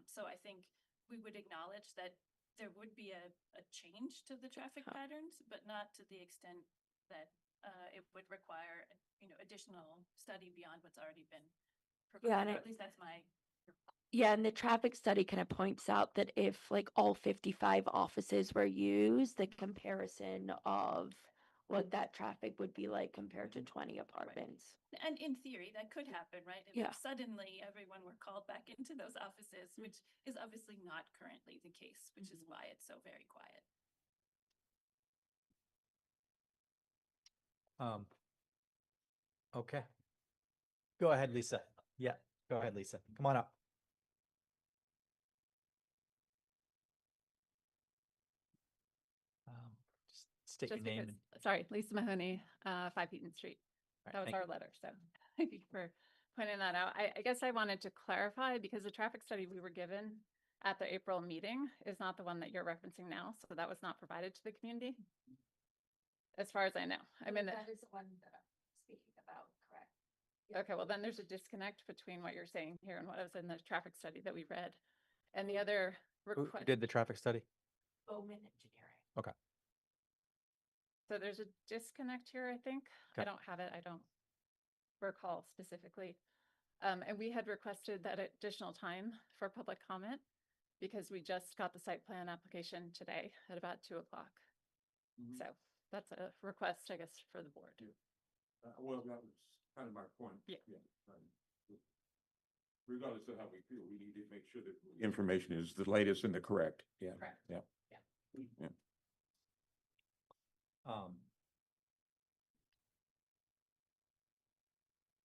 So I think we would acknowledge that there would be a change to the traffic patterns, but not to the extent that it would require, additional study beyond what's already been Yeah, provided. and Or at least that's my. Yeah, and the traffic study kind of points out that if like all 55 offices were used, the comparison of what that traffic would be like compared to 20 apartments. And in theory, that could happen, right? Yeah. If suddenly everyone were called back into those offices, which is obviously not currently the case, which is why it's so very quiet. Okay. Go ahead, Lisa. Yeah, go ahead, Lisa. Come on up. Just state your Just name. because, sorry, Lisa Mahoney, 5 Eaton Street. That was thank our letter, so thank you for pointing that out. I guess I wanted to clarify because the traffic study we were given at the April meeting is not the one that you're referencing now, so that was not provided to the community. As far as I know, I mean, that is the one that I'm speaking about, correct? okay, well then there's a disconnect between what you're saying here and what was in the traffic study that we read. And the other Who request. did the traffic study? Bowman Engineering. Okay. So there's a disconnect here, I think. I Okay. don't have it. I don't recall specifically. And we had requested that additional time for public comment because we just got the site plan application today at about 2 o'clock. Mhm. So that's a request, I guess, for the board. Well, that was kind of my point. Yeah. Regardless of how we feel, we need to make sure that information is the latest and the correct. Yeah. Correct. Yeah. Yeah.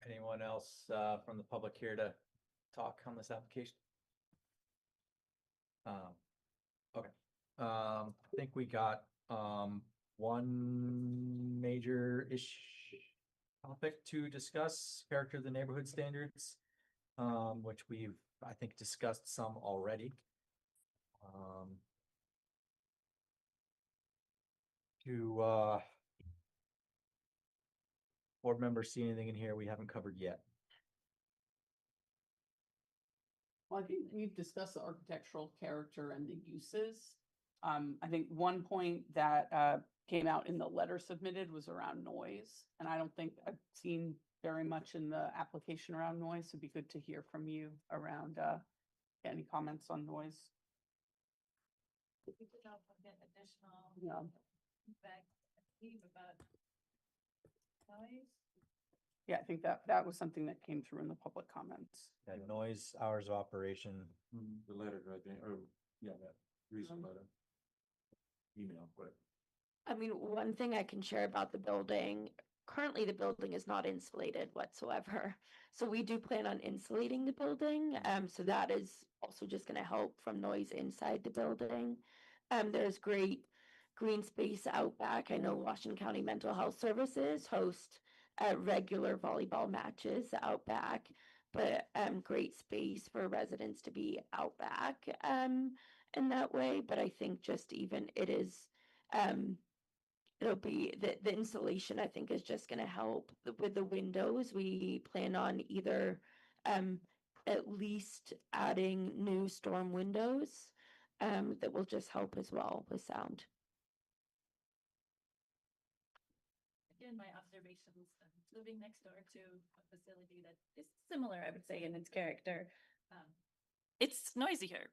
Anyone else from the public here to talk on this application? Okay. I think we got one major topic to discuss, character of the neighborhood standards, which we've, I think, discussed some already. Do board members see anything in here we haven't covered yet? Well, I think we've discussed the architectural character and the uses. I think one point that came out in the letter submitted was around noise. And I don't think I've seen very much in the application around noise. It'd be good to hear from you around any comments on noise. We could also get additional Yeah. feedback about noise. Yeah, I think that was something that came through in the public comments. Yeah, noise, hours of operation. The letter, I think, or, yeah, that recent letter. Email, but. I mean, one thing I can share about the building, currently the building is not insulated whatsoever. So we do plan on insulating the building. So that is also just going to help from noise inside the building. There's great green space out back. I know Washington County Mental Health Services host regular volleyball matches out back, but great space for residents to be out back. in that way, but I think just even it is, it'll be, the insulation, I think, is just gonna help. With the windows, we plan on either, at least adding new storm windows, that will just help as well with sound. Again, my observations, living next door to a facility that is similar, I would say, in its character. It's noisier,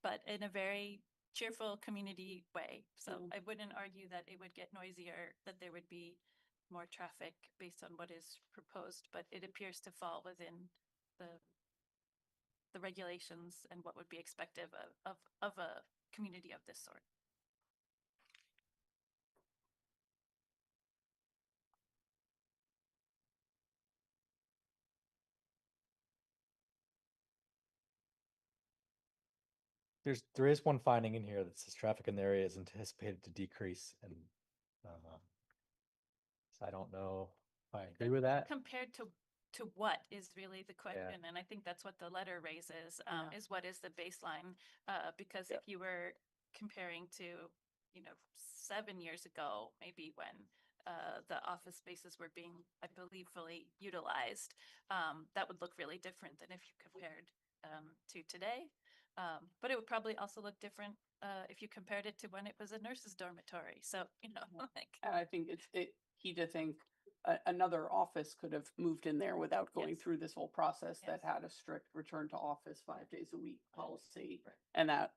but in a very cheerful community way. So I wouldn't argue that it would get noisier, that there would be more traffic based on what is proposed, but it appears to fall within the regulations and what would be expected of a community of this sort. There is one finding in here that says traffic in the area is anticipated to decrease, and so I don't know if I agree with that. Compared to what is really the question, and I think that's what the letter raises, is what is the baseline? Because if you were comparing to, 7 years ago, maybe when the office spaces were being, I believe, fully utilized, that would look really different than if you compared to today. But it would probably also look different if you compared it to when it was a nurse's dormitory. So, like. And I think it's key to think another office could have moved in there without going through this whole process that had a strict return to office 5 days a week policy. Right. And that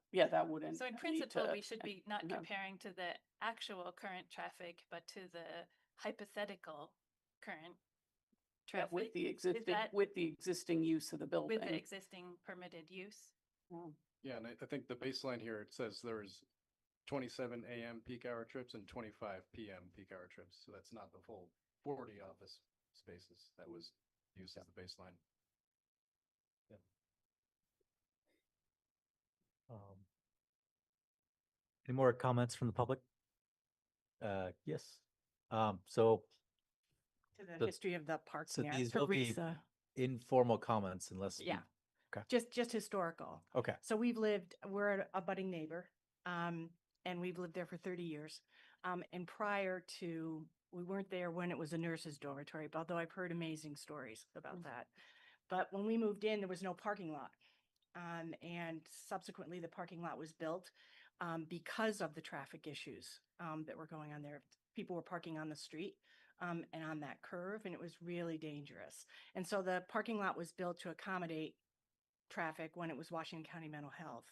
wouldn't. So in lead principle, to- we should be not comparing to the actual current traffic, but to the hypothetical current Yeah, traffic. with the existing, that- with the existing use of the building. With the existing permitted use. Yeah, and I think the baseline here, it says there's 27 AM peak hour trips and 25 PM peak hour trips. So that's not the full 40 office spaces that was used as the baseline. Any more comments from the public? Yes. So To the The- history of the park so there, these will be Teresa. informal comments unless. Yeah. Okay. Just historical. Okay. So we're a budding neighbor, and we've lived there for 30 years. And prior to, we weren't there when it was a nurse's dormitory, but although I've heard amazing stories about that. But when we moved in, there was no parking lot. And subsequently, the parking lot was built because of the traffic issues that were going on there. People were parking on the street and on that curve, and it was really dangerous. And so the parking lot was built to accommodate traffic when it was Washington County Mental Health.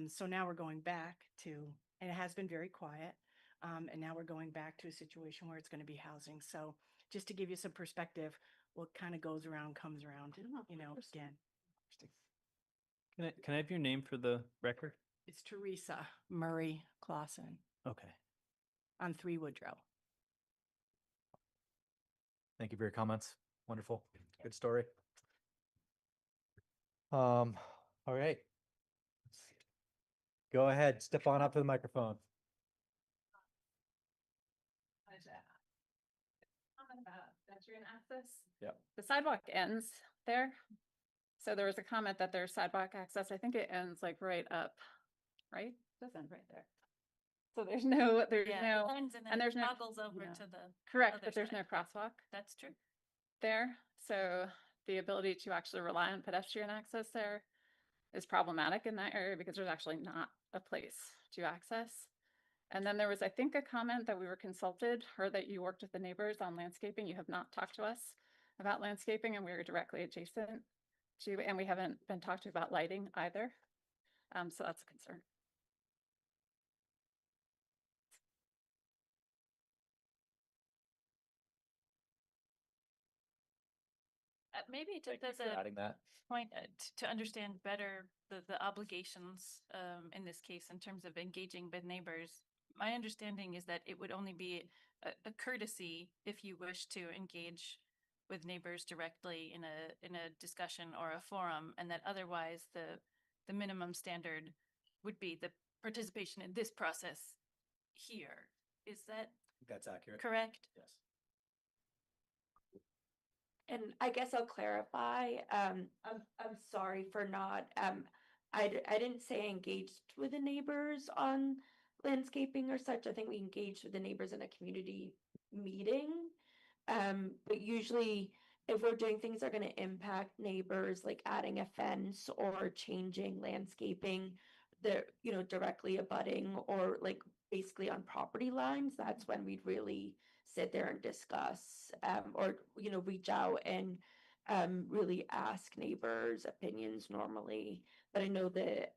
So now we're going back to, and it has been very quiet. And now we're going back to a situation where it's going to be housing. So just to give you some perspective, what kind of goes around comes around, again. Can I have your name for the record? It's Teresa Murray Clausen Okay. on 3 Woodrow. Thank you for your comments. Wonderful. Good story. All right. Go ahead, step on up to the microphone. Comment about pedestrian access. Yep. The sidewalk ends there. So there was a comment that there's sidewalk access. I think it ends like right up, right? It does end right there. So there's no, Ends and then there's no- toggles over yeah. to the. correct, other but there's no side. crosswalk That's true. there. So the ability to actually rely on pedestrian access there is problematic in that area because there's actually not a place to access. And then there was, I think, a comment that we were consulted or that you worked with the neighbors on landscaping. You have not talked to us about landscaping, and we were directly adjacent to, and we haven't been talked to about lighting either. So that's a concern. Maybe Thank you as for a adding that. point to understand better the obligations in this case in terms of engaging with neighbors. My understanding is that it would only be a courtesy if you wish to engage with neighbors directly in a discussion or a forum, and that otherwise the minimum standard would be the participation in this process here. Is that That's accurate. correct? Yes. And I guess I'll clarify, I'm sorry for not, I didn't say engaged with the neighbors on landscaping or such. I think we engaged with the neighbors in a community meeting. But usually if we're doing things that are going to impact neighbors, like adding a fence or changing landscaping, they're, you know, directly abutting or like basically on property lines, that's when we'd really sit there and discuss, or, you know, reach out and really ask neighbors' opinions normally. But I know that,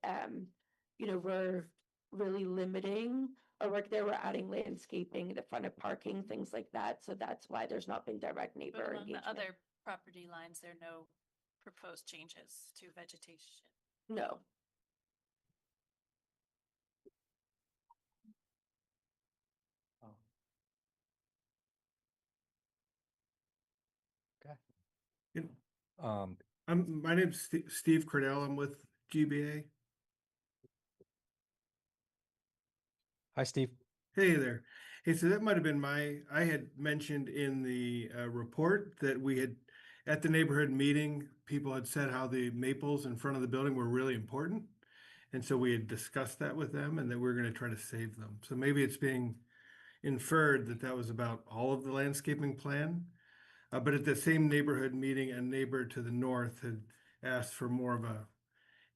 you know, we're really limiting our work there. We're adding landscaping in the front of parking, things like that. So that's why there's not been direct But neighbor along the engagement. other property lines, there are no proposed changes to vegetation. No. Okay. Um, My name's Steve Cordell. I'm with GBA. Hi, Steve. Hey there. Hey, so that might have been I had mentioned in the report that we had, at the neighborhood meeting, people had said how the maples in front of the building were really important. And so we had discussed that with them and that we were going to try to save them. So maybe it's being inferred that that was about all of the landscaping plan. But at the same neighborhood meeting, a neighbor to the north had asked for more of a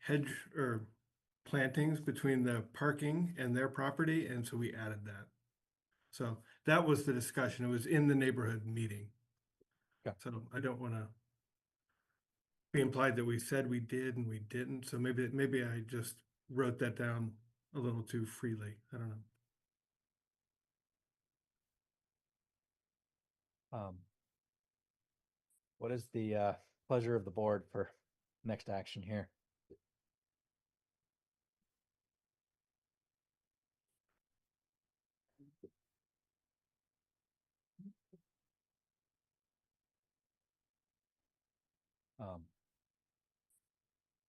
hedge or plantings between the parking and their property, and so we added that. So that was the discussion. It was in the neighborhood meeting. Yeah. So I don't want to be implied that we said we did and we didn't. So maybe I just wrote that down a little too freely. I don't know. What is the pleasure of the board for next action here?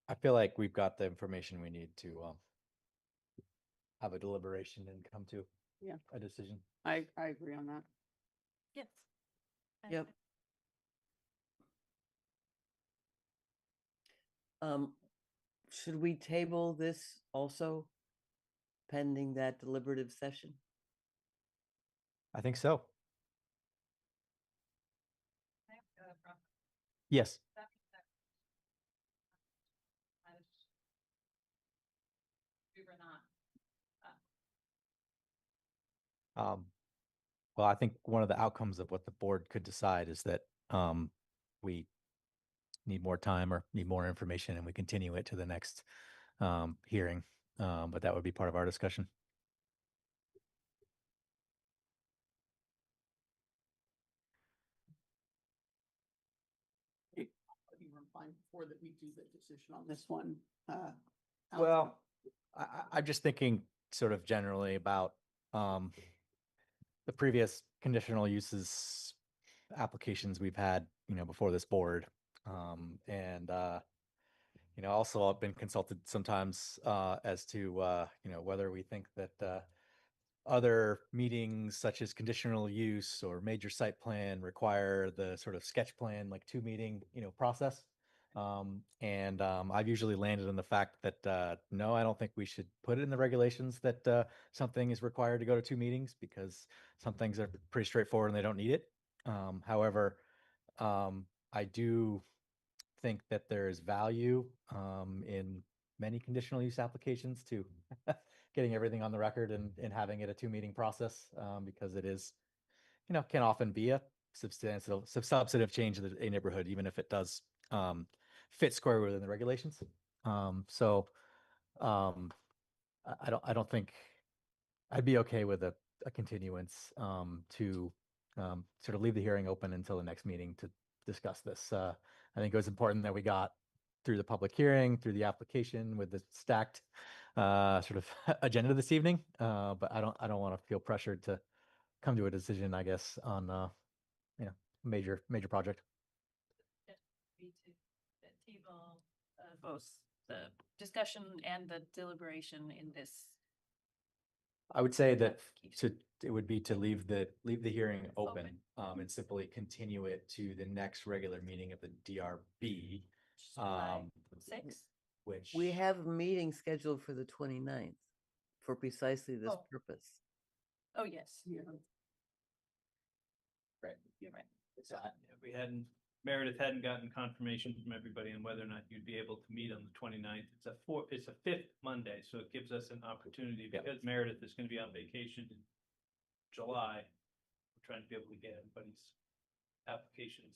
I feel like we've got the information we need to have a deliberation and come to Yeah. a decision. I agree on that. Yes. Yep. Should we table this also pending that deliberative session? I think so. Yes. We were not. Well, I think one of the outcomes of what the board could decide is that we need more time or need more information and we continue it to the next hearing. But that would be part of our discussion. You were fine before that we do the decision on this one. Well, I'm just thinking sort of generally about the previous conditional uses applications we've had, you know, before this board. And you know, also I've been consulted sometimes as to, you know, whether we think that other meetings such as conditional use or major site plan require the sort of sketch plan, like 2 meeting, you know, process. I've usually landed on the fact that no, I don't think we should put it in the regulations that something is required to go to 2 meetings because some things are pretty straightforward and they don't need it. However, I do think that there is value in many conditional use applications to getting everything on the record and having it a 2 meeting process because it is, you know, can often be a substantive change in a neighborhood, even if it does fit square within the regulations. I don't think I'd be okay with a continuance to sort of leave the hearing open until the next meeting to discuss this. I think it was important that we got through the public hearing, through the application with the stacked sort of agenda this evening. But I don't want to feel pressured to come to a decision, I guess, on you know, major project. The table of both the discussion and the deliberation in this. I would say that it would be to leave the hearing open and simply continue it to the next regular meeting of the DRB. July 6th. which. We have a meeting scheduled for the 29th for precisely this Oh. purpose. Oh, yes, Yeah. Right. you're right. We hadn't, Meredith hadn't gotten confirmation from everybody on whether or not you'd be able to meet on the 29th. It's a fifth Monday, so it gives us an opportunity Yeah. because Meredith is gonna be on vacation in July. We're trying to be able to get everybody's applications.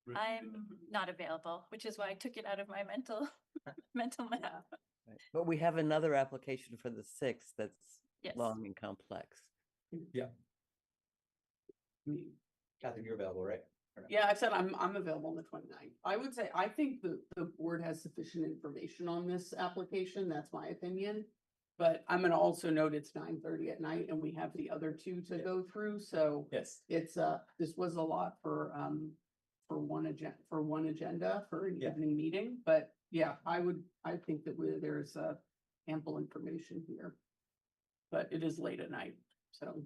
reviewed. I'm not available, which is why I took it out of my mental map. Right. But we have another application for the 6th that's Yes. long and complex. Yeah. Catherine, you're available, right? Yeah, I said I'm available on the 29th. I would say, I think the board has sufficient information on this application. That's my opinion. But I'm gonna also note it's 9:30 at night and we have the other two to go through, so. Yes. It's this was a lot for one agenda for an Yeah. evening meeting, but yeah, I think that there's ample information here. But it is late at night, so.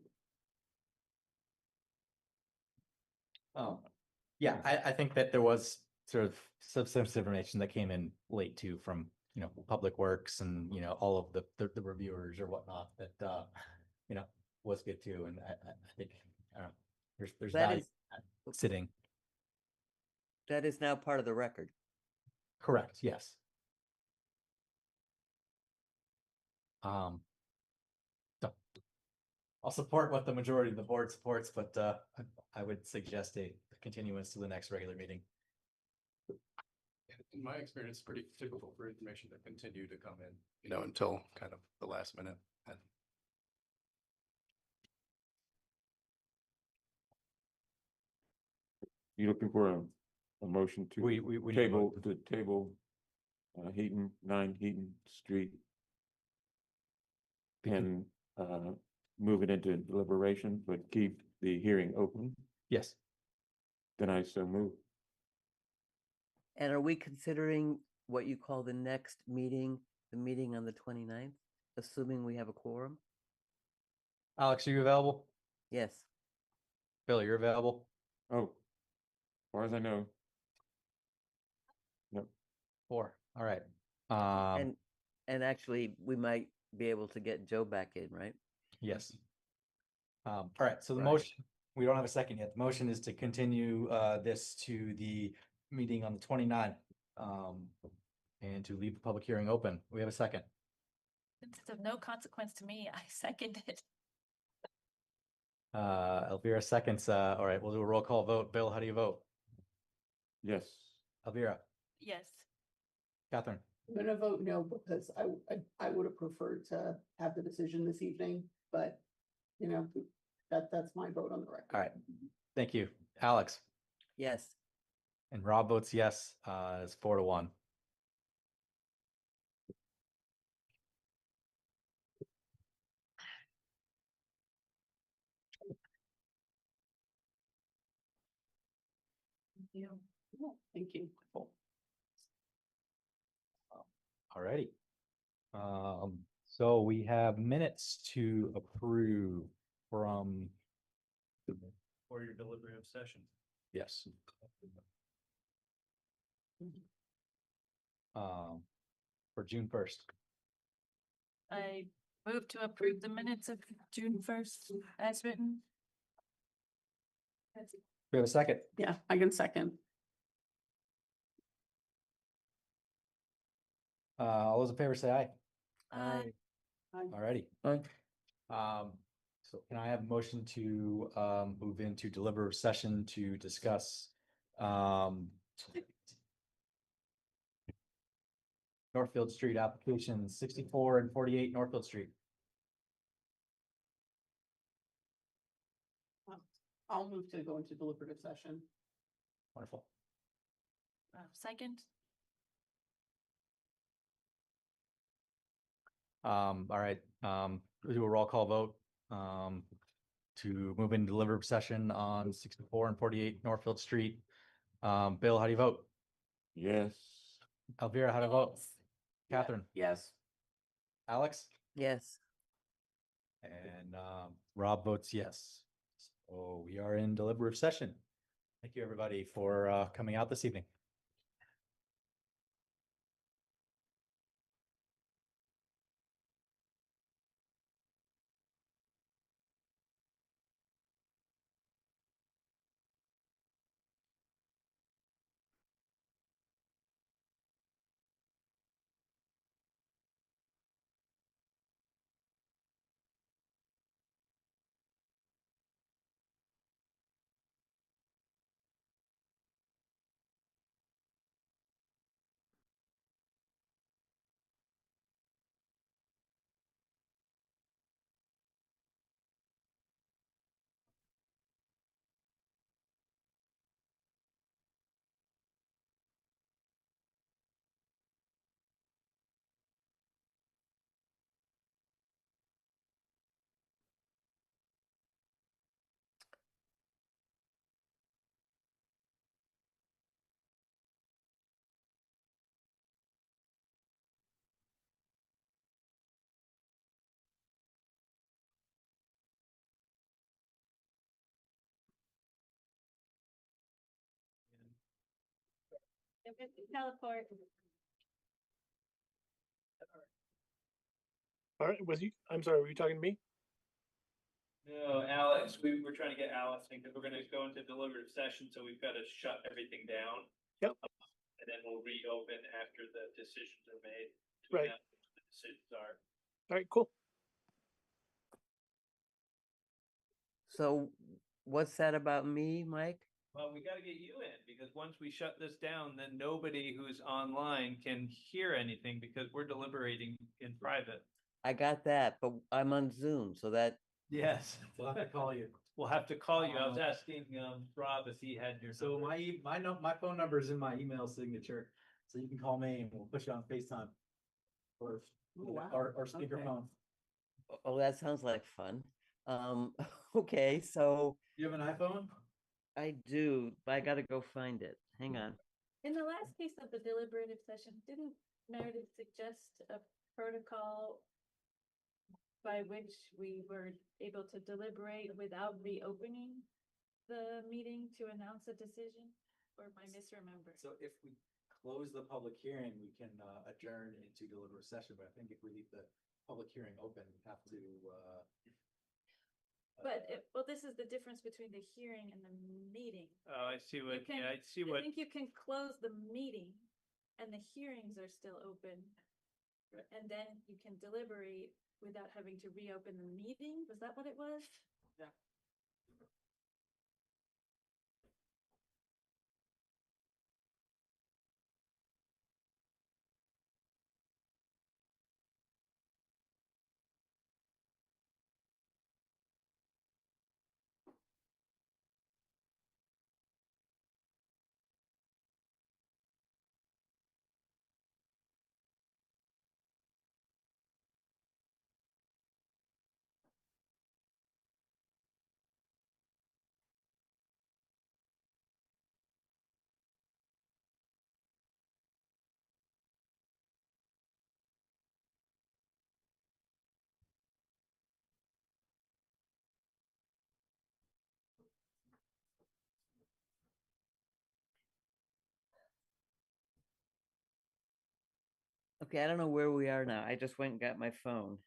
Yeah, I think that there was sort of substantive information that came in late too from, Public Works and, all of the reviewers or whatnot that, was good too. And I think, I don't know, there's That value is- in sitting. That is now part of the record. Correct, yes. So I'll support what the majority of the board supports, but I would suggest a continuance to the next regular meeting. In my experience, it's pretty typical for information to continue to come in, until kind of the last minute. And You looking for a motion to We need a table, vote. to table Heaton, 9 Heaton Street and move it into deliberation, but keep the hearing open? Yes. Then I so move. And are we considering what you call the next meeting, the meeting on the 29th, assuming we have a quorum? Alex, are you available? Yes. Bill, you're available? Oh, as far as I know. Yep. 4. All right. And actually, we might be able to get Joe back in, right? Yes. All right, so the Right. motion, we don't have a second yet. The motion is to continue this to the meeting on the 29th. And to leave the public hearing open. We have a second. Since it's of no consequence to me, I second it. Elvira seconds. All right, we'll do a roll call vote. Bill, how do you vote? Yes. Elvira, Yes. Catherine, I'm gonna vote no because I would have preferred to have the decision this evening, but that's my vote on the record. all right. Thank you. Alex Yes. and Rob votes yes. It's 4-1. Thank you. All righty. So we have minutes to approve from. For your deliberative session. Yes. For June 1st. I move to approve the minutes of June 1st as written. We have a second. Yeah, I can second. All those in favor say aye. Aye. All righty. Aye. So can I have a motion to move into deliberative session to discuss Northfield Street application 64 and 48 Northfield Street. I'll move to go into deliberative session. Wonderful. Second. All right, we'll do a roll call vote to move into deliberative session on 64 and 48 Northfield Street. Bill, how do you vote? Yes. Elvira, how do you vote? Catherine? Yes. Alex? Yes. And Rob votes yes. So we are in deliberative session. Thank you, everybody, for coming out this evening. Teleport. All right, was you, I'm sorry, were you talking to me? No, Alex, we're trying to get Alex because we're gonna go into deliberative session, so we've got to shut everything down. Yep. And then we'll reopen after the decisions are made. to Right. announce what The decisions are. All right, cool. So what's that about me, Mike? Well, we gotta get you in because once we shut this down, then nobody who's online can hear anything because we're deliberating in private. I got that, but I'm on Zoom, so that, Yes. We'll have to call you. We'll have to call you. I was asking Rob if he had your. So number. my phone number is in my email signature, so you can call me and we'll push you on FaceTime. Or, wow. or speakerphone. oh, that sounds like fun. Okay, so You have an iPhone? I do, but I gotta go find it. Hang on. In the last piece of the deliberative session, didn't Meredith suggest a protocol by which we were able to deliberate without reopening the meeting to announce a decision? Or am I misremembering? So if we close the public hearing, we can adjourn into deliberative session, but I think if we leave the public hearing open, we have to Well, this is the difference between the hearing and the meeting. Oh, I see what, can- yeah, I see I what, think you can close the meeting and the hearings are still open. And then you can deliberate without having to reopen the meeting. Was that what it was? Yeah. Okay, I don't know where we are now. I just went and got my phone.